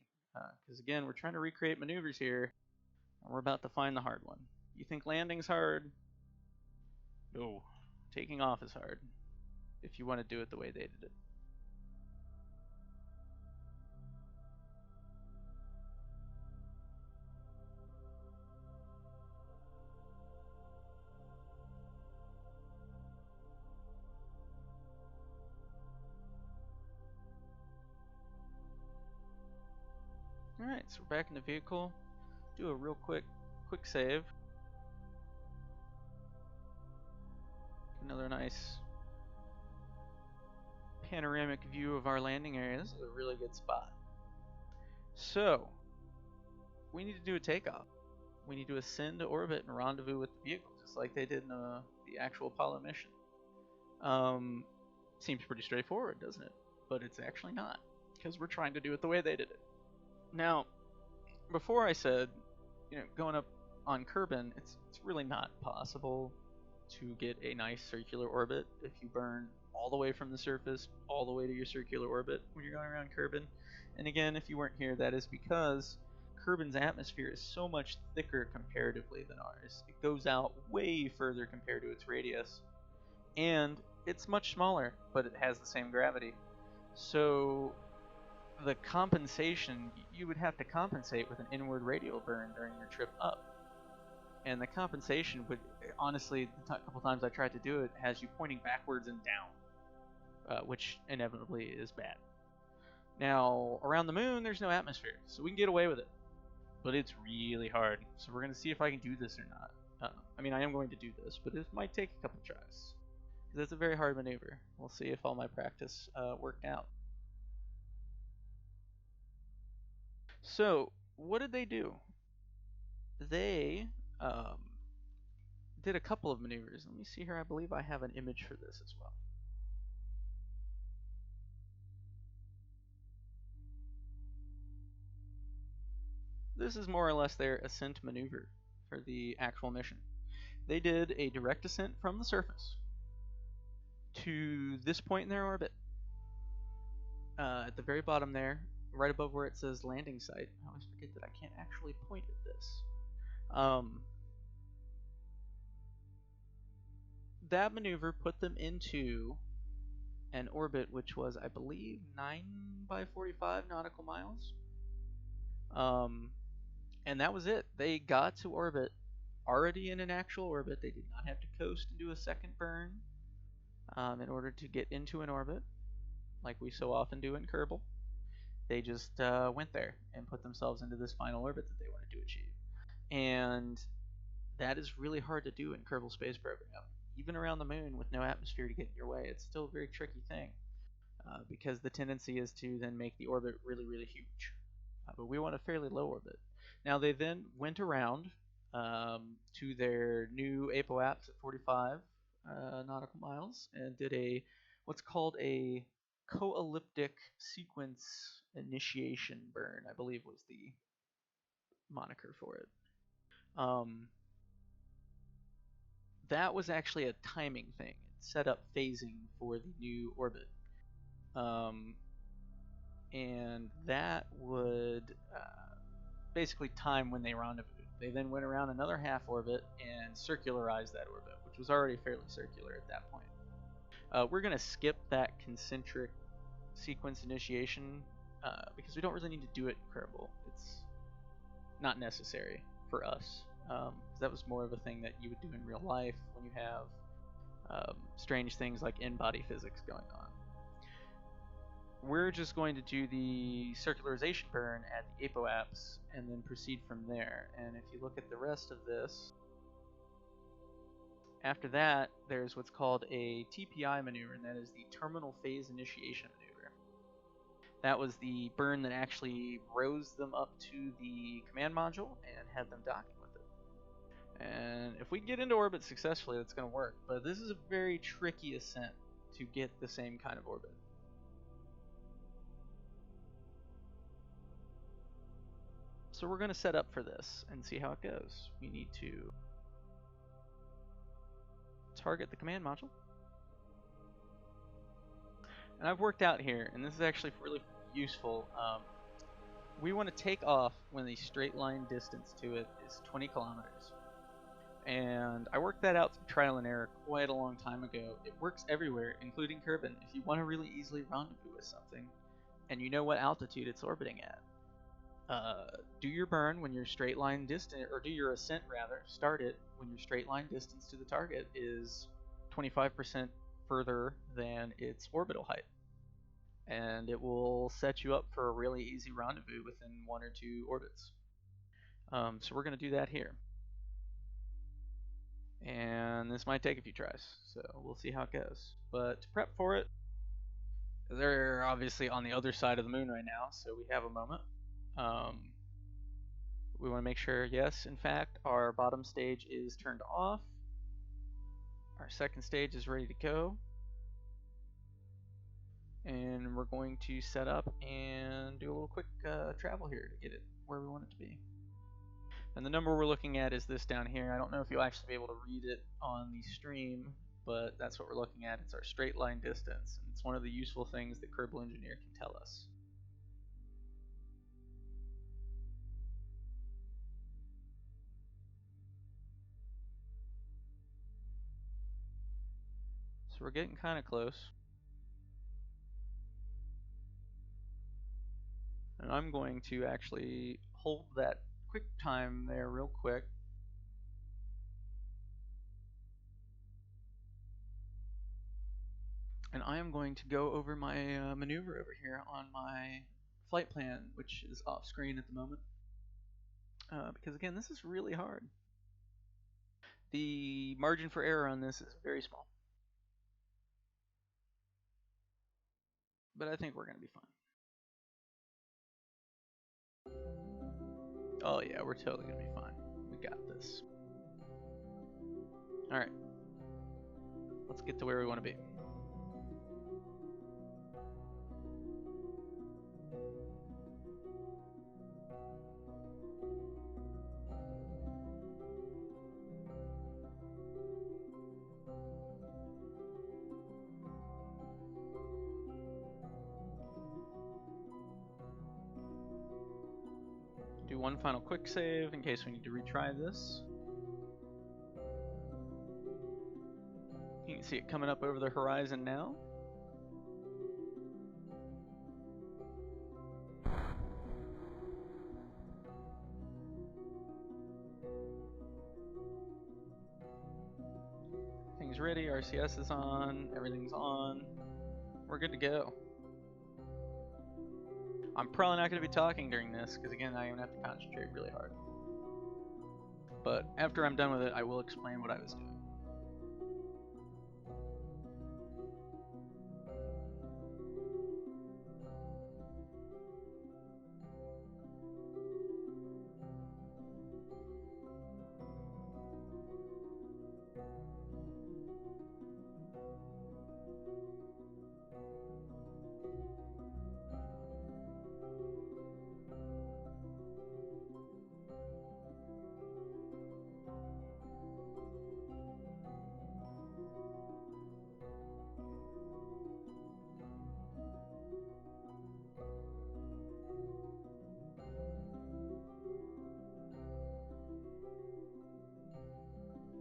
because again, we're trying to recreate maneuvers here, and we're about to find the hard one. You think landing's hard? No. Taking off is hard, if you want to do it the way they did it. Alright, so we're back in the vehicle. Do a real quick save. Another nice panoramic view of our landing area. This is a really good spot. So, we need to do a takeoff. We need to ascend to orbit and rendezvous with the vehicle, just like they did in the actual Apollo mission. Seems pretty straightforward, doesn't it? But it's actually not, because we're trying to do it the way they did it. Now, before I said, going up on Kerbin, it's really not possible to get a nice circular orbit if you burn all the way from the surface all the way to your circular orbit when you're going around Kerbin. And again, if you weren't here, that is because Kerbin's atmosphere is so much thicker comparatively than ours. It goes out way further compared to its radius, and it's much smaller, but it has the same gravity. So the compensation, you would have to compensate with an inward radial burn during your trip up. And the compensation would, honestly, the couple times I tried to do it, has you pointing backwards and down, which inevitably is bad. Now, around the moon, there's no atmosphere, so we can get away with it. But it's really hard, so we're going to see if I can do this or not. I mean, I am going to do this, but it might take a couple tries. Because it's a very hard maneuver. We'll see if all my practice worked out. So, what did they do? They did a couple of maneuvers. Let me see here. I believe I have an image for this as well. This is more or less their ascent maneuver for the actual mission. They did a direct ascent from the surface to this point in their orbit. At the very bottom there, right above where it says landing site. I always forget that I can't actually point at this. That maneuver put them into an orbit which was, I believe, 9 by 45 nautical miles. And that was it. They got to orbit already in an actual orbit. They did not have to coast and do a second burn in order to get into an orbit, like we so often do in Kerbal. They just went there and put themselves into this final orbit that they wanted to achieve. And that is really hard to do in Kerbal Space Program. Even around the moon with no atmosphere to get in your way, it's still a very tricky thing because the tendency is to then make the orbit really, really huge. But we want a fairly low orbit. Now they then went around to their new apoapse at 45 nautical miles and did what's called a co-elliptic sequence initiation burn, I believe was the moniker for it. That was actually a timing thing. It set up phasing for the new orbit. And that would basically time when they rendezvoused. They then went around another half orbit and circularized that orbit, which was already fairly circular at that point. We're going to skip that concentric sequence initiation because we don't really need to do it in Kerbal. It's not necessary for us. That was more of a thing that you would do in real life when you have strange things like in-body physics going on. We're just going to do the circularization burn at the apoapse and then proceed from there. And if you look at the rest of this, after that, there's what's called a TPI maneuver, and that is the terminal phase initiation maneuver. That was the burn that actually rose them up to the command module and had them docking with it. And if we get into orbit successfully, that's going to work. But this is a very tricky ascent to get the same kind of orbit. So we're going to set up for this and see how it goes. We need to target the command module. And I've worked out here, and this is actually really useful. We want to take off when the straight line distance to it is 20 kilometers. And I worked that out through trial and error quite a long time ago. It works everywhere, including Kerbin. If you want to really easily rendezvous with something, and you know what altitude it's orbiting at, do your burn when your straight line distance, or do your ascent rather, start it when your straight line distance to the target is 25% further than its orbital height. And it will set you up for a really easy rendezvous within 1 or 2 orbits. So we're going to do that here. And this might take a few tries, so we'll see how it goes. But to prep for it, they're obviously on the other side of the moon right now, so we have a moment. We want to make sure, yes, in fact, our bottom stage is turned off. Our second stage is ready to go. And we're going to set up and do a little quick travel here to get it where we want it to be. And the number we're looking at is this down here. I don't know if you'll actually be able to read it on the stream, but that's what we're looking at. It's our straight line distance. And it's one of the useful things that Kerbal Engineer can tell us. So we're getting kind of close. And I'm going to actually hold that quick time there real quick. And I am going to go over my maneuver over here on my flight plan, which is off screen at the moment. Because again, this is really hard. The margin for error on this is very small. But I think we're going to be fine. Oh yeah, we're totally going to be fine. We got this. Alright. Let's get to where we want to be. Do one final quick save in case we need to retry this. You can see it coming up over the horizon now. ready, RCS is on, everything's on. We're good to go. I'm probably not going to be talking during this, because again, I'm going to have to concentrate really hard. But after I'm done with it, I will explain what I was doing.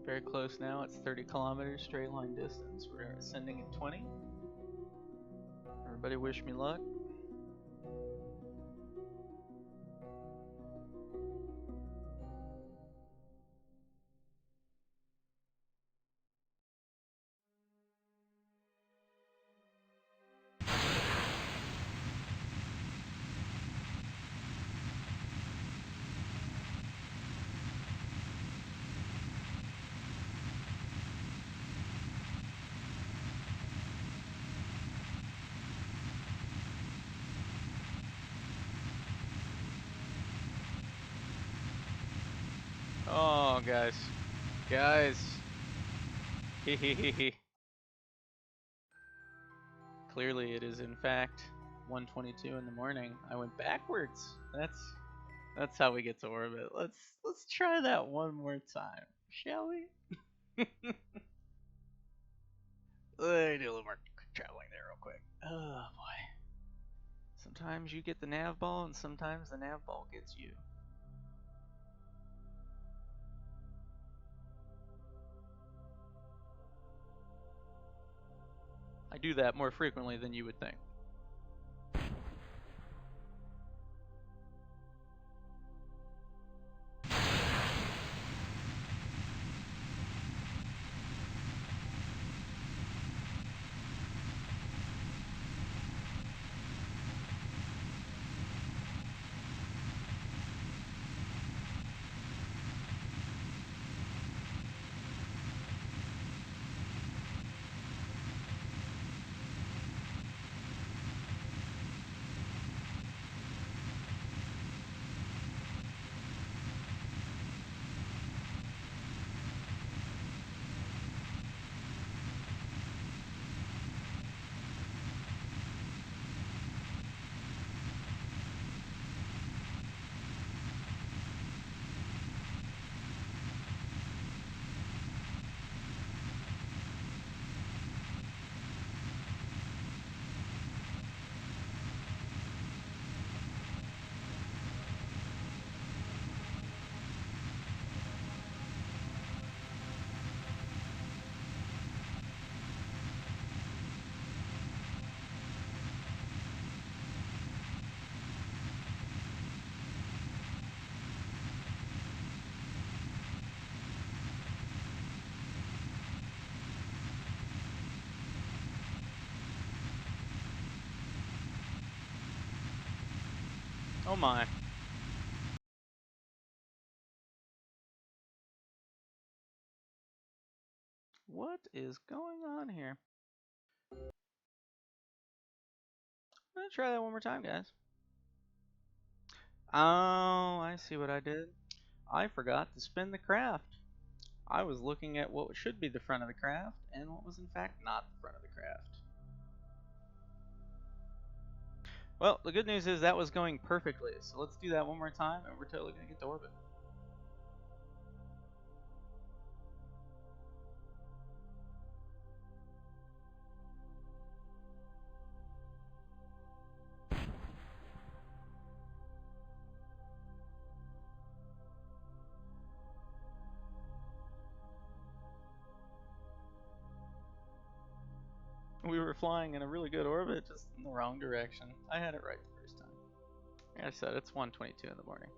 Very close now, it's 30 kilometers straight line distance. We're ascending at 20. Everybody wish me luck. Oh, guys. Hehehehe. Clearly it is in fact 1:22 in the morning. I went backwards. That's how we get to orbit. Let's try that one more time, shall we? Let me do a little more traveling there real quick. Oh boy. Sometimes you get the nav ball and sometimes the nav ball gets you. I do that more frequently than you would think. Oh my. What is going on here? I'm gonna try that one more time, guys. Oh, I see what I did. I forgot to spin the craft. I was looking at what should be the front of the craft and what was in fact not the front of the craft. Well, the good news is that was going perfectly, so let's do that one more time and we're totally gonna get to orbit. We were flying in a really good orbit, just in the wrong direction. I had it right the first time. Like I said, it's 1:22 in the morning.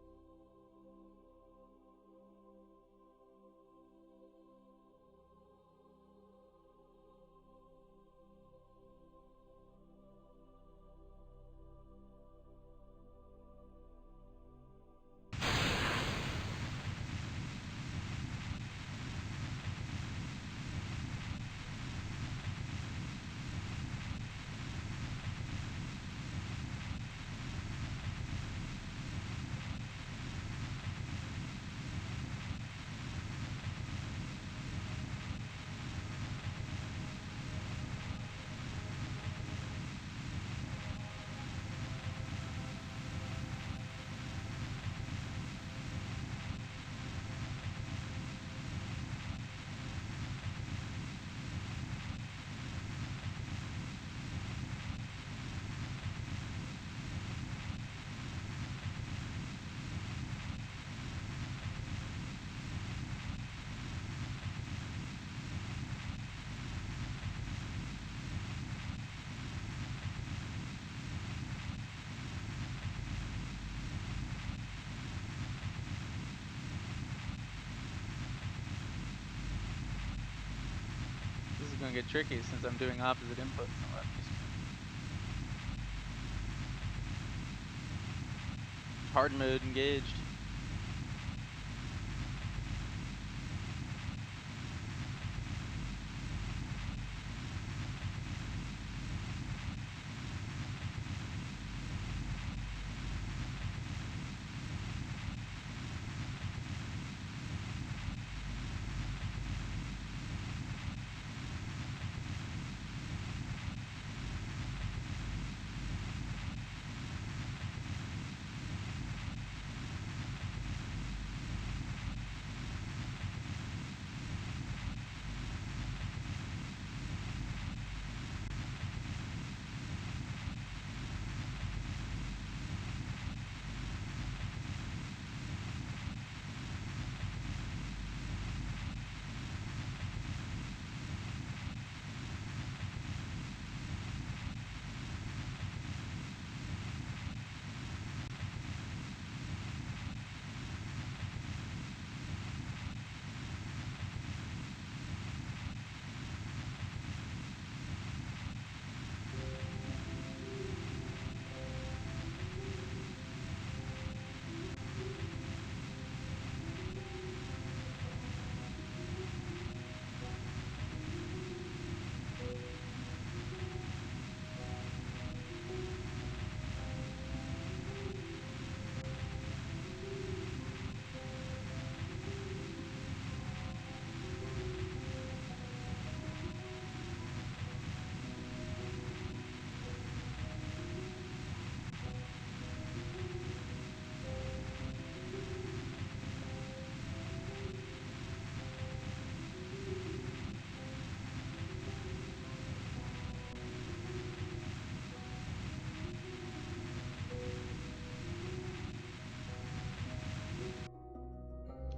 gonna get tricky since I'm doing opposite input from what I'm used to. Hard mode engaged.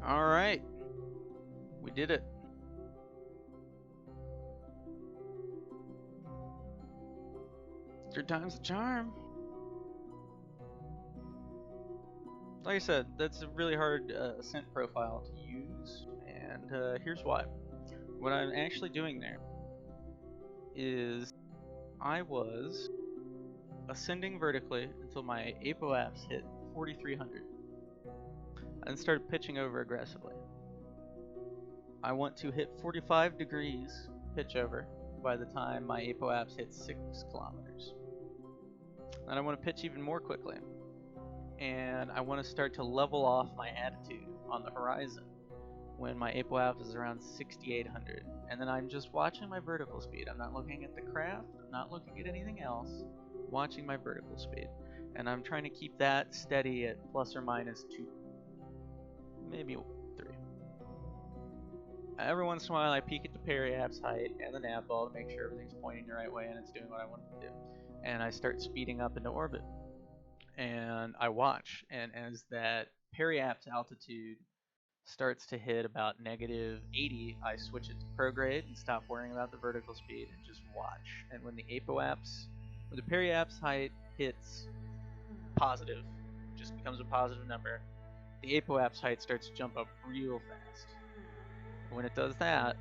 All right, we did it. Third time's the charm. Like I said, that's a really hard ascent profile to use, and here's why. What I'm actually doing there is I was ascending vertically until my apoapse hit 4,300, and started pitching over aggressively. I want to hit 45 degrees pitch over by the time my apoapse hits 6 kilometers. And I want to pitch even more quickly. And I want to start to level off my attitude on the horizon when my apoapse is around 6,800. And then I'm just watching my vertical speed. I'm not looking at the craft, I'm not looking at anything else, watching my vertical speed. And I'm trying to keep that steady at plus or minus 2, maybe 3. Every once in a while I peek at the periapse height and the nav ball to make sure everything's pointing the right way and it's doing what I want it to do. And I start speeding up into orbit. And I watch, and as that periapse altitude starts to hit about negative 80, I switch it to prograde and stop worrying about the vertical speed and just watch. And when the periapse height hits positive, just becomes a positive number, the apoapse height starts to jump up real fast. When it does that,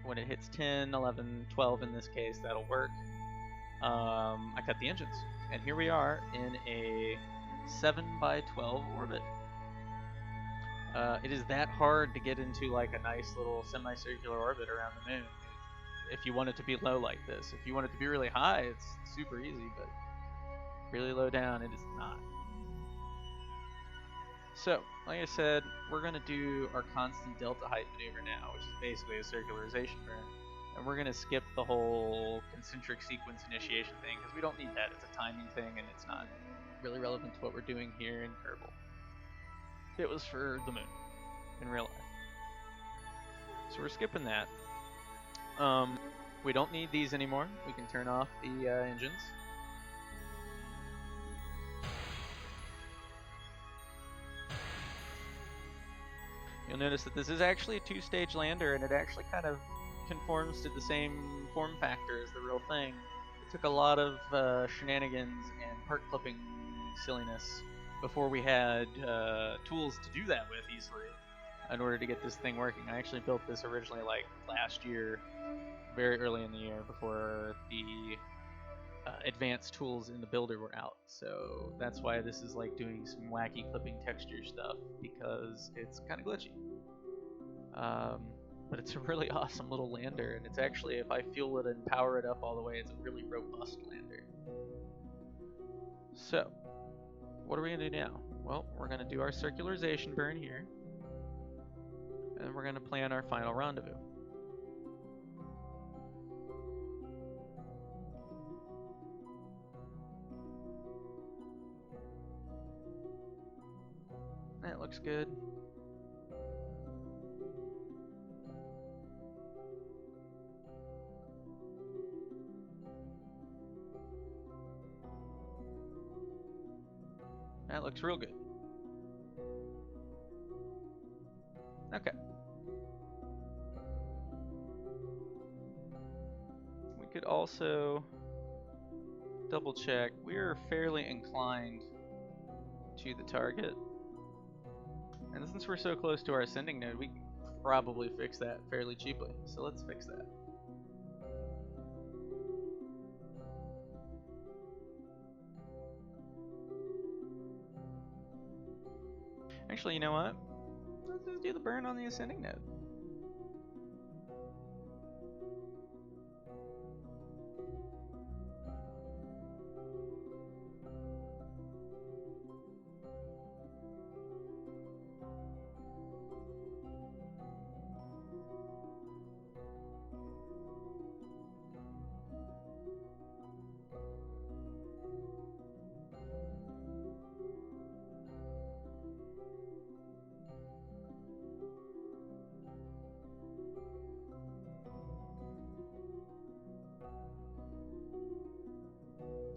when it hits 10, 11, 12 in this case, that'll work. I cut the engines, and here we are in a 7x12 orbit. It is that hard to get into like a nice little semicircular orbit around the moon if you want it to be low like this. If you want it to be really high, it's super easy, but really low down, it is not. So, like I said, we're going to do our constant delta height maneuver now, which is basically a circularization burn. And we're going to skip the whole concentric sequence initiation thing, because we don't need that. It's a timing thing, and it's not really relevant to what we're doing here in Kerbal. It was for the moon, in real life. So we're skipping that. We don't need these anymore. We can turn off the engines. You'll notice that this is actually a 2-stage lander, and it actually kind of conforms to the same form factor as the real thing. It took a lot of shenanigans and part clipping silliness before we had tools to do that with easily in order to get this thing working. I actually built this originally like last year very early in the year before the advanced tools in the builder were out. So that's why this is like doing some wacky clipping texture stuff, because it's kind of glitchy. But it's a really awesome little lander, and it's actually, if I fuel it and power it up all the way, it's a really robust lander. So, what are we going to do now? Well, we're going to do our circularization burn here, and then we're going to plan our final rendezvous. That looks good. That looks real good. Okay. We could also double check. We're fairly inclined to the target. And since we're so close to our ascending node, we can probably fix that fairly cheaply. So let's fix that. Actually, you know what? Let's just do the burn on the ascending node.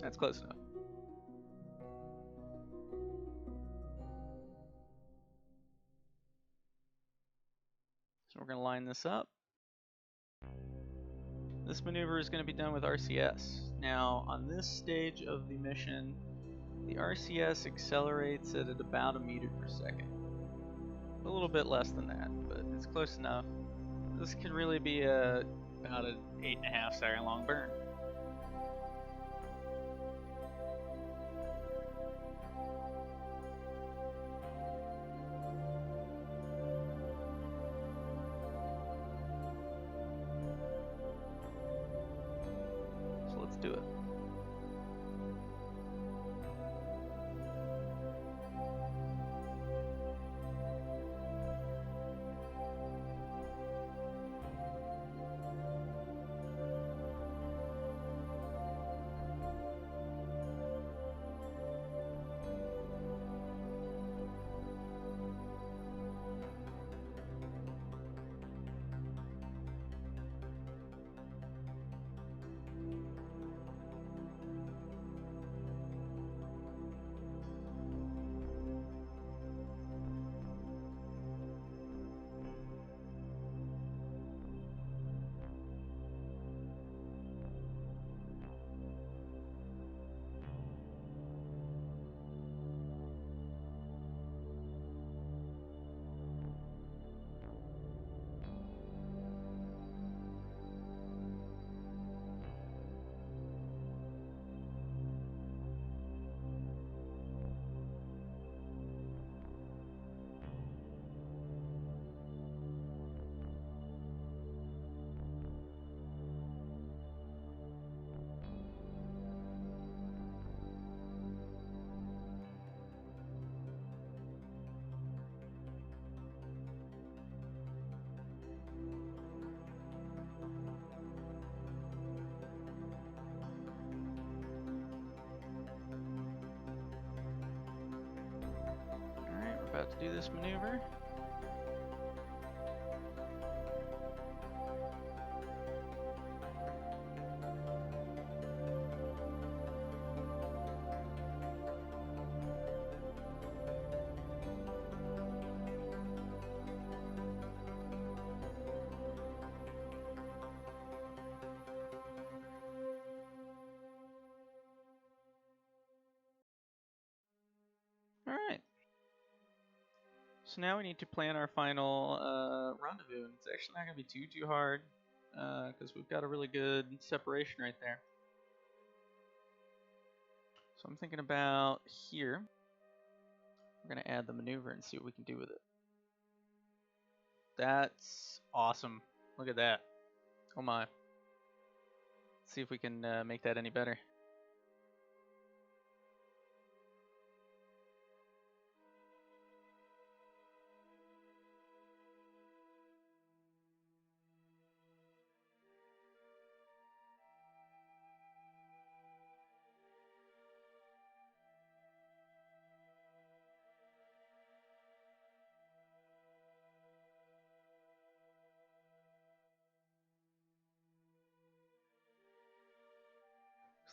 That's close enough. So we're going to line this up. This maneuver is going to be done with RCS. Now, on this stage of the mission, the RCS accelerates at about 1 meter per second. A little bit less than that, but it's close enough. This could really be about an 8.5 second long burn. So let's do it. Alright, we're about to do this maneuver. Alright. So now we need to plan our final rendezvous, and it's actually not going to be too hard. because we've got a really good separation right there. So I'm thinking about here. We're going to add the maneuver and see what we can do with it. That's awesome. Look at that. Oh my. Let's see if we can make that any better.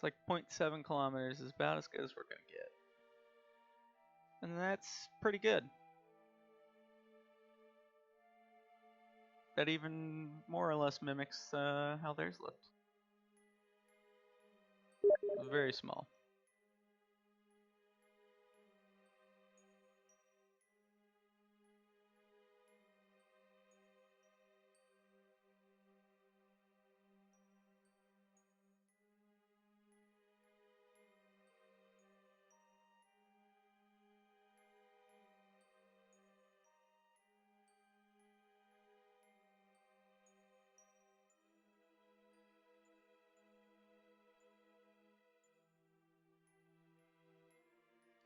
Looks like 0.7 kilometers is about as good as we're going to get. And that's pretty good. That even more or less mimics how theirs looked. Very small.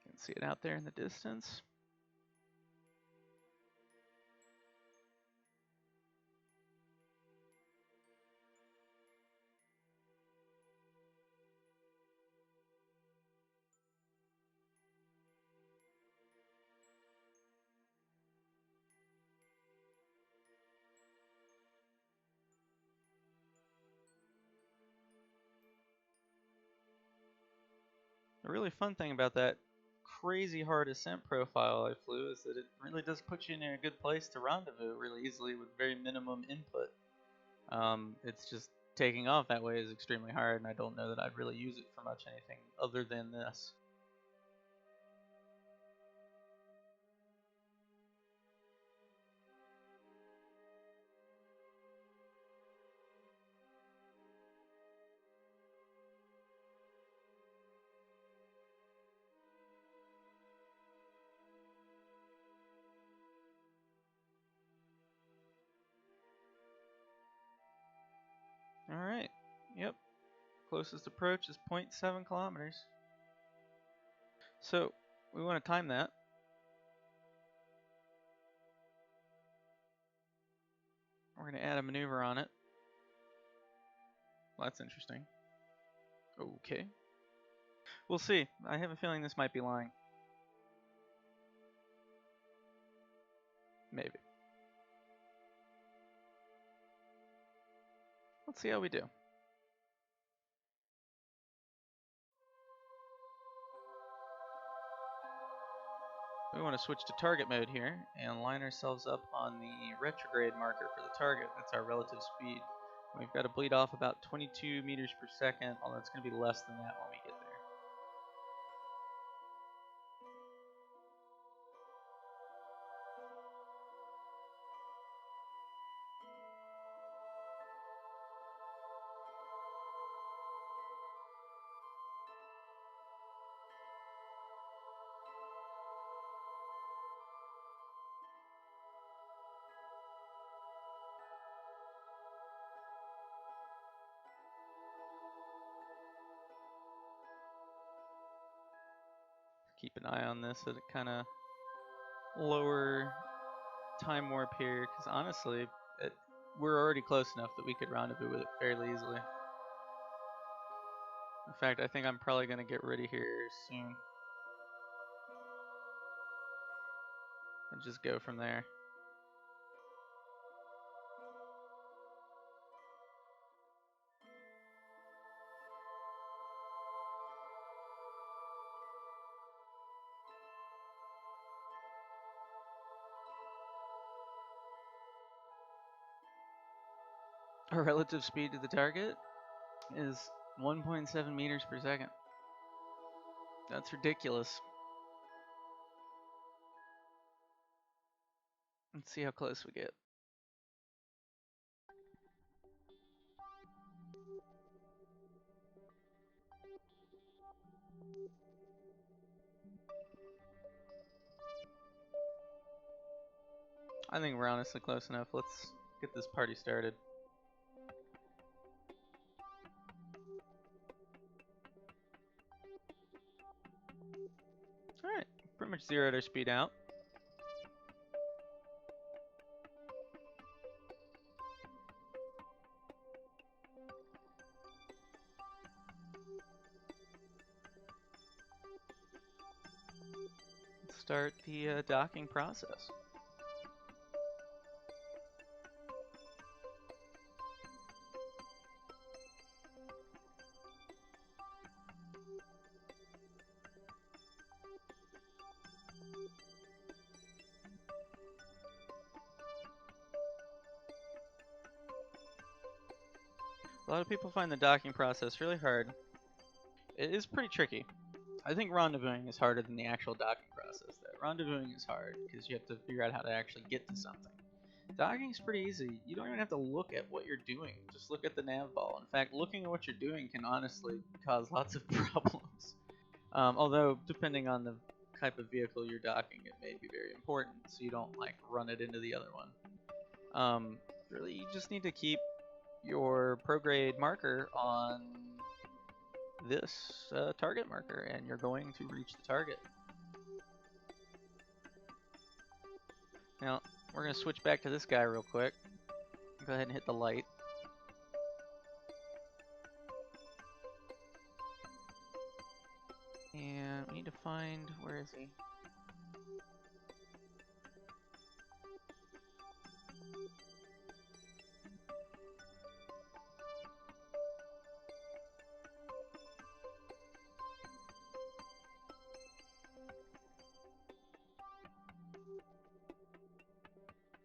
You can see it out there in the distance. The really fun thing about that crazy hard ascent profile I flew is that it really does put you in a good place to rendezvous really easily with very minimum input. It's just taking off that way is extremely hard, and I don't know that I'd really use it for much anything other than this. Alright, yep. Closest approach is 0.7 kilometers. So, we want to time that. We're going to add a maneuver on it. Well, that's interesting. Okay. We'll see. I have a feeling this might be lying. Maybe. Let's see how we do. We want to switch to target mode here and line ourselves up on the retrograde marker for the target. That's our relative speed. We've got to bleed off about 22 meters per second, although it's going to be less than that when we get there. Keep an eye on this at a kind of lower time warp here, because honestly, we're already close enough that we could rendezvous with it fairly easily. In fact, I think I'm probably going to get ready here soon. And just go from there. Our relative speed to the target is 1.7 meters per second. That's ridiculous. Let's see how close we get. I think we're honestly close enough. Let's get this party started. Alright, pretty much zeroed our speed out. Let's start the docking process. A lot of people find the docking process really hard. It is pretty tricky. I think rendezvousing is harder than the actual docking process, though. Rendezvousing is hard because you have to figure out how to actually get to something. Docking is pretty easy. You don't even have to look at what you're doing. Just look at the nav ball. In fact, looking at what you're doing can honestly cause lots of problems. Although, depending on the type of vehicle you're docking, it may be very important, so you don't like run it into the other one. Really, you just need to keep your prograde marker on this target marker, and you're going to reach the target. Now, we're going to switch back to this guy real quick. Go ahead and hit the light. And we need to find, where is he?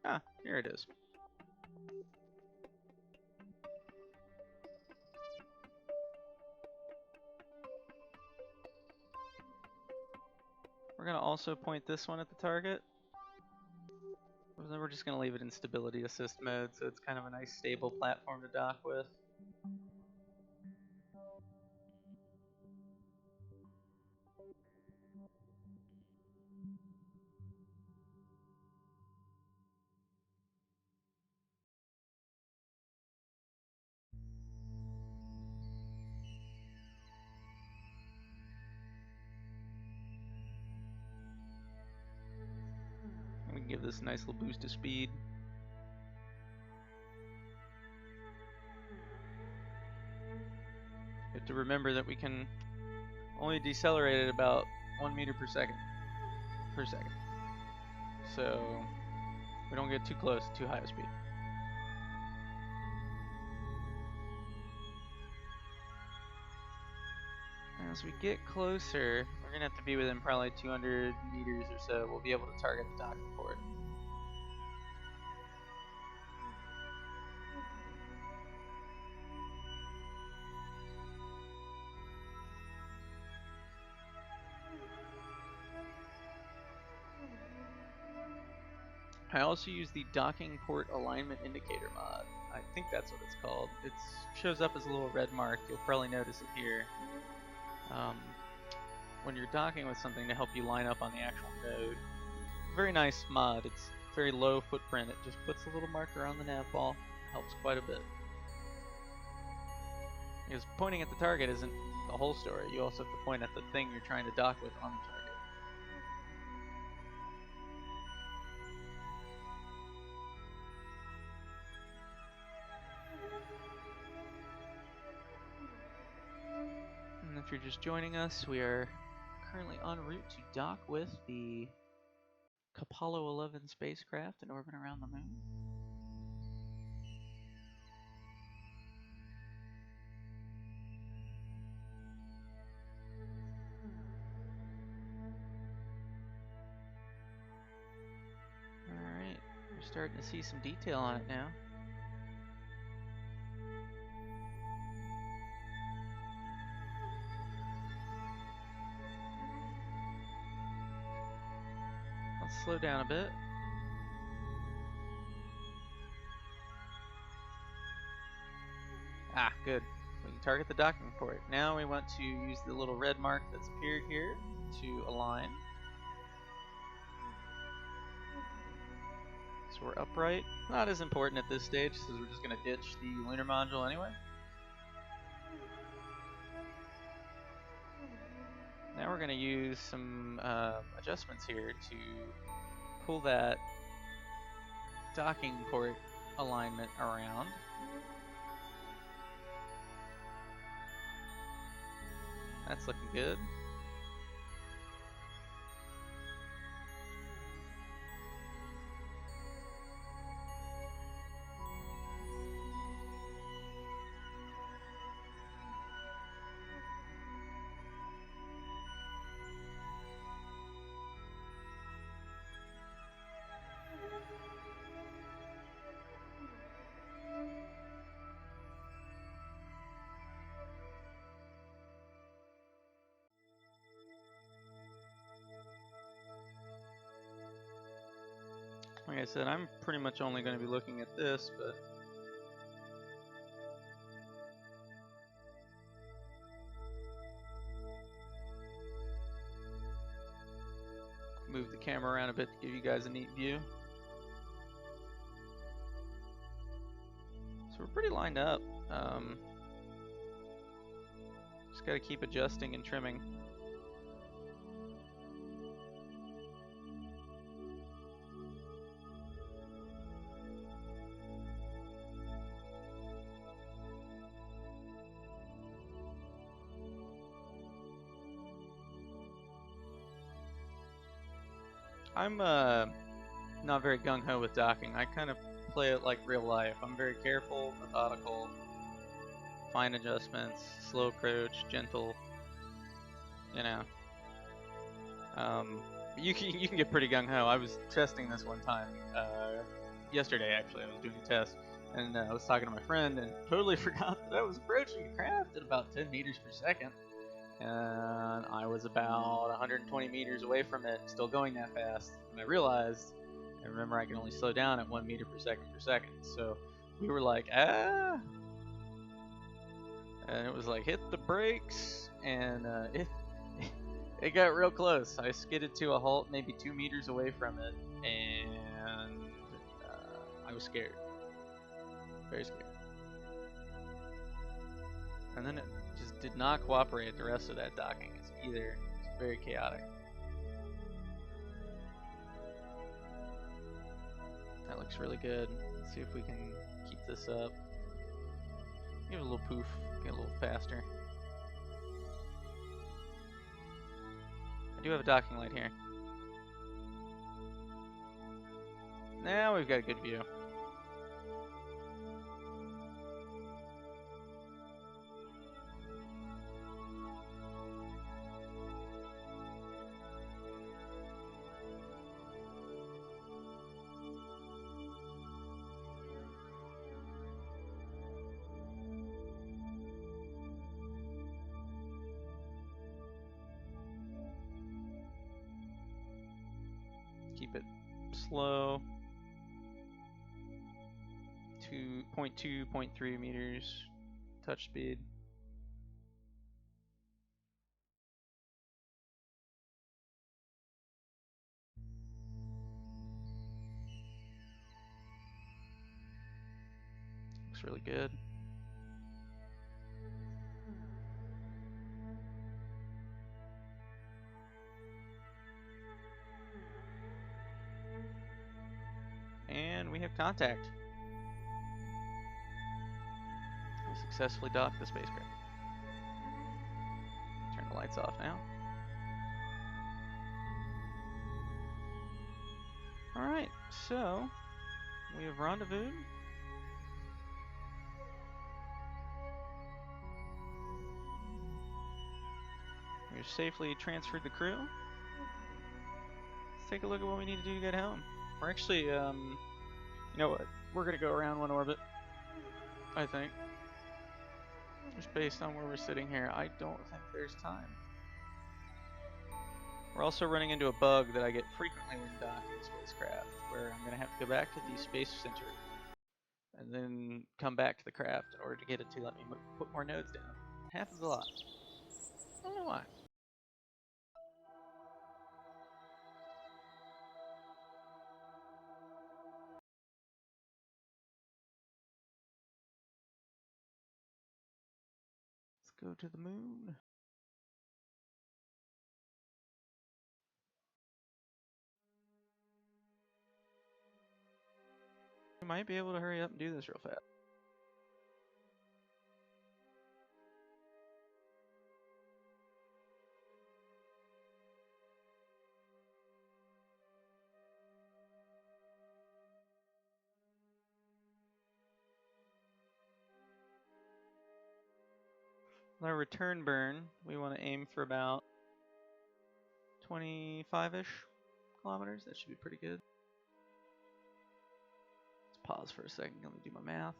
Ah, here it is. We're going to also point this one at the target. Then we're just going to leave it in stability assist mode, so it's kind of a nice stable platform to dock with. We can give this a nice little boost of speed. You have to remember that we can only decelerate at about 1 meter per second. So we don't get too close to too high a speed. As we get closer, we're gonna have to be within probably 200 meters or so. We'll be able to target the docking port. I also use the docking port alignment indicator mod. I think that's what it's called. It shows up as a little red mark. You'll probably notice it here. When you're docking with something to help you line up on the actual node. Very nice mod. It's very low footprint. It just puts a little marker on the nav ball. Helps quite a bit. Because pointing at the target isn't the whole story. You also have to point at the thing you're trying to dock with on the target. And if you're just joining us, we are currently en route to dock with the Apollo 11 spacecraft in orbit around the moon. Alright, we're starting to see some detail on it now. Let's slow down a bit. Ah, good. We can target the docking port. Now we want to use the little red mark that's appeared here to align. So we're upright. Not as important at this stage, since we're just going to ditch the lunar module anyway. Now we're going to use some adjustments here to pull that docking port alignment around. That's looking good. Like I said, I'm pretty much only going to be looking at this, but move the camera around a bit to give you guys a neat view. So we're pretty lined up. Just got to keep adjusting and trimming. I'm not very gung-ho with docking. I kind of play it like real life. I'm very careful, methodical, fine adjustments, slow approach, gentle. You know. You can get pretty gung-ho. I was testing this one time yesterday. Actually, I was doing a test, and I was talking to my friend, and totally forgot that I was approaching the craft at about 10 meters per second. And I was about 120 meters away from it, still going that fast. And I realized, and remember, I can only slow down at 1 meter per second. So we were like, ah. And it was like, hit the brakes. And it got real close. I skidded to a halt maybe 2 meters away from it. And I was scared. Very scared. And then it just did not cooperate the rest of that docking either. It's very chaotic. That looks really good. Let's see if we can keep this up. Give it a little poof, get a little faster. I do have a docking light here. Now we've got a good view. Keep it slow. 0.2, 0.3 meters touch speed. Looks really good. And we have contact. We successfully docked the spacecraft. Turn the lights off now. Alright, so we have rendezvoused. We've safely transferred the crew. Let's take a look at what we need to do to get home. We're actually, you know what? We're gonna go around one orbit, I think. Just based on where we're sitting here, I don't think there's time. We're also running into a bug that I get frequently when docking a spacecraft, where I'm gonna have to go back to the Space Center and then come back to the craft in order to get it to let me put more nodes down. It happens a lot. I don't know why. Go to the moon. We might be able to hurry up and do this real fast. Our return burn, we want to aim for about 25-ish kilometers. That should be pretty good. Let's pause for a second. Let me do my math.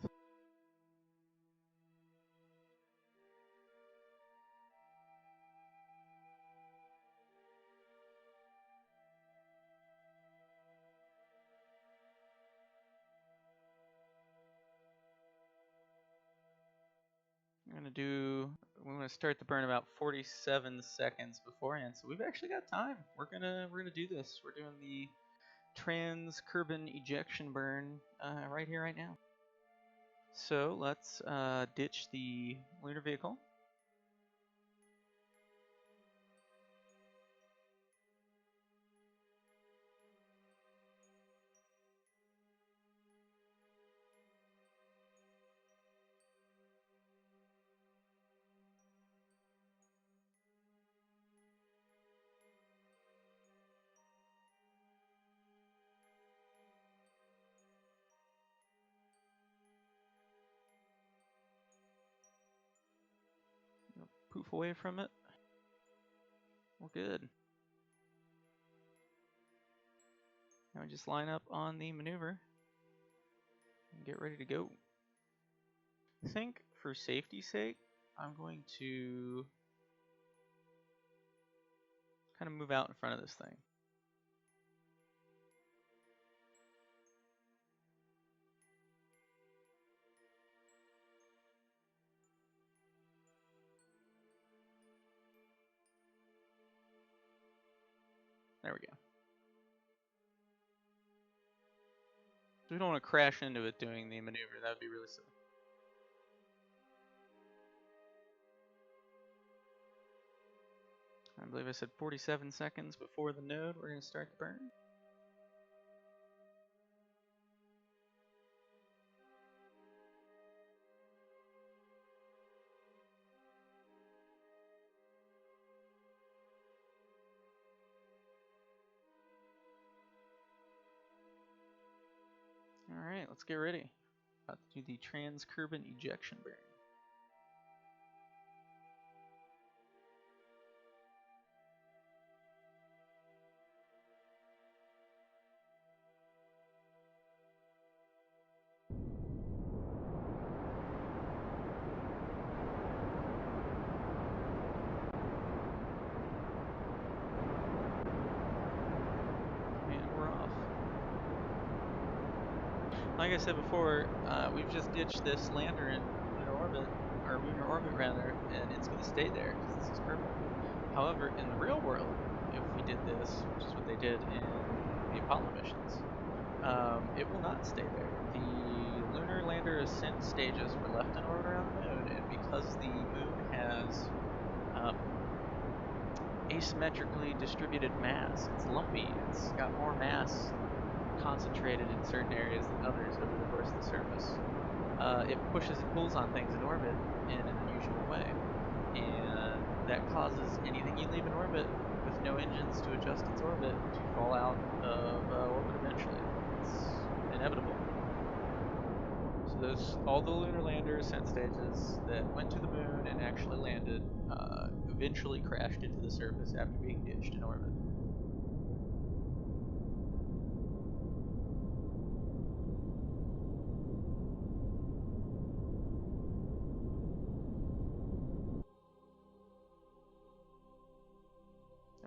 We want to start the burn about 47 seconds beforehand, so we've actually got time. We're gonna do this. We're doing the trans-Kerbin ejection burn right here, right now. So let's ditch the lunar vehicle. Poof away from it. We're good. Now we just line up on the maneuver and get ready to go. I think for safety's sake, I'm going to kind of move out in front of this thing. There we go. We don't want to crash into it doing the maneuver. That would be really silly. I believe I said 47 seconds before the node. We're going to start the burn. Alright, let's get ready. About to do the trans-Kerbin ejection burn. Like I said before, we've just ditched this lander in lunar orbit, or lunar orbit rather, and it's going to stay there because this is Kerbal. However, in the real world, if we did this, which is what they did in the Apollo missions, it will not stay there. The lunar lander ascent stages were left in orbit around the moon, and because the moon has asymmetrically distributed mass, it's lumpy, it's got more mass concentrated in certain areas than others over the course of the surface. It pushes and pulls on things in orbit in an unusual way, and that causes anything you leave in orbit with no engines to adjust its orbit to fall out of orbit eventually. It's inevitable. So all the lunar lander ascent stages that went to the moon and actually landed eventually crashed into the surface after being ditched in orbit.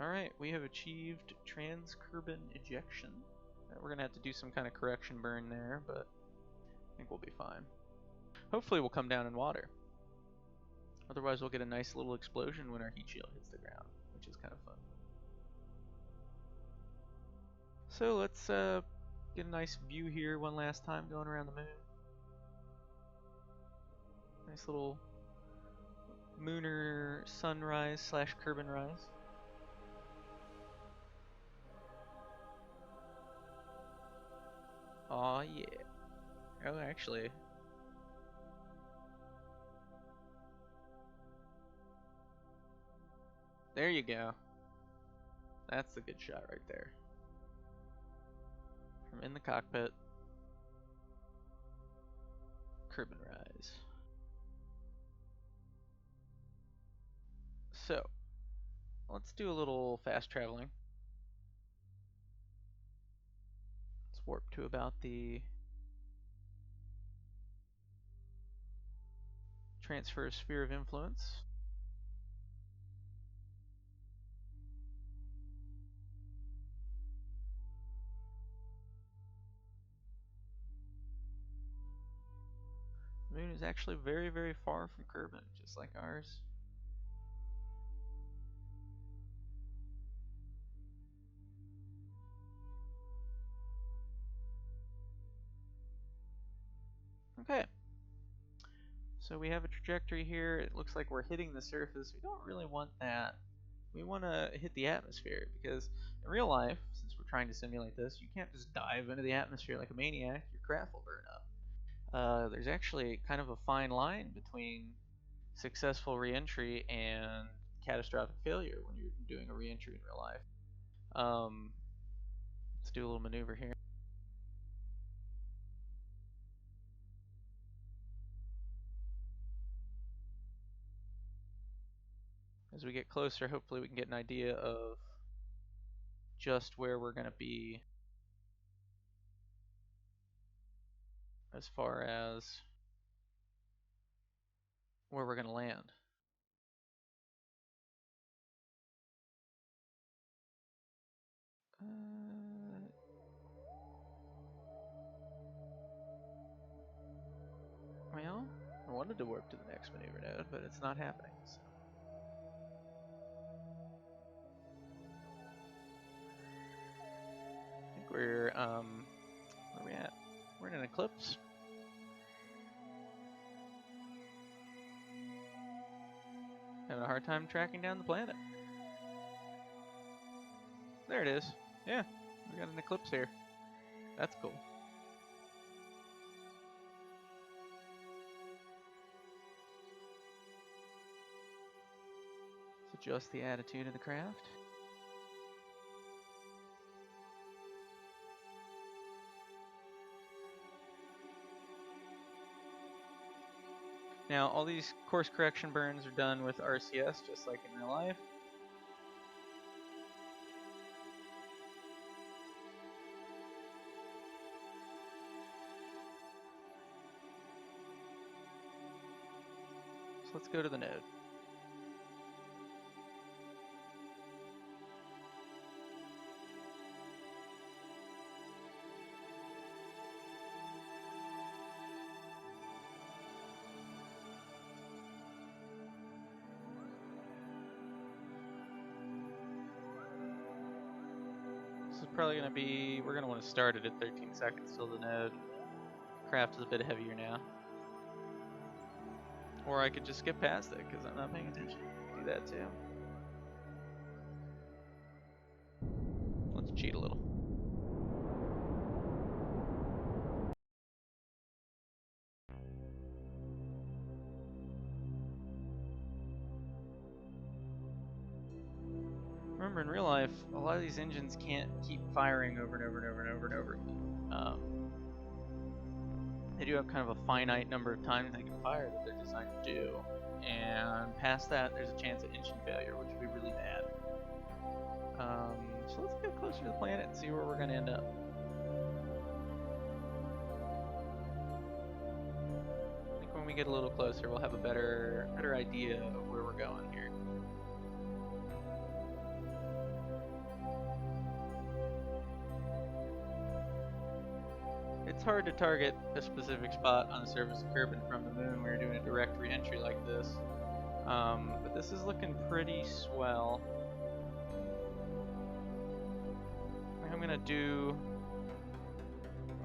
Alright, we have achieved trans-Kerbin ejection. We're going to have to do some kind of correction burn there, but I think we'll be fine. Hopefully we'll come down in water. Otherwise we'll get a nice little explosion when our heat shield hits the ground, which is kind of fun. So let's get a nice view here one last time going around the moon. Nice little Mooner sunrise slash Kerbin rise. Aw, yeah. Oh, actually. There you go. That's the good shot right there. From in the cockpit. Kerbin rise. So, let's do a little fast traveling. Let's warp to about the transfer sphere of influence. The moon is actually very, very far from Kerbin, just like ours. Okay. So we have a trajectory here. It looks like we're hitting the surface. We don't really want that. We want to hit the atmosphere because in real life, since we're trying to simulate this, you can't just dive into the atmosphere like a maniac. Your craft will burn up. There's actually kind of a fine line between successful reentry and catastrophic failure when you're doing a reentry in real life. Let's do a little maneuver here. As we get closer, hopefully we can get an idea of just where we're going to be as far as where we're going to land. Well, I wanted to warp to the next maneuver node, but it's not happening. So. I think we're, where are we at? We're in an eclipse. Having a hard time tracking down the planet. There it is. Yeah, we got an eclipse here. That's cool. Let's adjust the attitude of the craft. Now, all these course correction burns are done with RCS, just like in real life. So let's go to the node. Probably going to be, we're going to want to start it at 13 seconds till the node. Craft is a bit heavier now. Or I could just skip past it because I'm not paying attention. Do that too. Let's cheat a little. Remember, in real life, a lot of these engines can't keep firing over and over and over and over and over again. They do have kind of a finite number of times they can fire that they're designed to do. And past that, there's a chance of engine failure, which would be really bad. So let's get closer to the planet and see where we're going to end up. I think when we get a little closer, we'll have a better idea of where we're going here. It's hard to target a specific spot on the surface of Kerbin from the moon when you're doing a direct re-entry like this. But this is looking pretty swell. I think I'm gonna do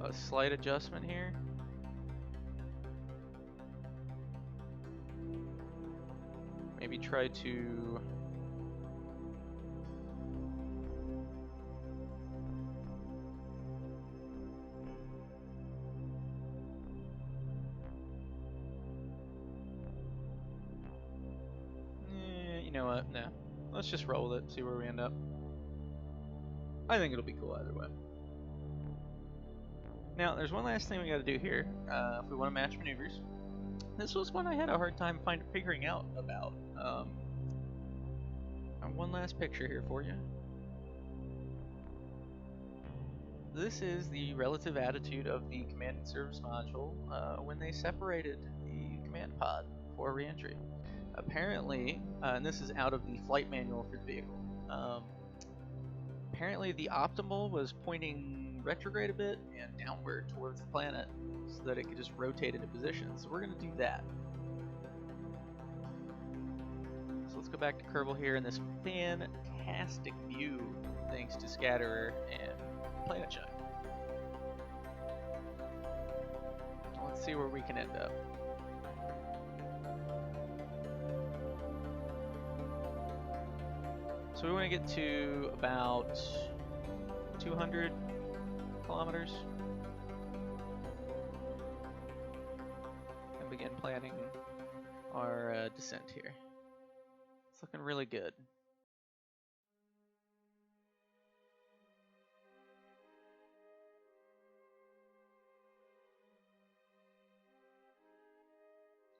a slight adjustment here. try to you know what? No. Let's just roll with it, see where we end up. I think it'll be cool either way. Now, there's one last thing we gotta do here. If we want to match maneuvers. This was one I had a hard time figuring out about. One last picture here for you. This is the relative attitude of the command and service module when they separated the command pod for reentry. Apparently, and this is out of the flight manual for the vehicle, apparently the optimal was pointing retrograde a bit and downward towards the planet so that it could just rotate into position. So we're going to do that. So let's go back to Kerbal here in this fantastic view thanks to Scatterer and Planet Shine. Let's see where we can end up. So we want to get to about 200 kilometers and begin planning our descent here. It's looking really good.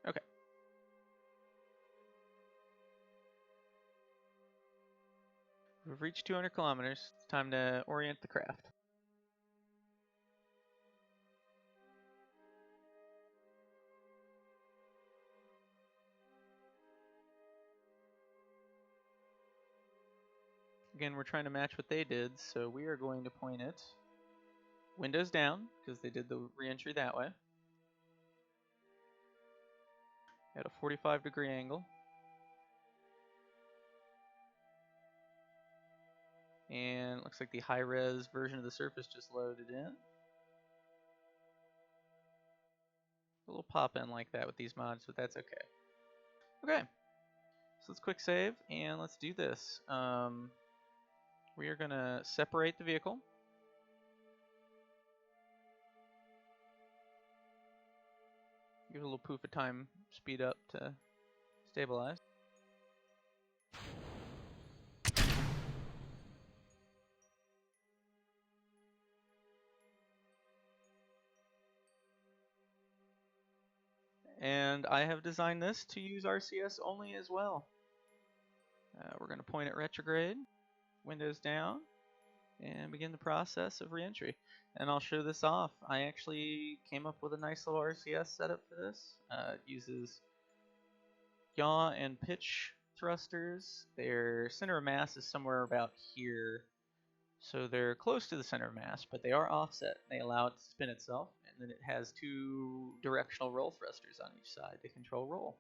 Okay. We've reached 200 kilometers. It's time to orient the craft. Again, we're trying to match what they did, so we are going to point it windows down, because they did the re-entry that way, at a 45-degree angle. And it looks like the high-res version of the surface just loaded in. A little pop-in like that with these mods, but that's okay. Okay, so let's quick save, and let's do this. We are going to separate the vehicle. Give it a little poof of time, speed up to stabilize. And I have designed this to use RCS only as well. We're going to point at retrograde, windows down, and begin the process of reentry. And I'll show this off. I actually came up with a nice little RCS setup for this. It uses yaw and pitch thrusters. Their center of mass is somewhere about here. So they're close to the center of mass, but they are offset. They allow it to spin itself. And then it has two directional roll thrusters on each side to control roll.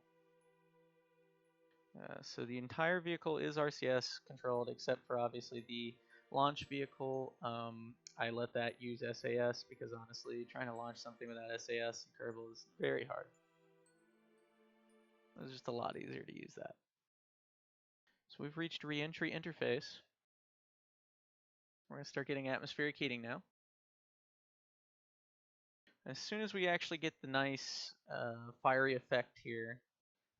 So the entire vehicle is RCS controlled, except for obviously the launch vehicle. I let that use SAS because honestly, trying to launch something without SAS in Kerbal is very hard. It's just a lot easier to use that. So we've reached re-entry interface. We're going to start getting atmospheric heating now. As soon as we actually get the nice fiery effect here,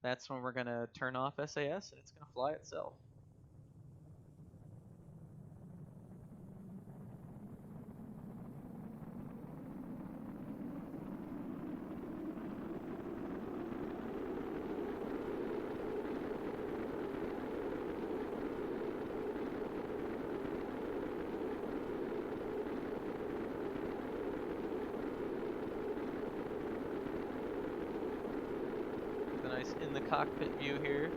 that's when we're going to turn off SAS and it's going to fly itself. Nice in the cockpit view here.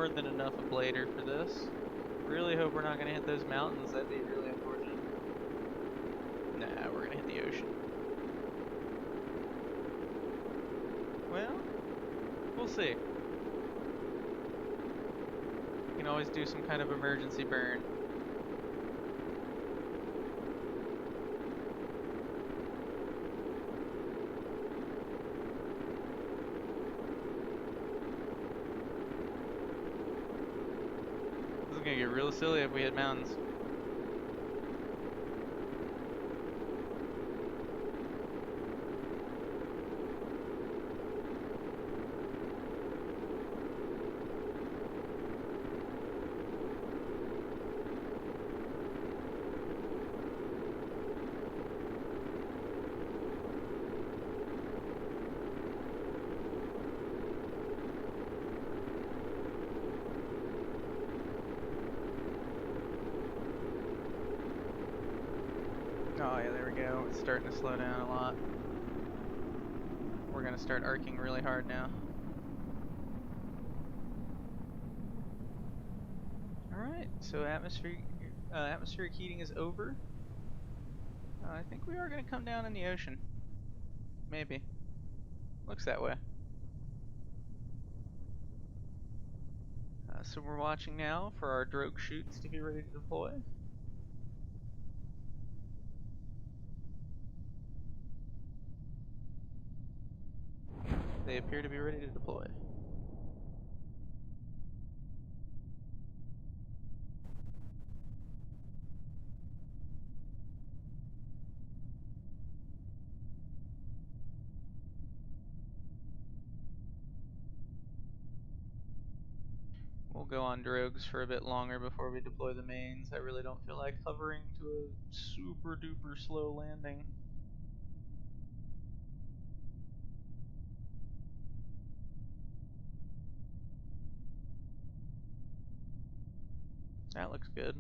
more than enough ablator for this. Really hope we're not going to hit those mountains. That'd be really unfortunate. Nah, we're going to hit the ocean. Well, we'll see. We can always do some kind of emergency burn. This is gonna get real silly if we hit mountains. Oh yeah, there we go. It's starting to slow down a lot. We're gonna start arcing really hard now. Alright, so atmospheric heating is over. I think we are gonna come down in the ocean. Maybe. Looks that way. So we're watching now for our drogue chutes to be ready to deploy. They appear to be ready to deploy. We'll go on drogues for a bit longer before we deploy the mains. I really don't feel like hovering to a super duper slow landing. That looks good.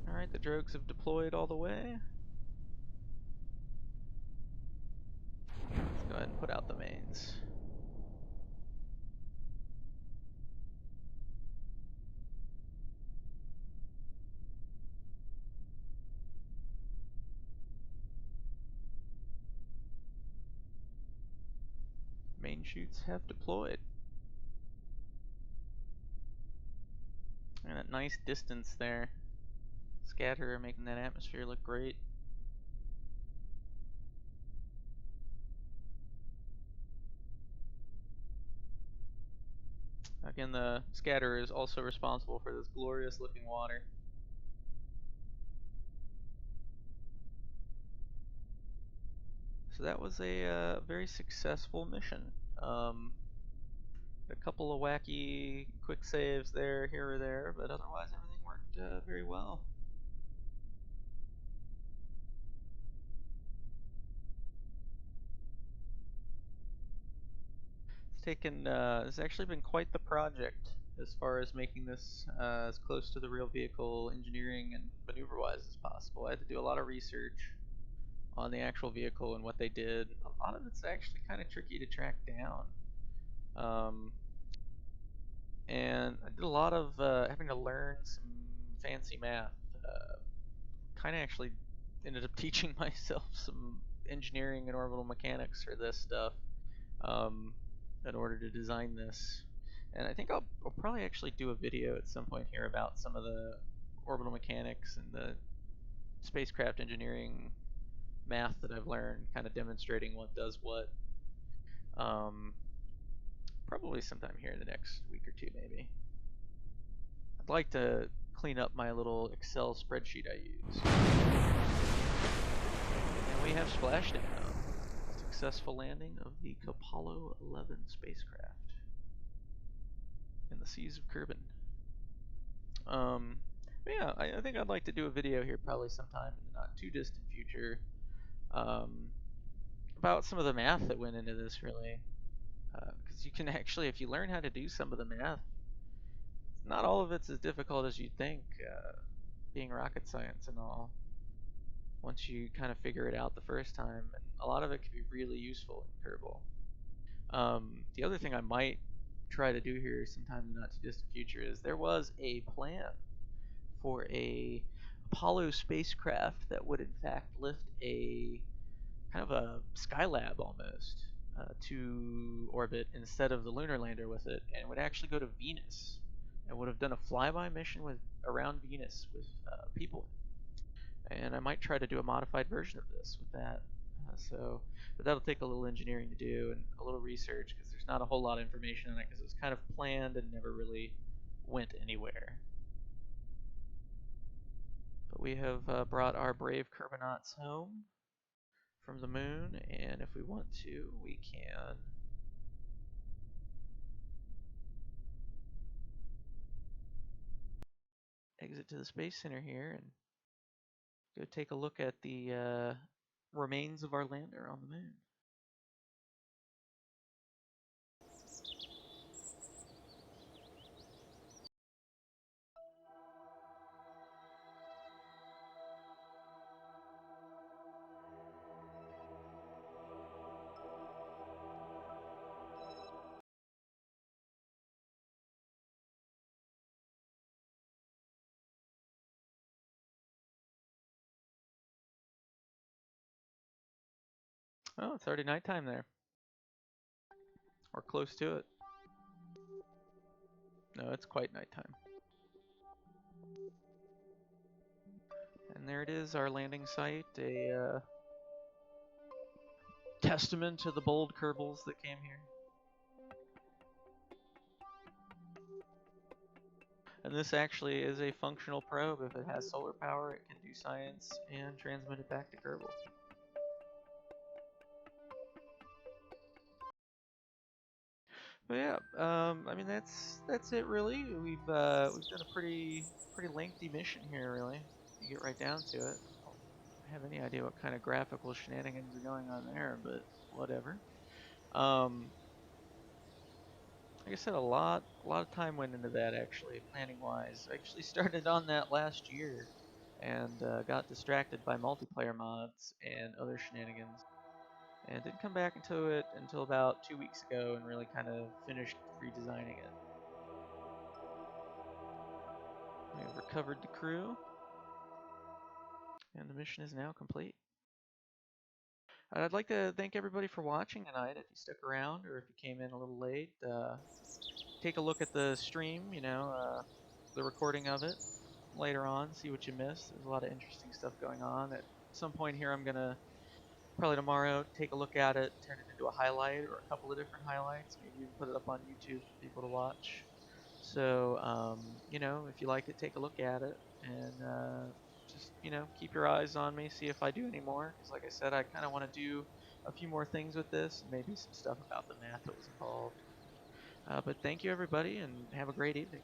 Alright, the drogues have deployed all the way. Let's go ahead and put out the mains. Main chutes have deployed. And a nice distance there. Scatter making that atmosphere look great. Again, the scatter is also responsible for this glorious looking water. So that was a very successful mission. A couple of wacky quick saves there, here or there, but otherwise everything worked very well. It's actually been quite the project as far as making this as close to the real vehicle engineering and maneuver-wise as possible. I had to do a lot of research on the actual vehicle and what they did. A lot of it's actually kind of tricky to track down. And I did a lot of having to learn some fancy math. Kind of actually ended up teaching myself some engineering and orbital mechanics for this stuff in order to design this. And I think I'll probably actually do a video at some point here about some of the orbital mechanics and the spacecraft engineering math that I've learned, kind of demonstrating what does what. Probably sometime here in the next week or two, maybe. I'd like to clean up my little Excel spreadsheet I use. And we have splashdown. Successful landing of the Apollo 11 spacecraft in the seas of Kerbin. But yeah, I think I'd like to do a video here probably sometime in the not too distant future about some of the math that went into this, really. Because you can actually, if you learn how to do some of the math, not all of it's as difficult as you'd think, being rocket science and all. once you kind of figure it out the first time, and a lot of it can be really useful in Kerbal. The other thing I might try to do here sometime in the not too distant future is there was a plan for a Apollo spacecraft that would in fact lift a kind of a Skylab almost to orbit instead of the lunar lander with it, and would actually go to Venus and would have done a flyby mission with around Venus with people. And I might try to do a modified version of this with that. But that'll take a little engineering to do and a little research because there's not a whole lot of information on it because it was kind of planned and never really went anywhere. But we have brought our brave Kerbonauts home from the moon, and if we want to, we can exit to the Space Center here and go take a look at the remains of our lander on the moon. Oh, it's already nighttime there. Or close to it. No, it's quite nighttime. And there it is, our landing site, a testament to the bold Kerbals that came here. And this actually is a functional probe. If it has solar power, it can do science and transmit it back to Kerbal. But yeah, I mean that's it really. We've done a pretty lengthy mission here really. You get right down to it. I don't have any idea what kind of graphical shenanigans are going on there, but whatever. Like I said, a lot of time went into that actually, planning wise. I actually started on that last year, and got distracted by multiplayer mods and other shenanigans, and didn't come back into it until about 2 weeks ago, and really kind of finished redesigning it. We've recovered the crew, and the mission is now complete. I'd like to thank everybody for watching tonight. If you stuck around, or if you came in a little late, take a look at the stream. The recording of it later on, see what you missed. There's a lot of interesting stuff going on. At some point here, I'm gonna probably tomorrow take a look at it, turn it into a highlight or a couple of different highlights, maybe even put it up on YouTube for people to watch. So, if you like it, take a look at it, and just, keep your eyes on me, see if I do any more. Because, like I said, I kind of want to do a few more things with this, and maybe some stuff about the math that was involved. But thank you, everybody, and have a great evening.